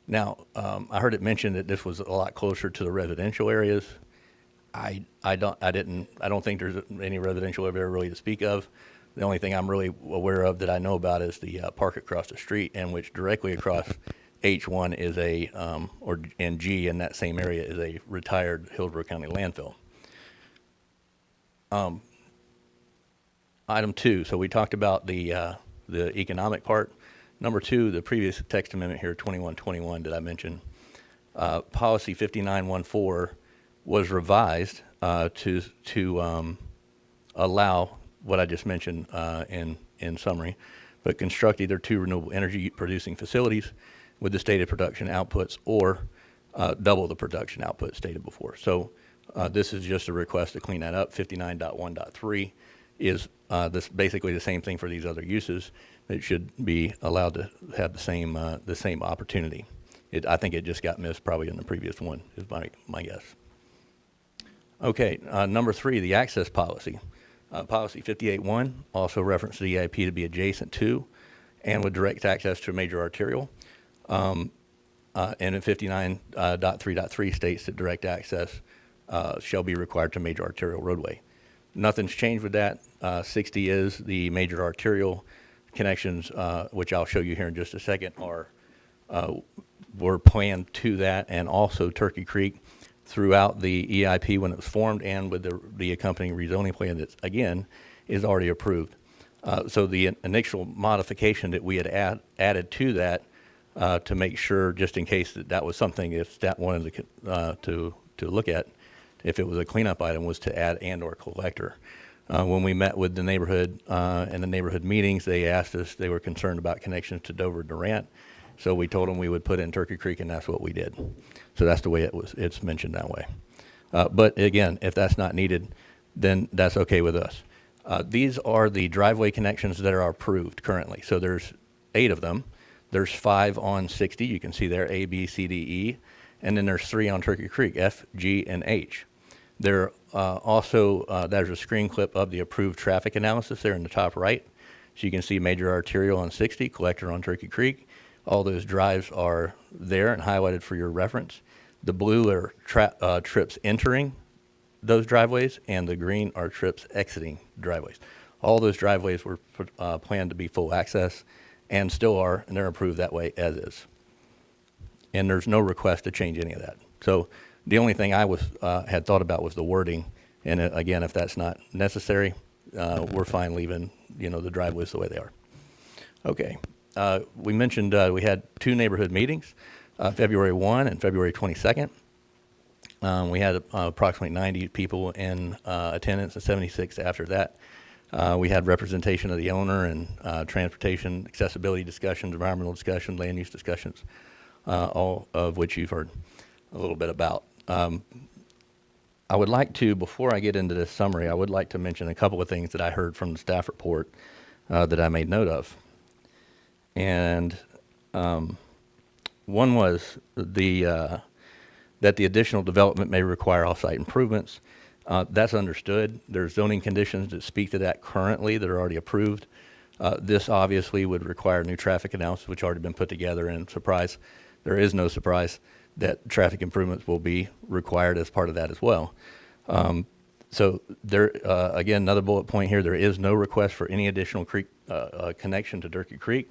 Now, I heard it mentioned that this was a lot closer to the residential areas. I don't think there's any residential area really to speak of. The only thing I'm really aware of that I know about is the park across the street, and which directly across H1 is and G in that same area is a retired Hillsborough County landfill. Item 2, so we talked about the economic part. Number 2, the previous text amendment here, 2121, that I mentioned, policy 5914 was revised to allow what I just mentioned in summary, but construct either 2 renewable energy producing facilities with the stated production outputs or double the production output stated before. So this is just a request to clean that up. 59.1.3 is this basically the same thing for these other uses. It should be allowed to have the same opportunity. I think it just got missed probably in the previous one, is my guess. Okay, number 3, the access policy. Policy 58.1 also referenced the EIP to be adjacent to and with direct access to a major arterial. And in 59.3.3 states that direct access shall be required to major arterial roadway. Nothing's changed with that. 60 is the major arterial connections, which I'll show you here in just a second, were planned to that, and also Turkey Creek throughout the EIP when it was formed, and with the accompanying rezoning plan that, again, is already approved. So the initial modification that we had added to that to make sure, just in case that was something if staff wanted to look at, if it was a cleanup item, was to add and/or collector. When we met with the neighborhood in the neighborhood meetings, they asked us, they were concerned about connections to Dover Durant. So we told them we would put in Turkey Creek, and that's what we did. So that's the way it's mentioned that way. But again, if that's not needed, then that's okay with us. These are the driveway connections that are approved currently. So there's 8 of them. There's 5 on 60. You can see there, A, B, C, D, E. And then there's 3 on Turkey Creek, F, G, and H. There also, there's a screen clip of the approved traffic analysis there in the top right. So you can see major arterial on 60, collector on Turkey Creek. All those drives are there and highlighted for your reference. The blue are trips entering those driveways, and the green are trips exiting driveways. All those driveways were planned to be full access and still are, and they're approved that way as is. And there's no request to change any of that. So the only thing I had thought about was the wording. And again, if that's not necessary, we're fine leaving, the driveways the way they are. Okay. We mentioned we had 2 neighborhood meetings, February 1 and February 22nd. We had approximately 90 people in attendance and 76 after that. We had representation of the owner and transportation accessibility discussions, environmental discussions, land use discussions, all of which you've heard a little bit about. I would like to, before I get into this summary, I would like to mention a couple of things that I heard from the staff report that I made note of. And one was that the additional development may require off-site improvements. That's understood. There's zoning conditions that speak to that currently that are already approved. This obviously would require new traffic analysis, which already been put together, and surprise, there is no surprise that traffic improvements will be required as part of that as well. So there, again, another bullet point here, there is no request for any additional creek connection to Durkee Creek,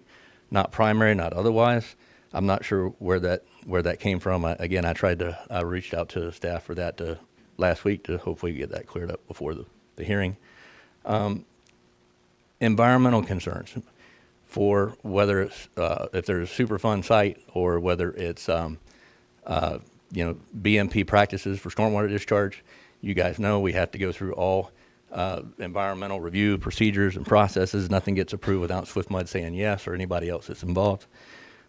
not primary, not otherwise. I'm not sure where that came from. Again, I reached out to staff for that last week to hopefully get that cleared up before the hearing. Environmental concerns for whether it's if there's a Superfund site or whether it's BMP practices for stormwater discharge. You guys know we have to go through all environmental review procedures and processes. Nothing gets approved without SwiftMud saying yes or anybody else that's involved.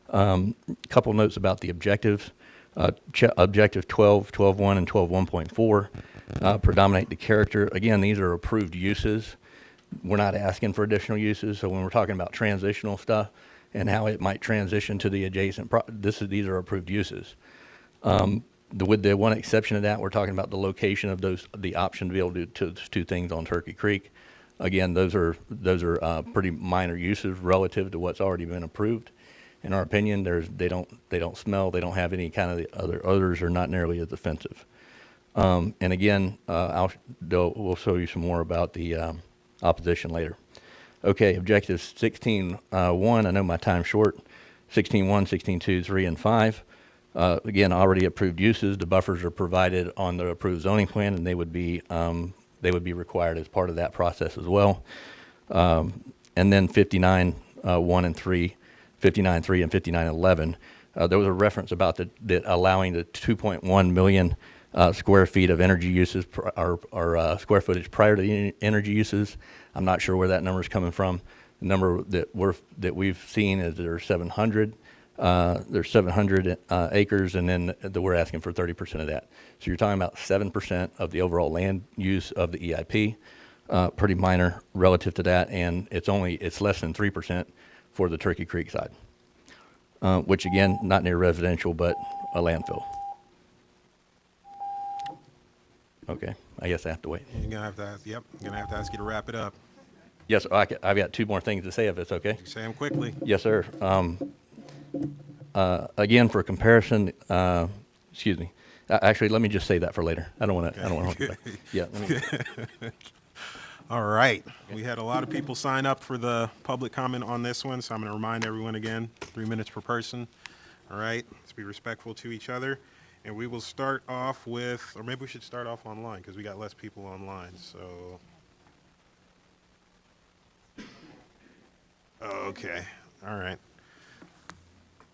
A couple notes about the objectives. Objective 12, 12.1, and 12.1.4 predominate the character. Again, these are approved uses. We're not asking for additional uses. So when we're talking about transitional stuff and how it might transition to the adjacent, these are approved uses. With the one exception of that, we're talking about the location of the option to be able to do those 2 things on Turkey Creek. Again, those are pretty minor uses relative to what's already been approved. In our opinion, they don't smell, they don't have any kind of the other odors, are not nearly as offensive. And again, we'll show you some more about the opposition later. Okay, objective 16.1. I know my time's short. 16.1, 16.2, 3, and 5. Again, already approved uses. The buffers are provided on the approved zoning plan, and they would be required as part of that process as well. And then 59.1 and 3, 59.3 and 59.11. There was a reference about allowing the 2.1 million square feet of energy uses or square footage prior to the energy uses. I'm not sure where that number is coming from. The number that we've seen is there's 700. There's 700 acres, and then we're asking for 30% of that. So you're talking about 7% of the overall land use of the EIP. Pretty minor relative to that, and it's less than 3% for the Turkey Creek side, which again, not near residential, but a landfill. Okay, I guess I have to wait. You're gonna have to ask. Yep, I'm gonna have to ask you to wrap it up. Yes, I've got 2 more things to say if it's okay. Say them quickly. Yes, sir. Again, for comparison, excuse me. Actually, let me just say that for later. I don't want to. Okay. I don't want to. Yeah. All right. We had a lot of people sign up for the public comment on this one, so I'm going to remind everyone again, 3 minutes per person. All right. Let's be respectful to each other. And we will start off with, or maybe we should start off online because we got less people online. So, okay. All right.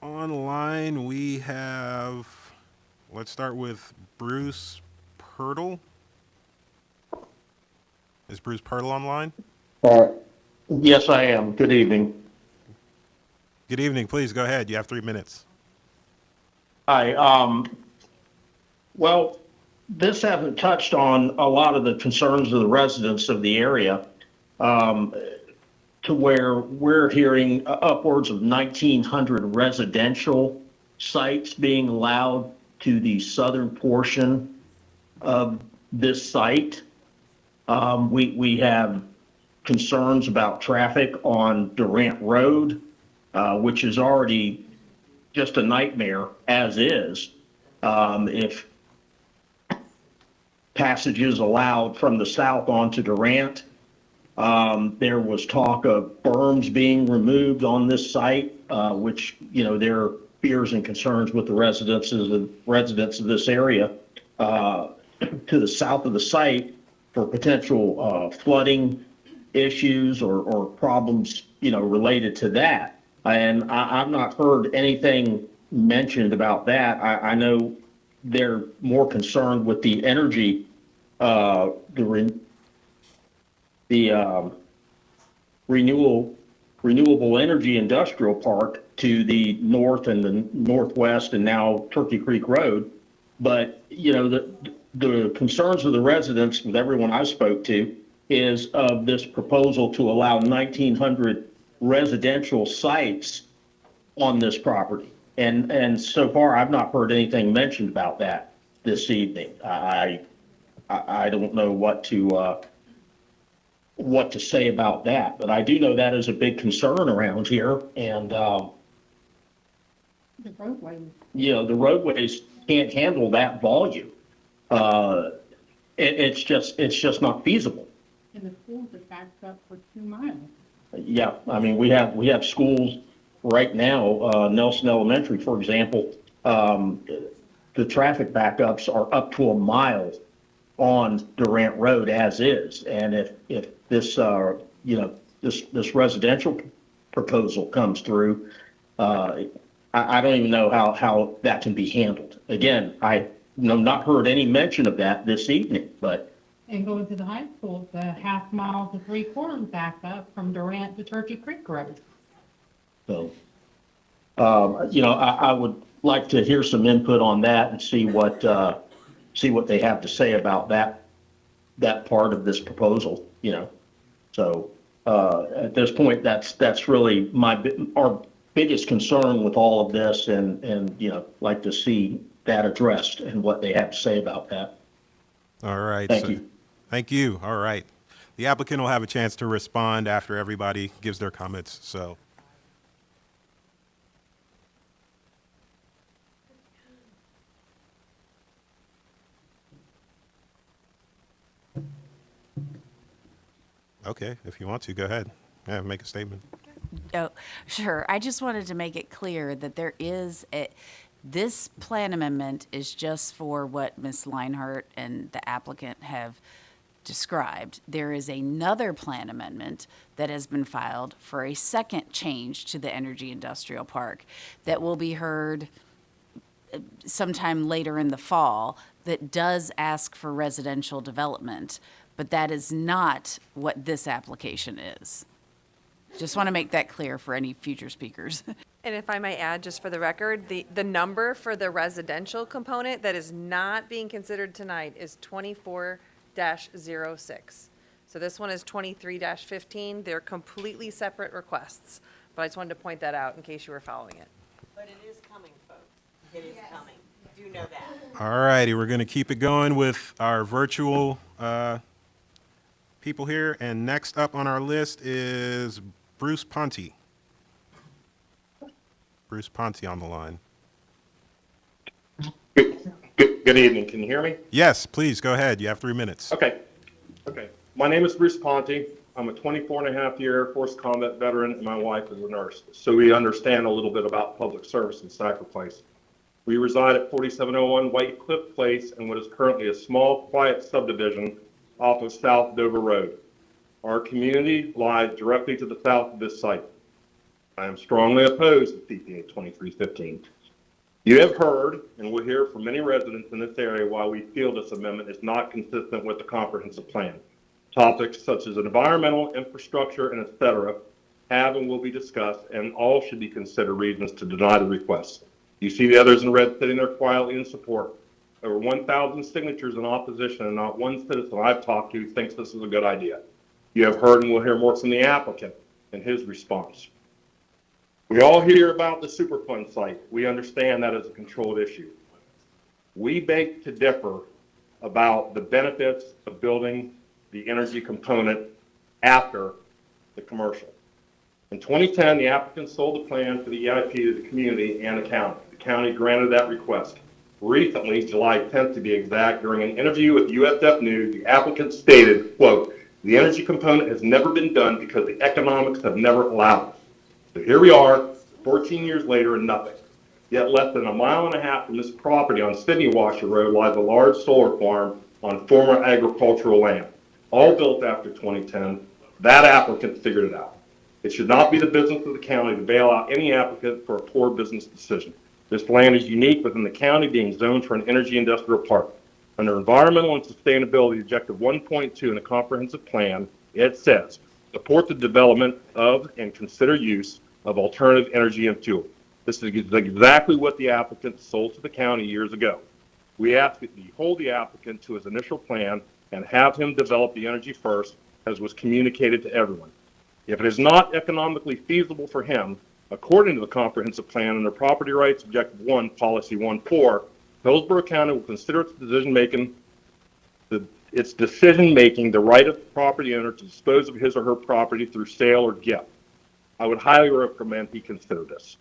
Online we have, let's start with Bruce Pirtle. Is Bruce Pirtle online? Yes, I am. Good evening. Good evening. Please go ahead. You have 3 minutes. Hi. Well, this hasn't touched on a lot of the concerns of the residents of the area, to where we're hearing upwards of 1,900 residential sites being allowed to the southern portion of this site. We have concerns about traffic on Durant Road, which is already just a nightmare as is. passages allowed from the south onto Durant. There was talk of berms being removed on this site, which, you know, there are fears and concerns with the residents of this area to the south of the site for potential flooding issues or problems, you know, related to that. And I've not heard anything mentioned about that. I know they're more concerned with the energy, renewable energy industrial park to the north and the northwest and now Turkey Creek Road. But, you know, the concerns of the residents with everyone I spoke to is of this proposal to allow 1,900 residential sites on this property. And so far, I've not heard anything mentioned about that this evening. I don't know what to say about that, but I do know that is a big concern around here. And The roadway. you know, the roadways can't handle that volume. It's just not feasible. And the schools are backed up for 2 miles. Yeah, I mean, we have schools right now, Nelson Elementary, for example, the traffic backups are up to 1 mile on Durant Road as is. And if this, you know, this residential proposal comes through, I don't even know how that can be handled. Again, I not heard any mention of that this evening, but. And going to the high school, the 1/2 mile to 3/4 back up from Durant to Turkey Creek Road. So, you know, I would like to hear some input on that and see what they have to say about that part of this proposal, you know. So, at this point, that's really our biggest concern with all of this, and, you know, like to see that addressed and what they have to say about that. All right. Thank you. Thank you. All right. The applicant will have a chance to respond after everybody gives their comments, so. Okay, if you want to, go ahead. Yeah, make a statement. Oh, sure. I just wanted to make it clear that this plan amendment is just for what Ms. Leinhardt and the applicant have described. There is another plan amendment that has been filed for a second change to the energy industrial park that will be heard sometime later in the fall that does ask for residential development, but that is not what this application is. Just want to make that clear for any future speakers. And if I may add, just for the record, the number for the residential component that is not being considered tonight is 24-06. So this one is 23-15. They're completely separate requests, but I just wanted to point that out in case you were following it. But it is coming, folks. It is coming. Do know that. All righty, we're going to keep it going with our virtual people here. And next up on our list is Bruce Ponte. Bruce Ponte on the line. Good evening. Can you hear me? Yes, please, go ahead. You have 3 minutes. Okay. My name is Bruce Ponte. I'm a 24-and-a-half-year Air Force combat veteran, and my wife is a nurse. So we understand a little bit about public service in Cypher Place. We reside at 4701 White Cliff Place in what is currently a small, quiet subdivision off of South Dover Road. Our community lies directly to the south of this site. I am strongly opposed to CPA 2315. You have heard and will hear from many residents in this area why we feel this amendment is not consistent with the comprehensive plan. Topics such as environmental, infrastructure, and etc. have and will be discussed, and all should be considered reasons to deny the request. You see the others in red sitting there quietly in support. Over 1,000 signatures in opposition, and not one citizen I've talked to thinks this is a good idea. You have heard and will hear more from the applicant and his response. We all hear about the Superfund site. We understand that is a controlled issue. We beg to differ about the benefits of building the energy component after the commercial. In 2010, the applicant sold the plan for the EIP to the community and the county. The county granted that request. Recently, July 10th to be exact, during an interview with USF News, the applicant stated, quote, "The energy component has never been done because the economics have never allowed it." So here we are, 14 years later, and nothing. Yet less than a mile and a half from this property on Sydney Washer Road lies a large solar farm on former agricultural land, all built after 2010. That applicant figured it out. It should not be the business of the county to bail out any applicant for a poor business decision. This land is unique within the county, being zoned for an energy industrial park. Under environmental and sustainability objective 1.2 in the comprehensive plan, it says, support the development of and consider use of alternative energy and fuel. This is exactly what the applicant sold to the county years ago. We ask that you hold the applicant to his initial plan and have him develop the energy first, as was communicated to everyone. If it is not economically feasible for him, according to the comprehensive plan under property rights objective 1, policy 1.4, Hillsborough County will consider its decision-making the right of the property owner to dispose of his or her property through sale or gift. I would highly recommend he consider this.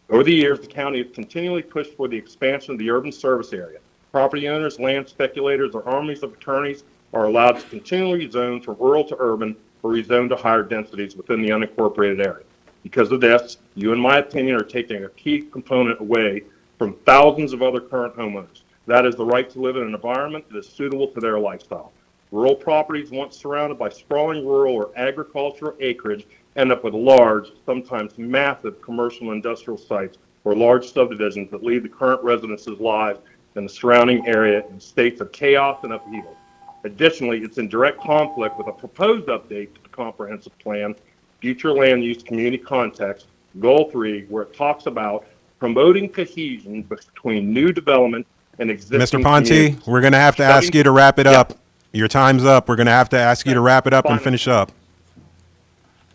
Over the years, the county has continually pushed for the expansion of the urban service area. Property owners, land speculators, or armies of attorneys are allowed to continually rezone from rural to urban or rezone to higher densities within the unincorporated area. Because of this, you, in my opinion, are taking a key component away from thousands of other current homeowners. That is the right to live in an environment that is suitable to their lifestyle. Rural properties once surrounded by sprawling rural or agricultural acreage end up with large, sometimes massive commercial and industrial sites or large subdivisions that leave the current residents' lives in the surrounding area in states of chaos and upheaval. Additionally, it's in direct conflict with a proposed update to the comprehensive plan, future land use community context, goal 3, where it talks about promoting cohesion between new development and existing Mr. Ponte, communities. we're going to have to ask you to wrap it up. Your time's up. We're going to have to ask you to wrap it up and finish up.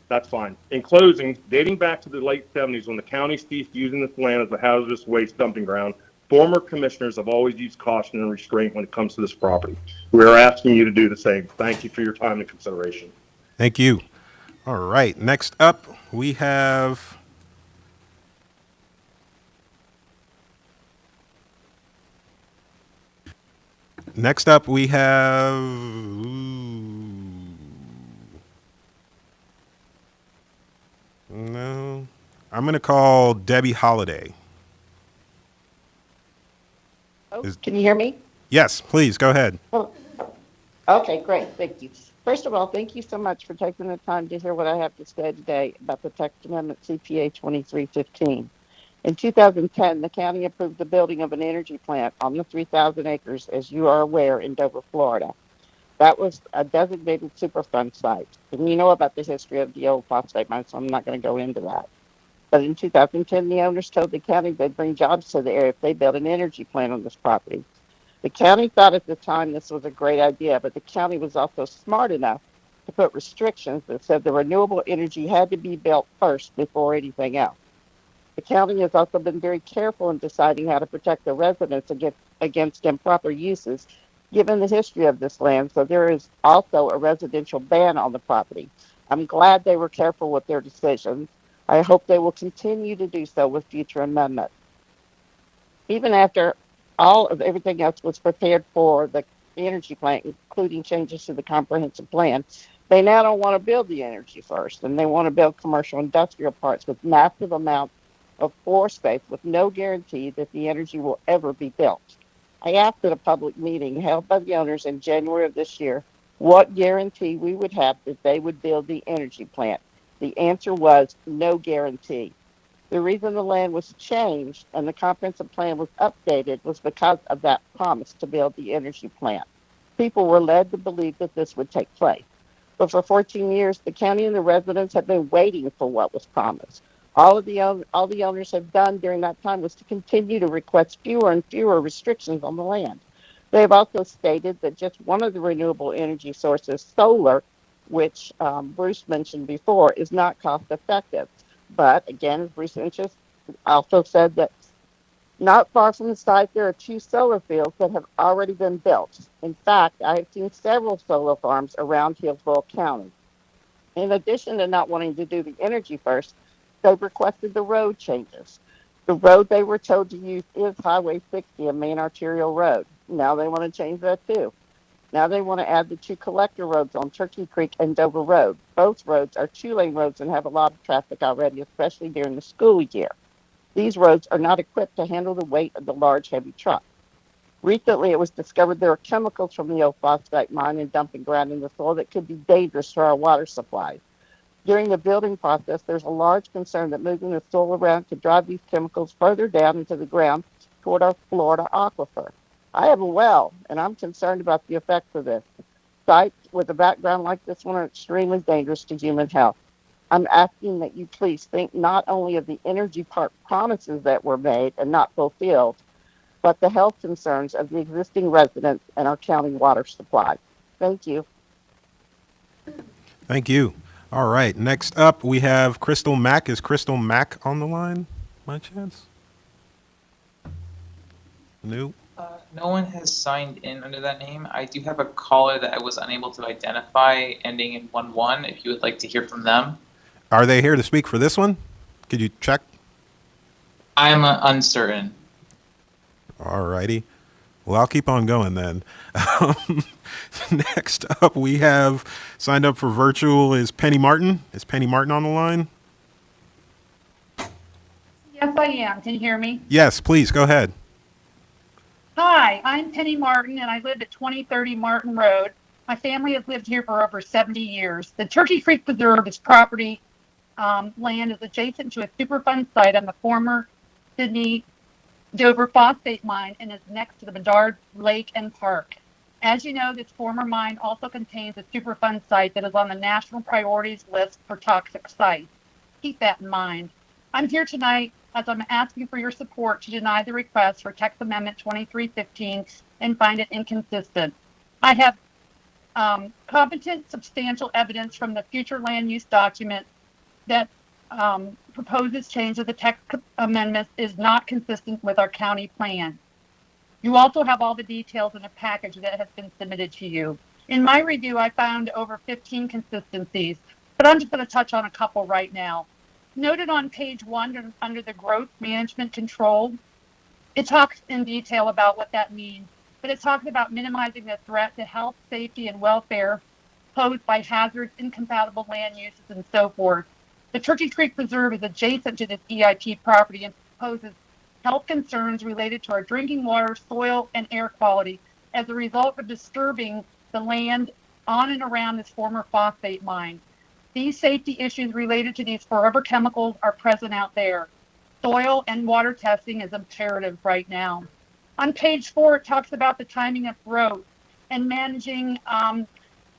That's fine. In closing, dating back to the late 70s when the county ceased using this land as a hazardous waste dumping ground, former commissioners have always used caution and restraint when it comes to this property. We are asking you to do the same. Thank you for your time and consideration. Thank you. All right. Next up, we have no, I'm going to call Debbie Holiday. Can you hear me? Yes, please, go ahead. Oh, okay, great. Thank you. First of all, thank you so much for taking the time to hear what I have to say today about the text amendment CPA 2315. In 2010, the county approved the building of an energy plant on the 3,000 acres, as you are aware, in Dover, Florida. That was a designated Superfund site. And you know about the history of the old phosphate mine, so I'm not going to go into that. But in 2010, the owners told the county they'd bring jobs to the area if they built an energy plant on this property. The county thought at the time this was a great idea, but the county was also smart enough to put restrictions that said the renewable energy had to be built first before anything else. The county has also been very careful in deciding how to protect the residents against improper uses, given the history of this land, so there is also a residential ban on the property. I'm glad they were careful with their decisions. I hope they will continue to do so with future amendments. Even after all of everything else was prepared for the energy plant, including changes to the comprehensive plan, they now don't want to build the energy first, and they want to build commercial industrial parks with massive amounts of floor space with no guarantee that the energy will ever be built. I asked at a public meeting held by the owners in January of this year what guarantee we would have that they would build the energy plant. The answer was no guarantee. The reason the land was changed and the comprehensive plan was updated was because of that promise to build the energy plant. People were led to believe that this would take place. But for 14 years, the county and the residents have been waiting for what was promised. All the owners have done during that time was to continue to request fewer and fewer restrictions on the land. They have also stated that just one of the renewable energy sources, solar, which Bruce mentioned before, is not cost effective. But again, Bruce also said that not far from the site, there are 2 solar fields that have already been built. In fact, I have seen several solar farms around Hillsborough County. In addition to not wanting to do the energy first, they've requested the road changes. The road they were told to use is Highway 60, a main arterial road. Now they want to change that too. Now they want to add the two collector roads on Turkey Creek and Dover Road. Both roads are two-lane roads and have a lot of traffic already, especially during the school year. These roads are not equipped to handle the weight of the large, heavy trucks. Recently, it was discovered there are chemicals from the old phosphate mine and dumping ground in the soil that could be dangerous to our water supply. During the building process, there's a large concern that moving the soil around could drive these chemicals further down into the ground toward our Florida aquifer. I have a well, and I'm concerned about the effects of this. Sites with a background like this one are extremely dangerous to human health. I'm asking that you please think not only of the energy promises that were made and not fulfilled, but the health concerns of the existing residents and our county water supply. Thank you. Thank you. All right. Next up, we have Crystal Mack. Is Crystal Mack on the line, by chance? No. No one has signed in under that name. I do have a caller that I was unable to identify ending in 11, if you would like to hear from them. Are they here to speak for this one? Could you check? I'm uncertain. All righty. Well, I'll keep on going then. Next up, we have signed up for virtual is Penny Martin. Is Penny Martin on the line? Yes, I am. Can you hear me? Yes, please, go ahead. Hi, I'm Penny Martin, and I live at 2030 Martin Road. My family has lived here for over 70 years. The Turkey Creek Preserve is property land is adjacent to a Superfund site on the former Sydney Dover phosphate mine and is next to the Bedard Lake and Park. As you know, this former mine also contains a Superfund site that is on the national priorities list for toxic sites. Keep that in mind. I'm here tonight as I'm asking for your support to deny the request for Text Amendment 2315 and find it inconsistent. I have competent, substantial evidence from the future land use document that proposes change of the text amendment is not consistent with our county plan. You also have all the details in a package that has been submitted to you. In my review, I found over 15 consistencies, but I'm just going to touch on a couple right now. Noted on page 1 under the growth management control, it talks in detail about what that means, but it talks about minimizing the threat to health, safety, and welfare posed by hazards, incompatible land uses, and so forth. The Turkey Creek Preserve is adjacent to this EIP property and poses health concerns related to our drinking water, soil, and air quality as a result of disturbing the land on and around this former phosphate mine. These safety issues related to these forever chemicals are present out there. Soil and water testing is imperative right now. On page 4, it talks about the timing of growth and managing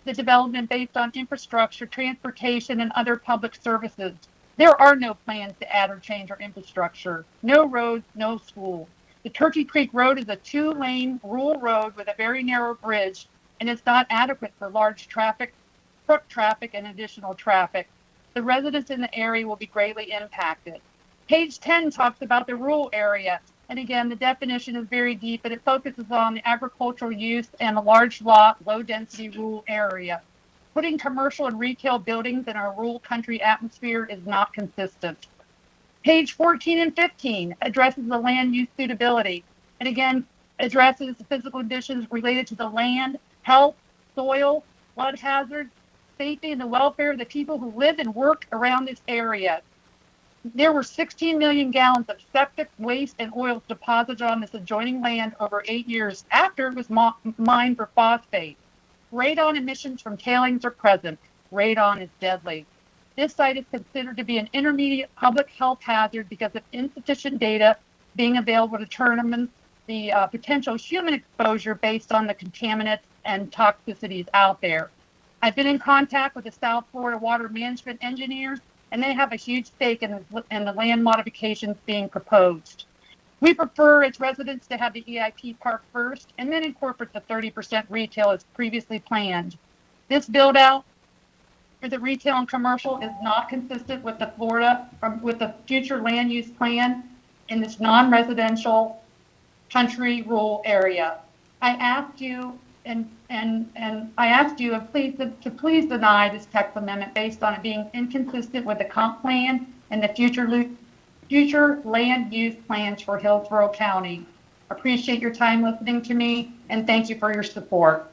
the development based on infrastructure, transportation, and other public services. There are no plans to add or change our infrastructure. No roads, no schools. The Turkey Creek Road is a 2-lane rural road with a very narrow bridge, and it's not adequate for large traffic, truck traffic, and additional traffic. The residents in the area will be greatly impacted. Page 10 talks about the rural area. And again, the definition is very deep, but it focuses on the agricultural use and a large lot, low density rural area. Putting commercial and retail buildings in our rural country atmosphere is not consistent. Page 14 and 15 addresses the land use suitability. And again, addresses the physical conditions related to the land, health, soil, flood hazards, safety, and the welfare of the people who live and work around this area. There were 16 million gallons of septic waste and oils deposited on this adjoining land over 8 years after it was mined for phosphate. Radon emissions from tailings are present. Radon is deadly. This site is considered to be an intermediate public health hazard because of insufficient data being available to determine the potential human exposure based on the contaminants and toxicities out there. I've been in contact with the South Florida Water Management engineers, and they have a huge stake in the land modifications being proposed. We prefer as residents to have the EIP park first and then incorporate the 30% retail as previously planned. This build out for the retail and commercial is not consistent with with the future land use plan in this non-residential country rural area. I asked you to please deny this text amendment based on it being inconsistent with the comp plan and the future future land use plans for Hillsborough County. Appreciate your time listening to me, and thank you for your support.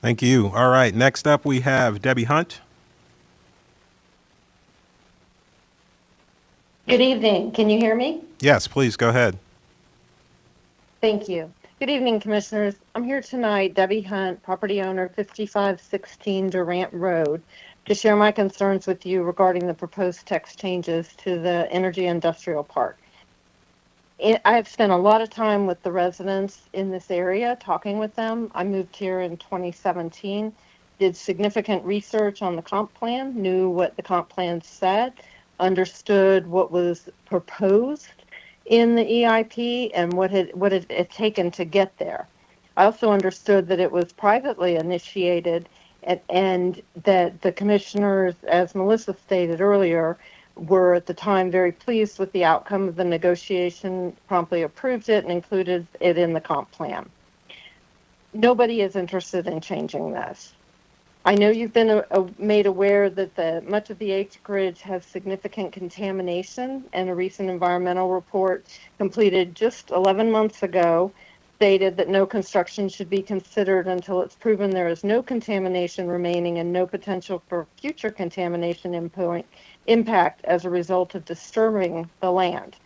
Thank you. All right. Next up, we have Debbie Hunt. Good evening. Can you hear me? Yes, please go ahead. Thank you. Good evening, Commissioners. I'm here tonight, Debbie Hunt, property owner, 5516 Durant Road, to share my concerns with you regarding the proposed text changes to the Energy Industrial Park. I have spent a lot of time with the residents in this area, talking with them. I moved here in 2017, did significant research on the comp plan, knew what the comp plan said, understood what was proposed in the EIP and what it had taken to get there. I also understood that it was privately initiated and that the commissioners, as Melissa stated earlier, were at the time very pleased with the outcome of the negotiation, promptly approved it and included it in the comp plan. Nobody is interested in changing this. I know you've been made aware that much of the acreage has significant contamination, and a recent environmental report completed just 11 months ago stated that no construction should be considered until it's proven there is no contamination remaining and no potential for future contamination impact as a result of disturbing the land.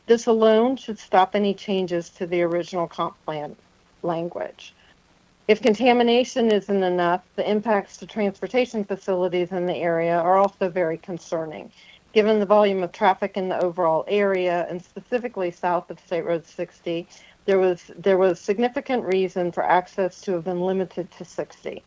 This alone should stop any changes to the original comp plan language. If contamination isn't enough, the impacts to transportation facilities in the area are also very concerning. Given the volume of traffic in the overall area, and specifically south of State Road 60, there was significant reason for access to have been limited to 60.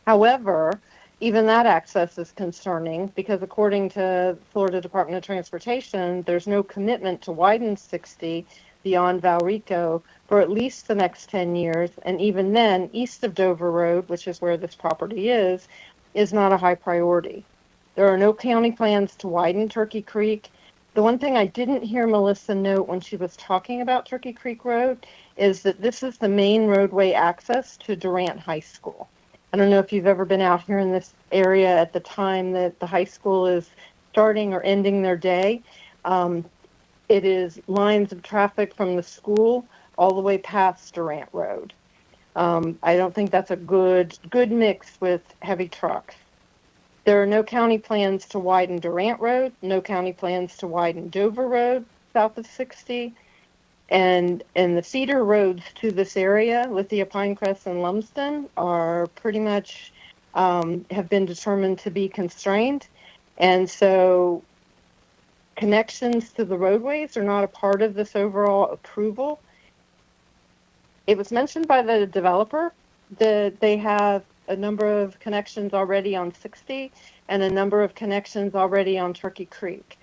However, even that access is concerning because according to Florida Department of Transportation, there's no commitment to widen 60 beyond Valrico for at least the next 10 years. And even then, east of Dover Road, which is where this property is not a high priority. There are no county plans to widen Turkey Creek. The one thing I didn't hear Melissa note when she was talking about Turkey Creek Road is that this is the main roadway access to Durant High School. I don't know if you've ever been out here in this area at the time that the high school is starting or ending their day. It is lines of traffic from the school all the way past Durant Road. I don't think that's a good mix with heavy trucks. There are no county plans to widen Durant Road, no county plans to widen Dover Road south of 60, and the feeder roads to this area, Lithia, Pinecrest, and Lumsden, are pretty much have been determined to be constrained, and so connections to the roadways are not a part of this overall approval. It was mentioned by the developer that they have a number of connections already on 60 and a number of connections already on Turkey Creek.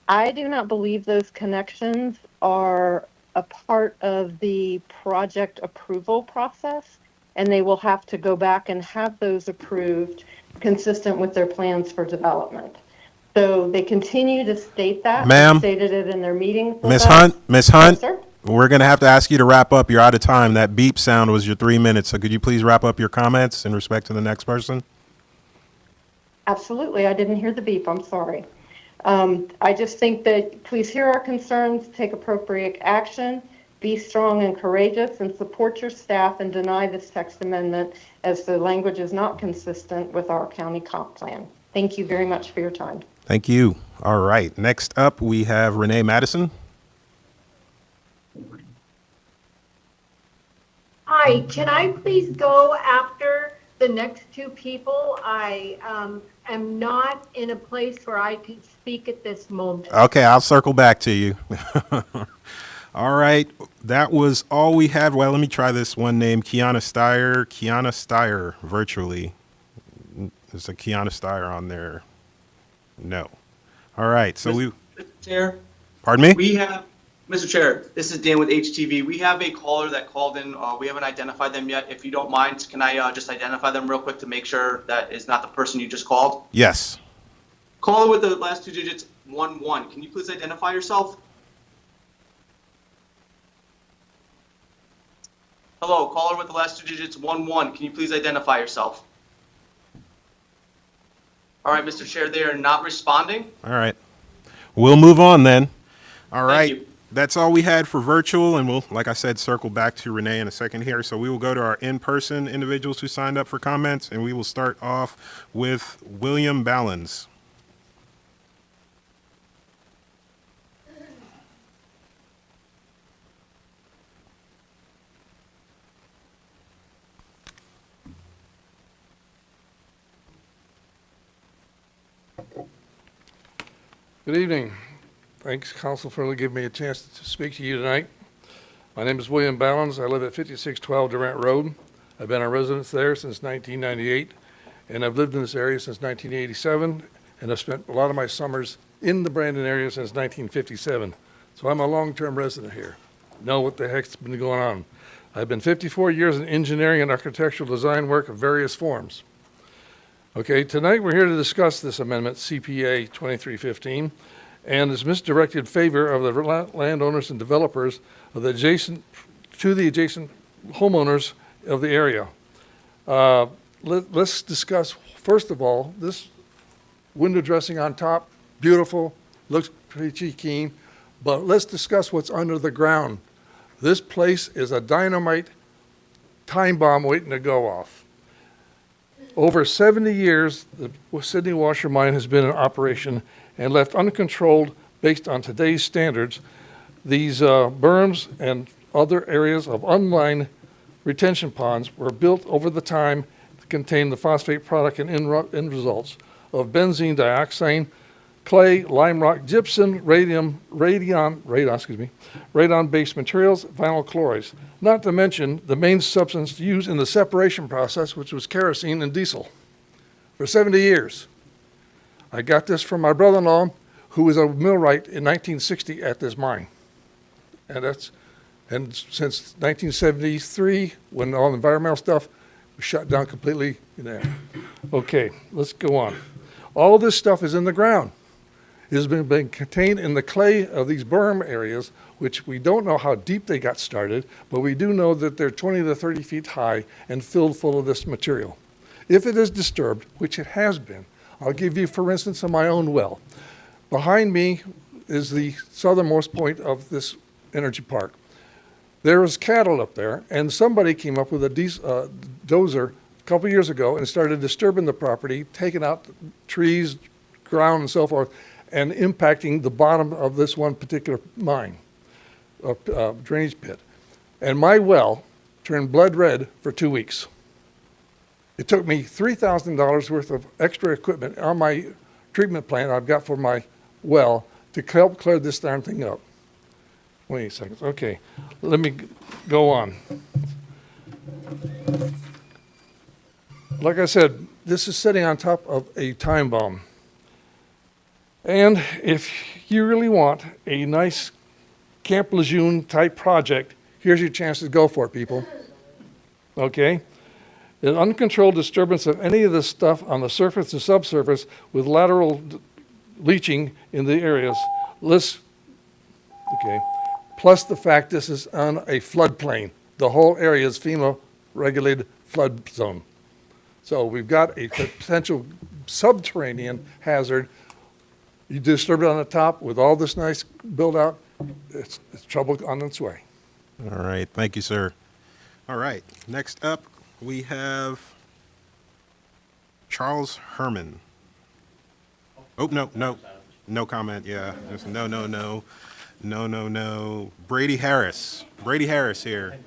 I do not believe those connections are a part of the project approval process, and they will have to go back and have those approved consistent with their plans for development. So they continue to state that. Ma'am. They stated it in their meetings. Miss Hunt, Yes, sir? we're going to have to ask you to wrap up. You're out of time. That beep sound was your 3 minutes. So could you please wrap up your comments in respect to the next person? Absolutely. I didn't hear the beep. I'm sorry. I just think that please hear our concerns, take appropriate action, be strong and courageous, and support your staff and deny this text amendment as the language is not consistent with our county comp plan. Thank you very much for your time. Thank you. All right. Next up, we have Renee Madison. Hi, can I please go after the next two people? I am not in a place where I can speak at this moment. Okay, I'll circle back to you. All right. That was all we had. Well, let me try this one name, Kiana Steyer. Kiana Steyer, virtually. There's a Kiana Steyer on there. No. All right. So Mr. Chair. Pardon me? We have, Mr. Chair, this is Dan with HTV. We have a caller that called in. We haven't identified them yet. If you don't mind, can I just identify them real quick to make sure that is not the person you just called? Yes. Caller with the last two digits, 11. Can you please identify yourself? Hello, caller with the last two digits, 11. Can you please identify yourself? All right, Mr. Chair, they are not responding. All right. We'll move on then. All right. That's all we had for virtual, and we'll, like I said, circle back to Renee in a second here. So we will go to our in-person individuals who signed up for comments, and we will start off with William Ballins. Good evening. Thanks, Council, for giving me a chance to speak to you tonight. My name is William Ballins. I live at 5612 Durant Road. I've been a resident there since 1998, and I've lived in this area since 1987, and I've spent a lot of my summers in the Brandon area since 1957. So I'm a long-term resident here. Know what the heck's been going on. I've been 54 years in engineering and architectural design work of various forms. Okay, tonight we're here to discuss this amendment, CPA 2315, and its misdirected favor of the landowners and developers of the adjacent homeowners of the area. Let's discuss, first of all, this window dressing on top, beautiful, looks pretty keen, but let's discuss what's under the ground. This place is a dynamite time bomb waiting to go off. Over 70 years, the Sydney Washer Mine has been in operation and left uncontrolled based on today's standards. These berms and other areas of unlined retention ponds were built over the time to contain the phosphate product and end results of benzene dioxide, clay, lime rock, gypsum, radon-based materials, vinyl chlorides, not to mention the main substance used in the separation process, which was kerosene and diesel, for 70 years. I got this from my brother-in-law, who was a millwright in 1960 at this mine. And since 1973, when all the environmental stuff was shut down completely. Okay, let's go on. All this stuff is in the ground. It has been contained in the clay of these berm areas, which we don't know how deep they got started, but we do know that they're 20 to 30 feet high and filled full of this material. If it is disturbed, which it has been, I'll give you, for instance, of my own well. Behind me is the southernmost point of this energy park. There is cattle up there, and somebody came up with a dozer a couple years ago and started disturbing the property, taking out trees, ground, and so forth, and impacting the bottom of this one particular mine, drainage pit. And my well turned blood red for 2 weeks. It took me $3,000 worth of extra equipment on my treatment plant I've got for my well to help clear this darn thing up. 28 seconds. Okay, let me go on. Like I said, this is sitting on top of a time bomb. And if you really want a nice Camp Lejeune type project, here's your chance to go for it, people. Okay? An uncontrolled disturbance of any of this stuff on the surface and subsurface with lateral leaching in the areas. Okay. Plus the fact this is on a floodplain. The whole area is FEMA regulated flood zone. So we've got a potential subterranean hazard. You disturb it on the top with all this nice build out, it's trouble on its way. All right. Thank you, sir. All right. Next up, we have Charles Herman. Oh, no comment. Yeah. No. Brady Harris. Brady Harris here.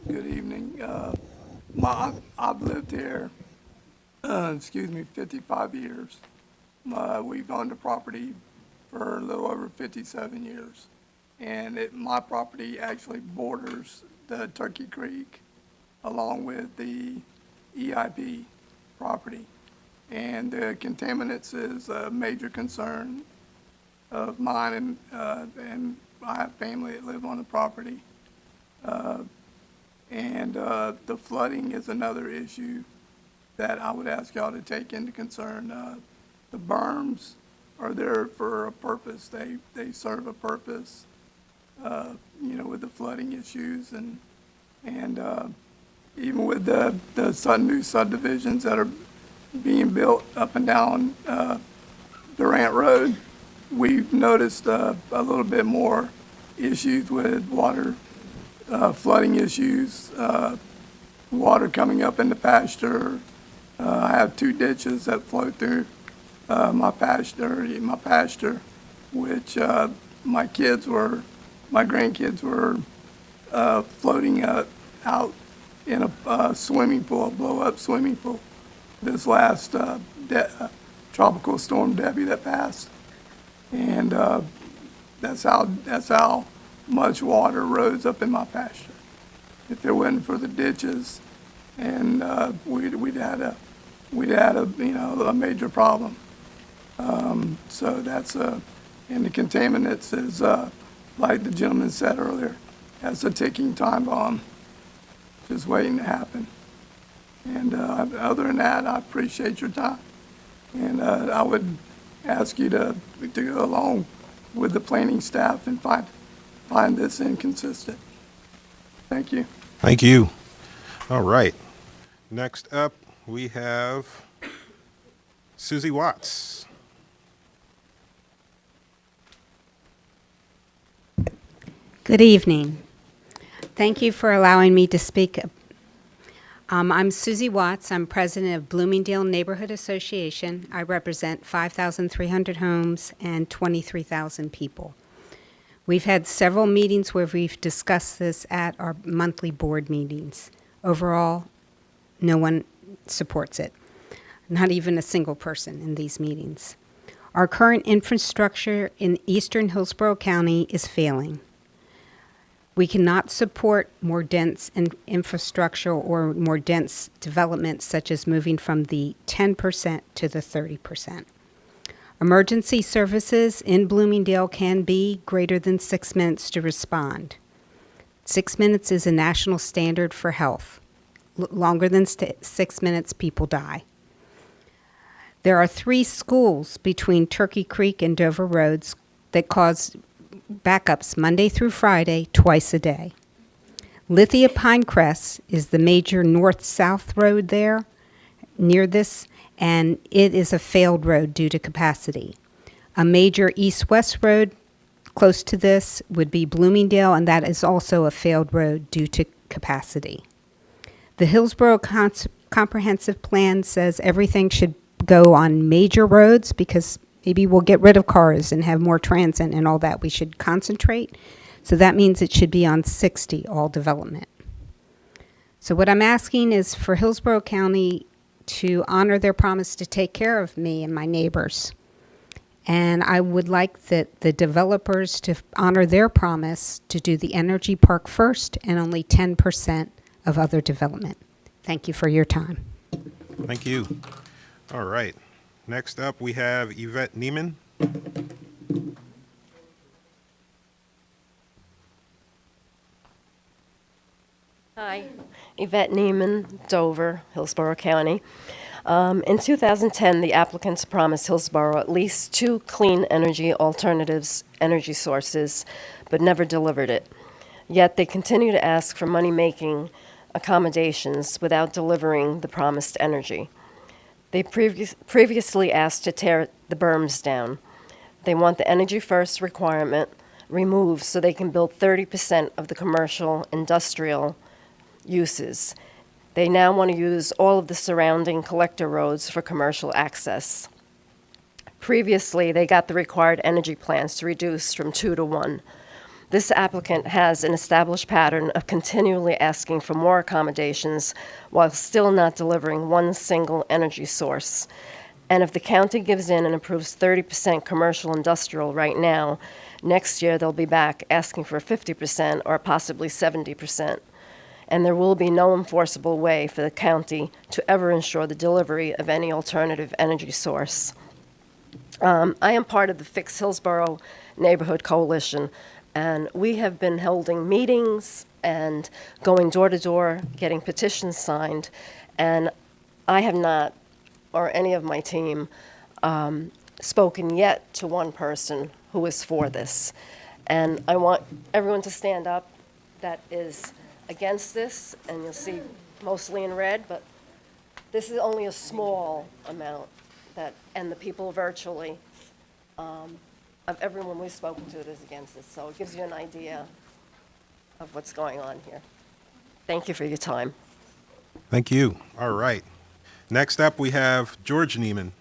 Good evening. I've lived here, 55 years. We've owned the property for a little over 57 years. And my property actually borders the Turkey Creek along with the EIP property. And the contaminants is a major concern of mine, and I have family that live on the property. The flooding is another issue that I would ask y'all to take into concern. The berms are there for a purpose. They serve a even with the flooding issues, and even even with the new subdivisions that are being built up and down Durant Road, we've noticed a little bit more issues with water, flooding issues, water coming up in the pasture. I have 2 ditches that flow through my pasture, which my grandkids were floating out in a swimming pool, a blow-up swimming pool. This last tropical storm Debbie that passed, and that's how much water rose up in my pasture. If it wasn't for the ditches, and we'd had a a major problem. So that's and the contaminants is like the gentleman said earlier, that's a ticking time bomb, just waiting to happen. And other than that, I appreciate your time, and I would ask you to go along with the planning staff and find this inconsistent. Thank you. Thank you. All right. Next up, we have Susie Watts. Good evening. Thank you for allowing me to speak. I'm Susie Watts. I'm president of Bloomingdale Neighborhood Association. I represent 5,300 homes and 23,000 people. We've had several meetings where we've discussed this at our monthly board meetings. Overall, no one supports it, not even a single person in these meetings. Our current infrastructure in eastern Hillsborough County is failing. We cannot support more dense infrastructure or more dense development, such as moving from the 10% to the 30%. Emergency services in Bloomingdale can be greater than 6 minutes to respond. 6 minutes is a national standard for health. Longer than 6 minutes, people die. There are 3 schools between Turkey Creek and Dover Roads that cause backups Monday through Friday, twice a day. Lithia Pinecrest is the major north-south road there near this, and it is a failed road due to capacity. A major east-west road close to this would be Bloomingdale, and that is also a failed road due to capacity. The Hillsborough Comprehensive Plan says everything should go on major roads because maybe we'll get rid of cars and have more transit and all that. We should concentrate. So that means it should be on 60, all development. So what I'm asking is for Hillsborough County to honor their promise to take care of me and my neighbors. And I would like the developers to honor their promise to do the energy park first and only 10% of other development. Thank you for your time. Thank you. All right. Next up, we have Yvette Neiman. Hi, Yvette Neiman, Dover, Hillsborough County. In 2010, the applicants promised Hillsborough at least 2 clean energy alternatives, energy sources, but never delivered it. Yet they continue to ask for money-making accommodations without delivering the promised energy. They previously asked to tear the berms down. They want the energy first requirement removed so they can build 30% of the commercial industrial uses. They now want to use all of the surrounding collector roads for commercial access. Previously, they got the required energy plans to reduce from 2 to 1. This applicant has an established pattern of continually asking for more accommodations while still not delivering one single energy source. And if the county gives in and approves 30% commercial industrial right now, next year they'll be back asking for 50% or possibly 70%. And there will be no enforceable way for the county to ever ensure the delivery of any alternative energy source. I am part of the Fix Hillsborough Neighborhood Coalition, and we have been holding meetings and going door to door, getting petitions signed, and I have not, or any of my team, spoken yet to one person who is for this. And I want everyone to stand up that is against this, and you'll see mostly in red, but this is only a small amount and the people virtually, of everyone we've spoken to is against it. So it gives you an idea of what's going on here. Thank you for your time. Thank you. All right. Next up, we have George Neiman.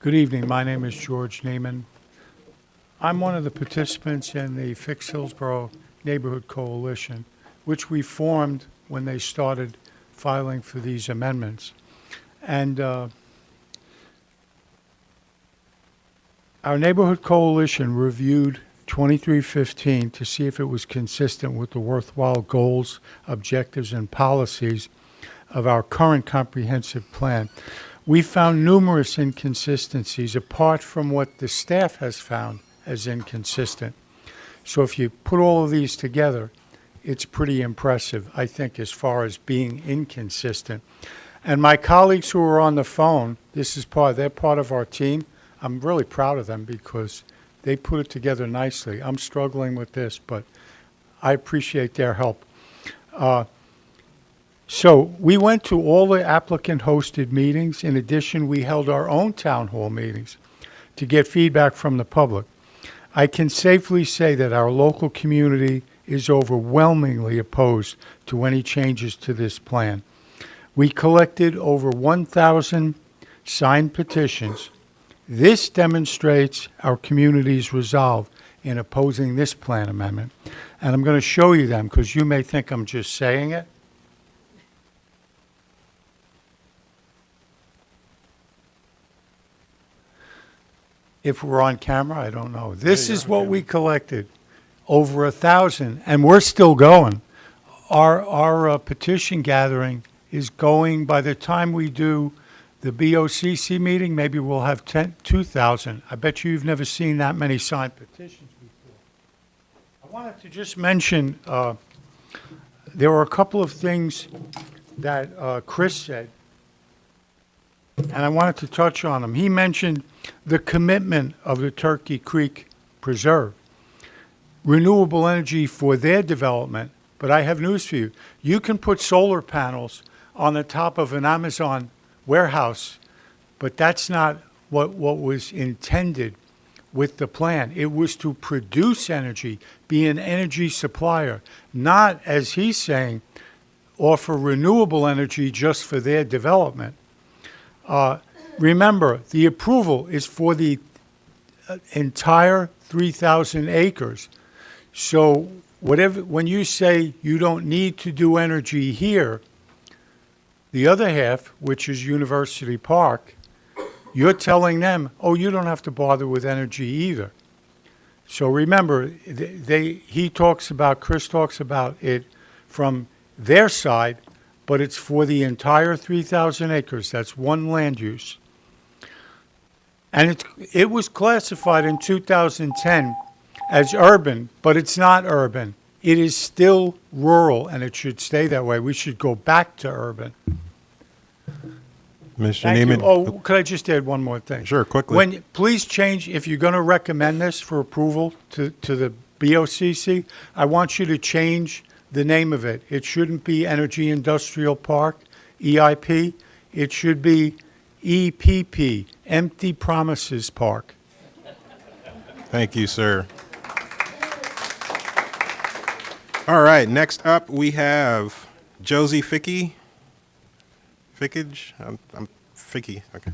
Good evening. My name is George Neiman. I'm one of the participants in the Fix Hillsborough Neighborhood Coalition, which we formed when they started filing for these amendments. And our Neighborhood Coalition reviewed 2315 to see if it was consistent with the worthwhile goals, objectives, and policies of our current comprehensive plan. We found numerous inconsistencies apart from what the staff has found as inconsistent. So if you put all of these together, it's pretty impressive, I think, as far as being inconsistent. And my colleagues who are on the phone, they're part of our team. I'm really proud of them because they put it together nicely. I'm struggling with this, but I appreciate their help. So we went to all the applicant-hosted meetings. In addition, we held our own town hall meetings to get feedback from the public. I can safely say that our local community is overwhelmingly opposed to any changes to this plan. We collected over 1,000 signed petitions. This demonstrates our community's resolve in opposing this plan amendment. And I'm going to show you them because you may think I'm just saying it. If we're on camera, I don't know. This is what we collected, over 1,000, and we're still going. Our petition gathering is going, by the time we do the BOCC meeting, maybe we'll have 2,000. I bet you've never seen that many signed petitions before. I wanted to just mention, there were a couple of things that Chris said, and I wanted to touch on them. He mentioned the commitment of the Turkey Creek Preserve, renewable energy for their development. But I have news for you. You can put solar panels on the top of an Amazon warehouse, but that's not what was intended with the plan. It was to produce energy, be an energy supplier, not, as he's saying, offer renewable energy just for their development. Remember, the approval is for the entire 3,000 acres. So when you say you don't need to do energy here, the other half, which is University Park, you're telling them, oh, you don't have to bother with energy either. So remember, Chris talks about it from their side, but it's for the entire 3,000 acres. That's one land use. And it was classified in 2010 as urban, but it's not urban. It is still rural, and it should stay that way. We should go back to urban. Mr. Neiman. Oh, could I just add one more thing? Sure, quickly. Please change, if you're going to recommend this for approval to the BOCC, I want you to change the name of it. It shouldn't be Energy Industrial Park, EIP. It should be EPP, Empty Promises Park. Thank you, sir. All right, next up we have Josie Fickey. Fickage? I'm Fickey, okay.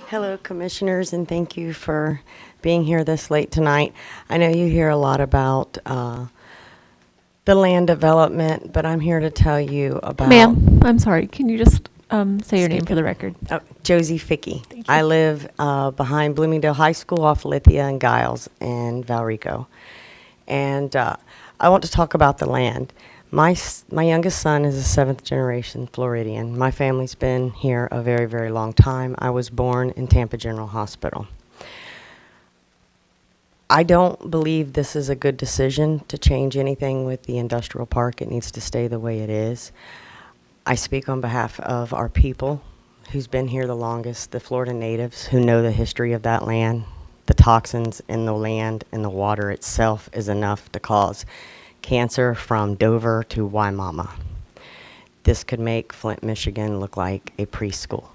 Hello, commissioners, and thank you for being here this late tonight. I know you hear a lot about the land development, but I'm here to tell you about... Ma'am, I'm sorry. Can you just say your name for the record? Oh, Josie Fickey. I live behind Bloomingdale High School off Lithia and Giles in Valrico. And I want to talk about the land. My youngest son is a seventh-generation Floridian. My family's been here a very, very long time. I was born in Tampa General Hospital. I don't believe this is a good decision to change anything with the industrial park. It needs to stay the way it is. I speak on behalf of our people who's been here the longest, the Florida natives who know the history of that land. The toxins in the land and the water itself is enough to cause cancer from Dover to Waimama. This could make Flint, Michigan look like a preschool.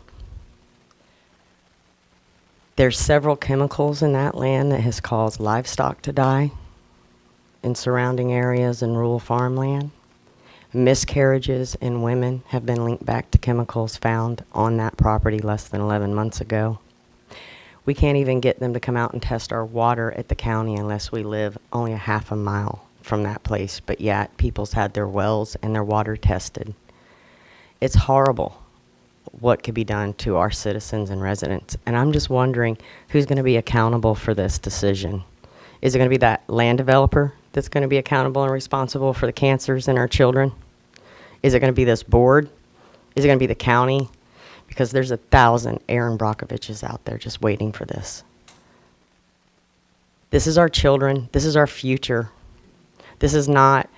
There's several chemicals in that land that has caused livestock to die in surrounding areas and rural farmland. Miscarriages in women have been linked back to chemicals found on that property less than 11 months ago. We can't even get them to come out and test our water at the county unless we live only a half a mile from that place, but yet people's had their wells and their water tested. It's horrible what could be done to our citizens and residents. And I'm just wondering who's going to be accountable for this decision. Is it going to be that land developer that's going to be accountable and responsible for the cancers in our children? Is it going to be this board? Is it going to be the county? Because there's 1,000 Aaron Brockoviches out there just waiting for this. This is our children. This is our future. This is not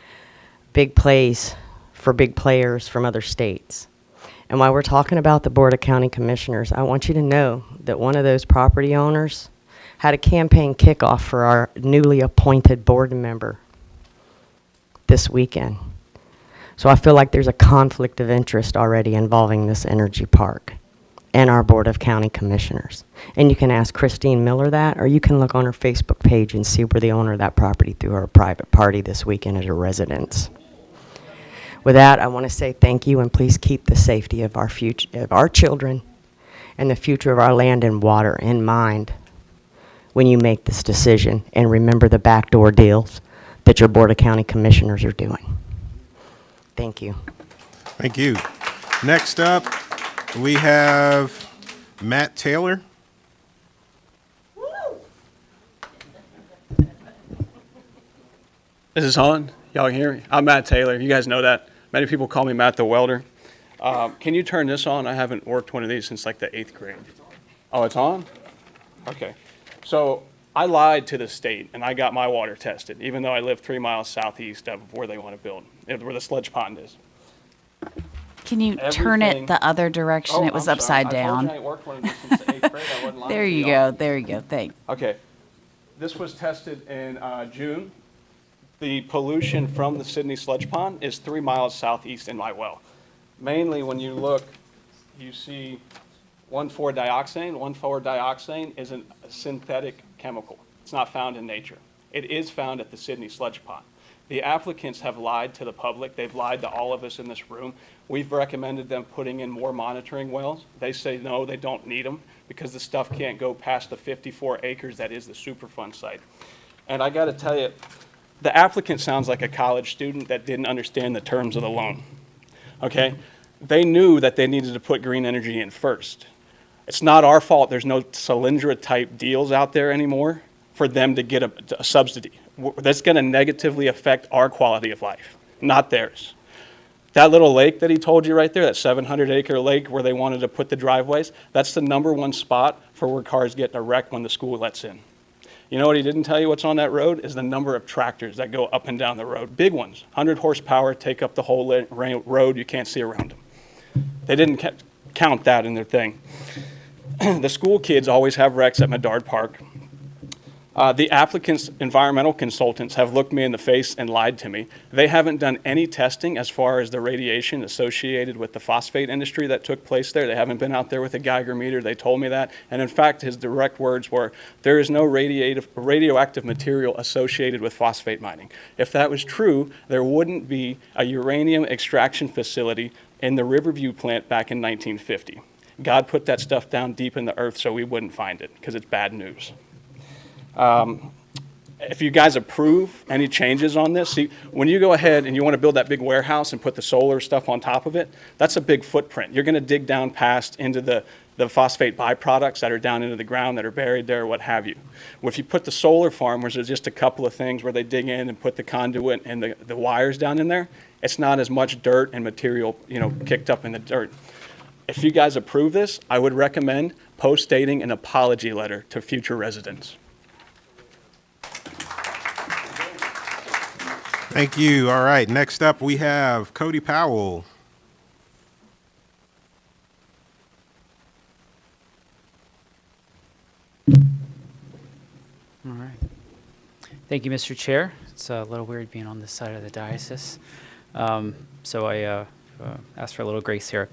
big plays for big players from other states. And while we're talking about the Board of County Commissioners, I want you to know that one of those property owners had a campaign kickoff for our newly appointed board member this weekend. So I feel like there's a conflict of interest already involving this energy park and our Board of County Commissioners. And you can ask Christine Miller that, or you can look on her Facebook page and see where the owner of that property threw her a private party this weekend at her residence. With that, I want to say thank you, and please keep the safety of our future, of our children, and the future of our land and water in mind when you make this decision. And remember the backdoor deals that your Board of County Commissioners are doing. Thank you. Thank you. Next up, we have Matt Taylor. Is this on? Y'all can hear me? I'm Matt Taylor. You guys know that. Many people call me Matt the Welder. Can you turn this on? I haven't worked one of these since like the 8th grade. Oh, it's on? Okay. So I lied to the state, and I got my water tested, even though I live 3 miles southeast of where they want to build, where the sludge pond is. Can you turn it the other direction? It was upside down. I told you I ain't worked one of these since the 8th grade. I wasn't lying There to you y'all. go. There you go. Thanks. Okay. This was tested in June. The pollution from the Sydney sludge pond is 3 miles southeast in my well. Mainly when you look, you see 1,4-dioxane. 1,4-dioxane is a synthetic chemical. It's not found in nature. It is found at the Sydney sludge pond. The applicants have lied to the public. They've lied to all of us in this room. We've recommended them putting in more monitoring wells. They say no, they don't need them because the stuff can't go past the 54 acres that is the Superfund site. And I got to tell you, the applicant sounds like a college student that didn't understand the terms of the loan, okay? They knew that they needed to put green energy in first. It's not our fault there's no Solyndra-type deals out there anymore for them to get a subsidy. That's gonna negatively affect our quality of life, not theirs. That little lake that he told you right there, that 700-acre lake where they wanted to put the driveways, that's the #1 spot for where cars get in a wreck when the school lets in. You know what he didn't tell you what's on that road is the number of tractors that go up and down the road. Big ones, 100 horsepower, take up the whole road. You can't see around them. They didn't count that in their thing. The school kids always have wrecks at Medard Park. The applicant's environmental consultants have looked me in the face and lied to me. They haven't done any testing as far as the radiation associated with the phosphate industry that took place there. They haven't been out there with a Geiger meter. They told me that. And in fact, his direct words were, there is no radioactive material associated with phosphate mining. If that was true, there wouldn't be a uranium extraction facility in the Riverview plant back in 1950. God put that stuff down deep in the earth so we wouldn't find it because it's bad news. If you guys approve any changes on this, see, when you go ahead and you want to build that big warehouse and put the solar stuff on top of it, that's a big footprint. You're going to dig down past into the phosphate byproducts that are down into the ground that are buried there, what have you. Well, if you put the solar farm, where there's just a couple of things where they dig in and put the conduit and the wires down in there, it's not as much dirt and material, kicked up in the dirt. If you guys approve this, I would recommend post-dating an apology letter to future residents. Thank you. All right. Next up, we have Cody Powell. All right. Thank you, Mr. Chair. It's a little weird being on this side of the diocese. So I ask for a little grace here.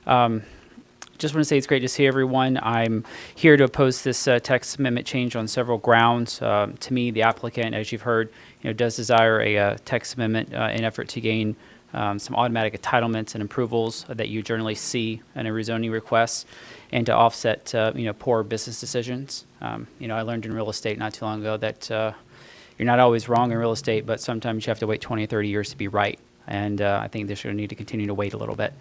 Just want to say it's great to see everyone. I'm here to oppose this text amendment change on several grounds. To me, the applicant, as you've heard, does desire a text amendment in effort to gain some automatic entitlements and approvals that you generally see in a rezoning request, and to offset poor business decisions. I learned in real estate not too long ago that you're not always wrong in real estate, but sometimes you have to wait 20 or 30 years to be right. And I think they're going to need to continue to wait a little bit.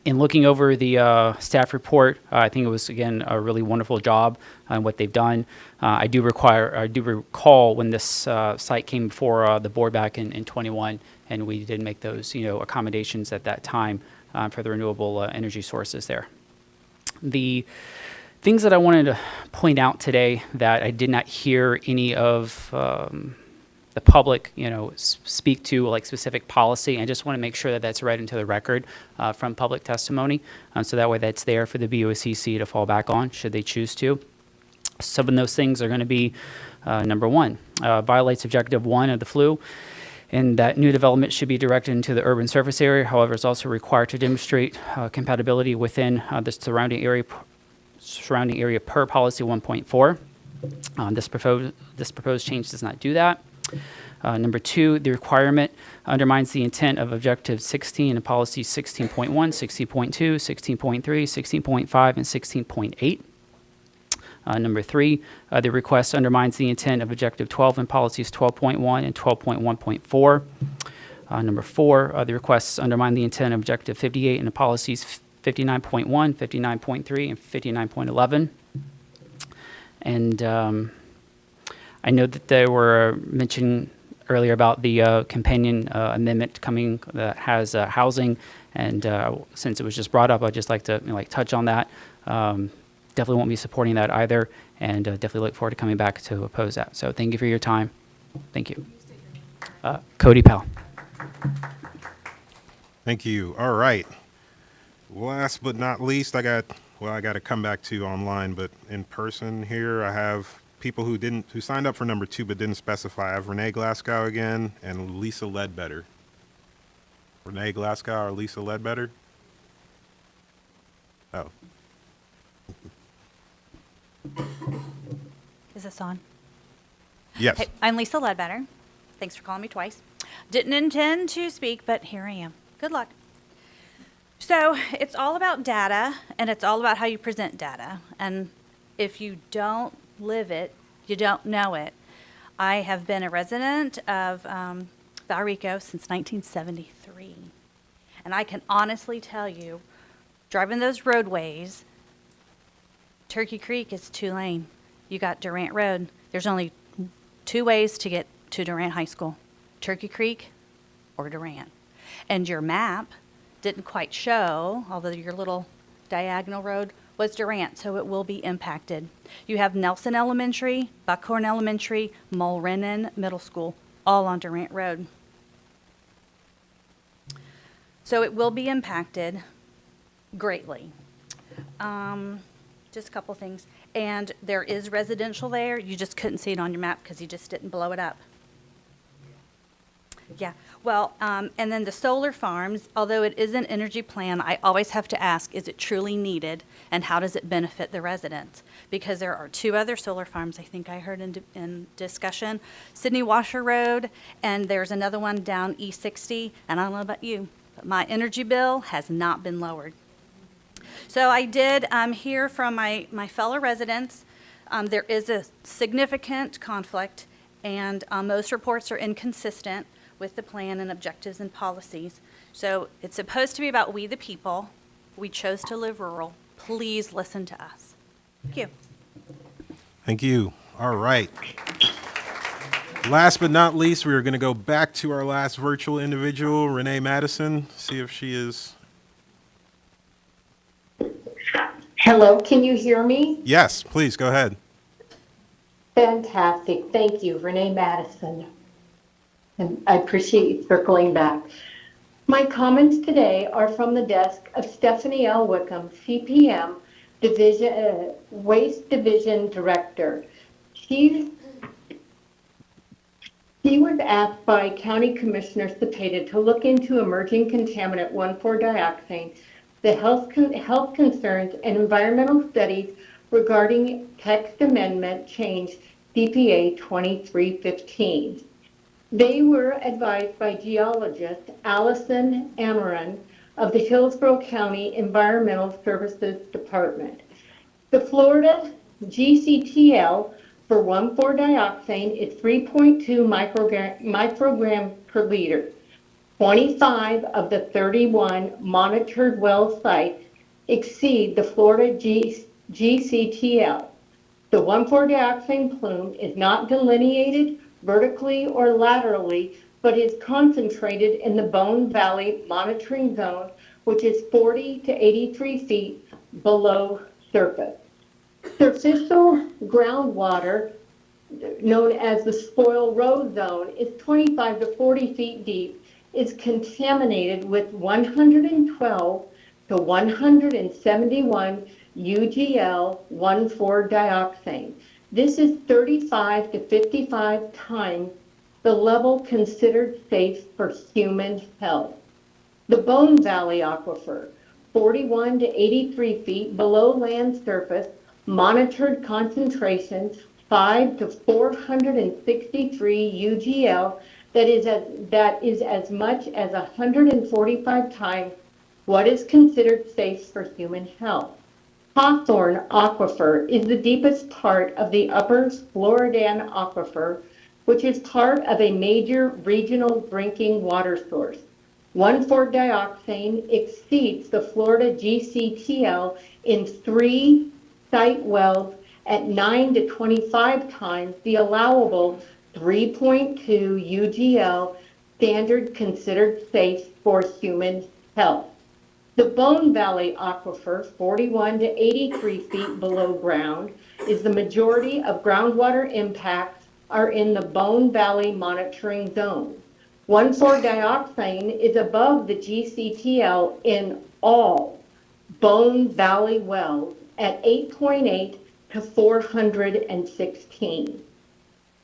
In looking over the staff report, I think it was, again, a really wonderful job on what they've done. I do recall when this site came before the board back in 21, and we did make those accommodations at that time for the renewable energy sources there. The things that I wanted to point out today that I did not hear any of the public, speak to, like specific policy. I just want to make sure that that's read into the record from public testimony, so that way that's there for the BOCC to fall back on should they choose to. Some of those things are going to be, number one, violates Objective 1 of the FLU, and that new development should be directed into the urban surface area. However, it's also required to demonstrate compatibility within the surrounding area per policy 1.4. This proposed change does not do that. Number two, the requirement undermines the intent of Objective 16 and Policies 16.1, 16.2, 16.3, 16.5, and 16.8. Number three, the request undermines the intent of Objective 12 and Policies 12.1 and 12.1.4. Number four, the requests undermine the intent of Objective 58 and the Policies 59.1, 59.3, and 59.11. And I know that there were mentioned earlier about the companion amendment coming that has housing, and since it was just brought up, I'd just like to touch on that. Definitely won't be supporting that either, and definitely look forward to coming back to oppose that. So thank you for your time. Thank you. Cody Powell. Thank you. All right. Last but not least, I got to come back to online, but in person here, I have people who signed up for number 2 but didn't specify. I have Renee Glasgow again and Lisa Ledbetter. Renee Glasgow or Lisa Ledbetter? Oh. Is this on? Yes. Hey, I'm Lisa Ledbetter. Thanks for calling me twice. Didn't intend to speak, but here I am. Good luck. So it's all about data, and it's all about how you present data. And if you don't live it, you don't know it. I have been a resident of Valrico since 1973. And I can honestly tell you, driving those roadways, Turkey Creek is 2-lane. You got Durant Road. There's only 2 ways to get to Durant High School, Turkey Creek or Durant. And your map didn't quite show, although your little diagonal road was Durant, so it will be impacted. You have Nelson Elementary, Buckhorn Elementary, Mulrennan Middle School, all on Durant Road. So it will be impacted greatly. Just a couple things. And there is residential there. You just couldn't see it on your map because you just didn't blow it up. Yeah, well, and then the solar farms, although it is an energy plan, I always have to ask, is it truly needed, and how does it benefit the residents? Because there are 2 other solar farms I think I heard in discussion, Sydney Washer Road, and there's another one down E60, and I don't know about you, but my energy bill has not been lowered. So I did hear from my fellow residents. There is a significant conflict, and most reports are inconsistent with the plan and objectives and policies. So it's supposed to be about we the people. We chose to live rural. Please listen to us. Thank you. Thank you. All right. Last but not least, we are going to go back to our last virtual individual, Renee Madison, see if she is. Hello, can you hear me? Yes, please go ahead. Fantastic. Thank you, Renee Madison. and I appreciate you circling back. My comments today are from the desk of Stephanie L. Wickham, CPM, Waste Division Director. She was asked by County Commissioner Cepeda to look into emerging contaminant 1,4-dioxane, the health concerns, and environmental studies regarding text amendment change CPA 2315. They were advised by geologist Allison Amaran of the Hillsborough County Environmental Services Department. The Florida GCTL for 1,4-dioxane is 3.2 microgram per liter. 25 of the 31 monitored well sites exceed the Florida GCTL. The 1,4-dioxane plume is not delineated vertically or laterally, but is concentrated in the Bone Valley monitoring zone, which is 40 to 83 feet below surface. Surficial groundwater, known as the spoil road zone, is 25 to 40 feet deep, is contaminated with 112 to 171 UGL 1,4-dioxane. This is 35 to 55 times the level considered safe for human health. The Bone Valley Aquifer, 41 to 83 feet below land surface, monitored concentration 5 to 463 UGL, that is as much as 145 times what is considered safe for human health. Hawthorne Aquifer is the deepest part of the Upper Floridan Aquifer, which is part of a major regional drinking water source. 1,4-dioxane exceeds the Florida GCTL in 3 site wells at 9 to 25 times the allowable 3.2 UGL standard considered safe for human health. The Bone Valley Aquifer, 41 to 83 feet below ground, is the majority of groundwater impacts are in the Bone Valley monitoring zone. 1,4-dioxane is above the GCTL in all Bone Valley wells at 8.8 to 416.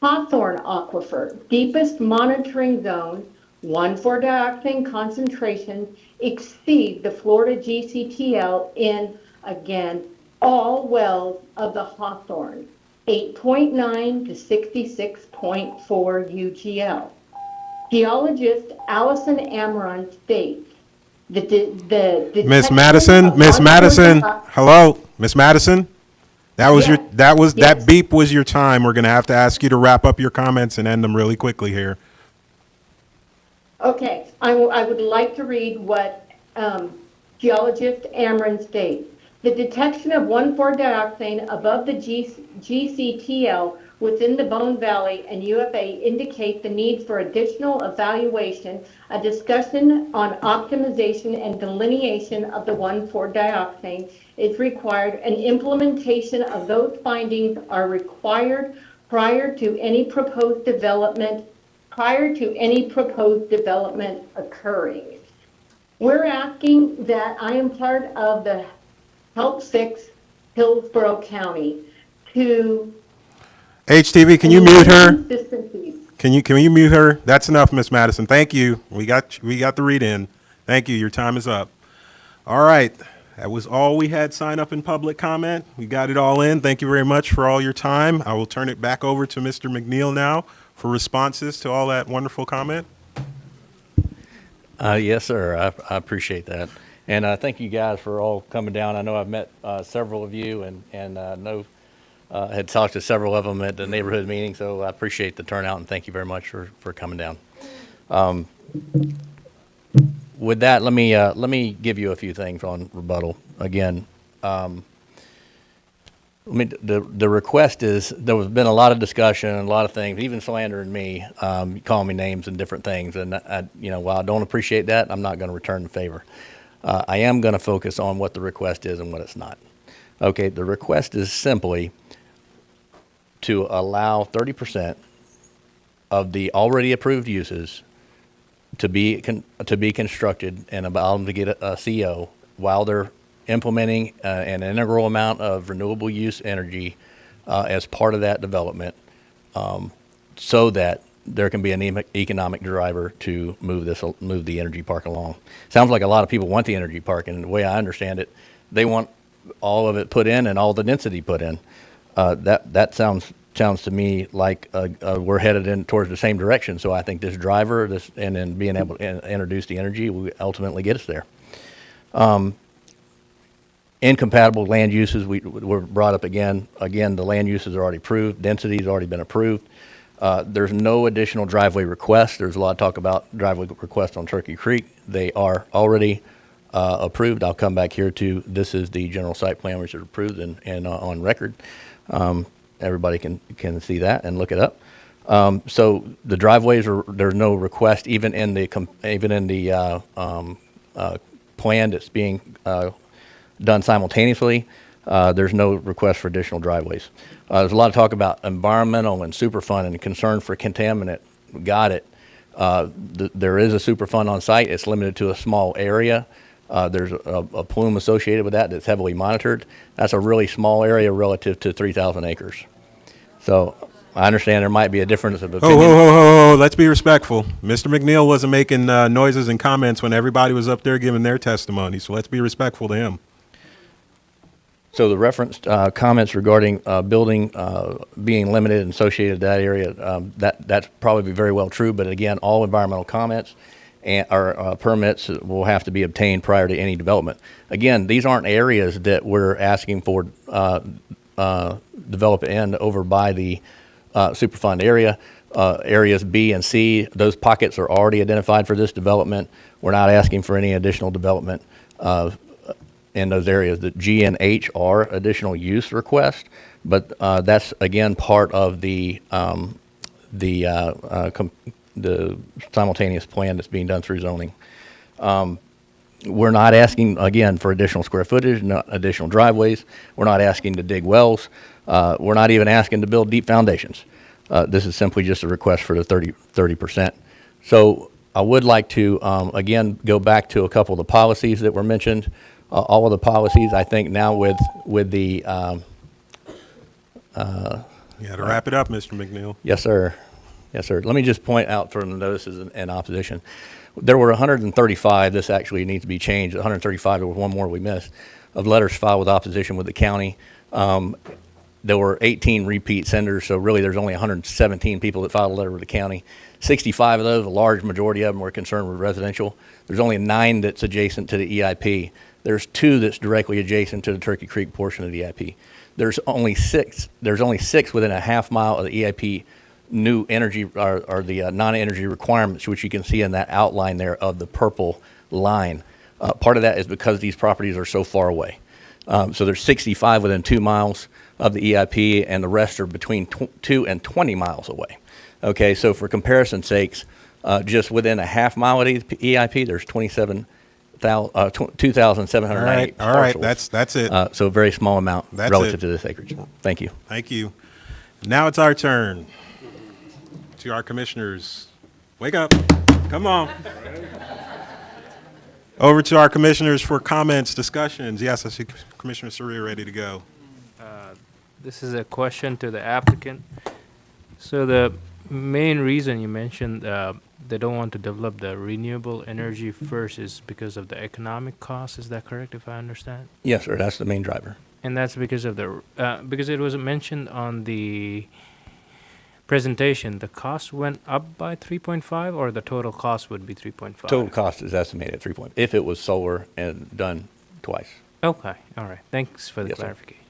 Hawthorne Aquifer, deepest monitoring zone, 1,4-dioxane concentration exceed the Florida GCTL in, again, all wells of the Hawthorne, 8.9 to 66.4 UGL. Geologist Allison Amaran states Miss Madison, hello, Miss Madison. That beep was your time. We're going to have to ask you to wrap up your comments and end them really quickly here. Okay, I would like to read what geologist Amaran states. The detection of 1,4-dioxane above the GCTL within the Bone Valley and UFA indicate the need for additional evaluation, a discussion on optimization and delineation of the 1,4-dioxane is required, and implementation of those findings are required prior to any proposed development occurring. We're asking that I am part of the Help Fix Hillsborough County to HTV, can you mute her? consistencies. Can you mute her? That's enough, Miss Madison. Thank you. We got the read in. Thank you. Your time is up. All right. That was all we had sign up in public comment. We got it all in. Thank you very much for all your time. I will turn it back over to Mr. McNeil now for responses to all that wonderful comment. Yes, sir. I appreciate that. And thank you guys for all coming down. I know I've met several of you and know had talked to several of them at the neighborhood meeting, so I appreciate the turnout and thank you very much for coming down. With that, let me give you a few things on rebuttal. Again, the request is there has been a lot of discussion and a lot of things, even slandering me, calling me names and different things. And while I don't appreciate that, I'm not going to return the favor. I am going to focus on what the request is and what it's not. Okay, the request is simply to allow 30% of the already approved uses to be constructed and allow them to get a CO while they're implementing an integral amount of renewable use energy as part of that development, so that there can be an economic driver to move the energy park along. Sounds like a lot of people want the energy park, and the way I understand it, they want all of it put in and all the density put in. That sounds to me like we're headed in towards the same direction. So I think this driver, and then being able to introduce the energy will ultimately get us there. Incompatible land uses were brought up again. Again, the land uses are already approved. Density has already been approved. There's no additional driveway requests. There's a lot of talk about driveway requests on Turkey Creek. They are already approved. I'll come back here to this is the general site plan which is approved and on record. Everybody can see that and look it up. So the driveways there's no request even in the plan that's being done simultaneously. There's no request for additional driveways. There's a lot of talk about environmental and Superfund and concern for contaminant. Got it. There is a Superfund on site. It's limited to a small area. There's a plume associated with that that's heavily monitored. That's a really small area relative to 3,000 acres. So I understand there might be a difference of opinion. Oh, let's be respectful. Mr. McNeil wasn't making noises and comments when everybody was up there giving their testimony, so let's be respectful to him. So the referenced comments regarding building being limited and associated with that area, that's probably very well true. But again, all environmental comments and permits will have to be obtained prior to any development. Again, these aren't areas that we're asking for develop in over by the Superfund area. Areas B and C, those pockets are already identified for this development. We're not asking for any additional development in those areas. The G and H are additional use requests, but that's again part of the simultaneous plan that's being done through zoning. We're not asking again for additional square footage, not additional driveways. We're not asking to dig wells. We're not even asking to build deep foundations. This is simply just a request for the 30%. So I would like to again go back to a couple of the policies that were mentioned. All of the policies, I think now with the You got to wrap it up, Mr. McNeil. Yes, sir. Yes, sir. Let me just point out for the notices in opposition. There were 135. This actually needs to be changed. 135. There was one more we missed of letters filed with opposition with the county. There were 18 repeat senders, so really there's only 117 people that filed a letter with the county. 65 of those, a large majority of them, were concerned with residential. There's only 9 that's adjacent to the EIP. There's 2 that's directly adjacent to the Turkey Creek portion of the EIP. There's only 6 within a half mile of the EIP new energy or the non-energy requirements, which you can see in that outline there of the purple line. Part of that is because these properties are so far away. So there's 65 within 2 miles of the EIP, and the rest are between 2 and 20 miles away. Okay, so for comparison's sakes, just within a half mile of the EIP, there's 2,798 All right, parcels. that's it. So a very small amount That's relative it. to this acreage. Thank you. Thank you. Now it's our turn. To our commissioners. Wake up. Come on. Over to our commissioners for comments, discussions. Yes, I see Commissioner Surya ready to go. This is a question to the applicant. So the main reason you mentioned they don't want to develop the renewable energy first is because of the economic cost. Is that correct, if I understand? Yes, sir. That's the main driver. And that's because of the because it was mentioned on the presentation, the cost went up by 3.5, or the total cost would be 3.5? Total cost is estimated at 3 point, if it was solar and done twice. Okay, all right. Thanks for the Yes, sir. clarification.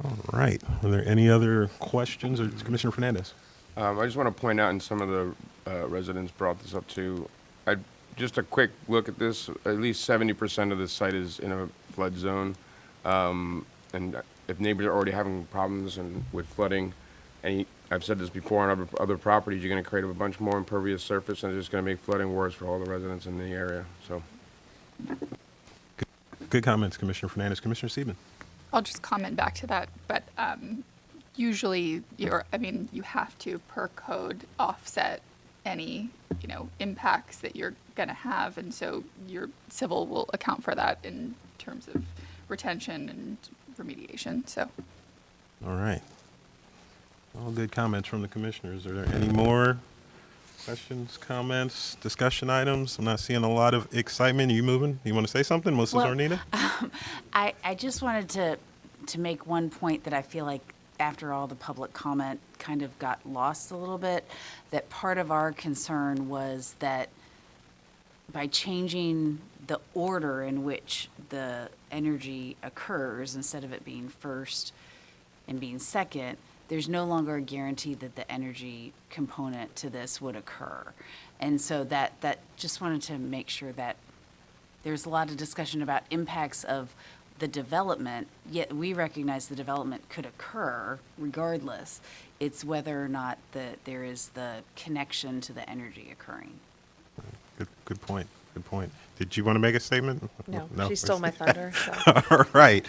All right. Are there any other questions? Or Commissioner Fernandez? I just want to point out, and some of the residents brought this up too, just a quick look at this, at least 70% of the site is in a flood zone. And if neighbors are already having problems with flooding, and I've said this before on other properties, you're going to create a bunch more impervious surface, and it's just going to make flooding worse for all the residents in the area. So, Good comments, Commissioner Fernandez. Commissioner Sieben? I'll just comment back to that, but usually you have to per code offset any, impacts that you're going to have. And so your civil will account for that in terms of retention and remediation. So. All right. All good comments from the commissioners. Are there any more questions, comments, discussion items? I'm not seeing a lot of excitement. Are you moving? You want to say something, Melissa Zornita? I just wanted to make one point that I feel like after all the public comment kind of got lost a little bit, that part of our concern was that by changing the order in which the energy occurs, instead of it being first and being second, there's no longer a guarantee that the energy component to this would occur. And so that just wanted to make sure that there's a lot of discussion about impacts of the development, yet we recognize the development could occur regardless. It's whether or not there is the connection to the energy occurring. Good point. Good point. Did you want to make a statement? No, she stole my thunder. So. All right.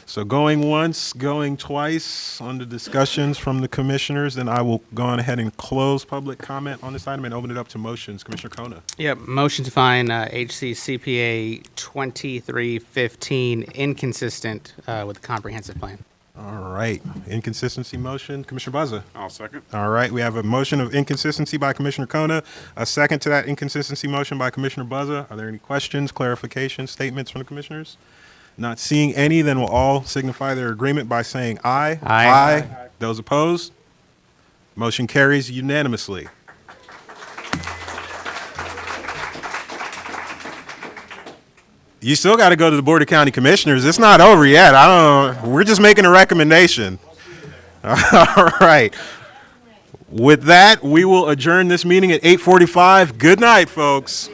So going once, going twice on the discussions from the commissioners, then I will go on ahead and close public comment on this item and open it up to motions. Commissioner Kona. Yeah, motion to find HCCPA 2315 inconsistent with the comprehensive plan. All right. Inconsistency motion. Commissioner Buzza. I'll second. All right. We have a motion of inconsistency by Commissioner Kona, a second to that inconsistency motion by Commissioner Buzza. Are there any questions, clarifications, statements from the commissioners? Not seeing any, then we'll all signify their agreement by saying aye. Aye. Those opposed? Motion carries unanimously. You still got to go to the Board of County Commissioners. It's not over yet. We're just making a recommendation. All right. With that, we will adjourn this meeting at 8:45. Good night, folks.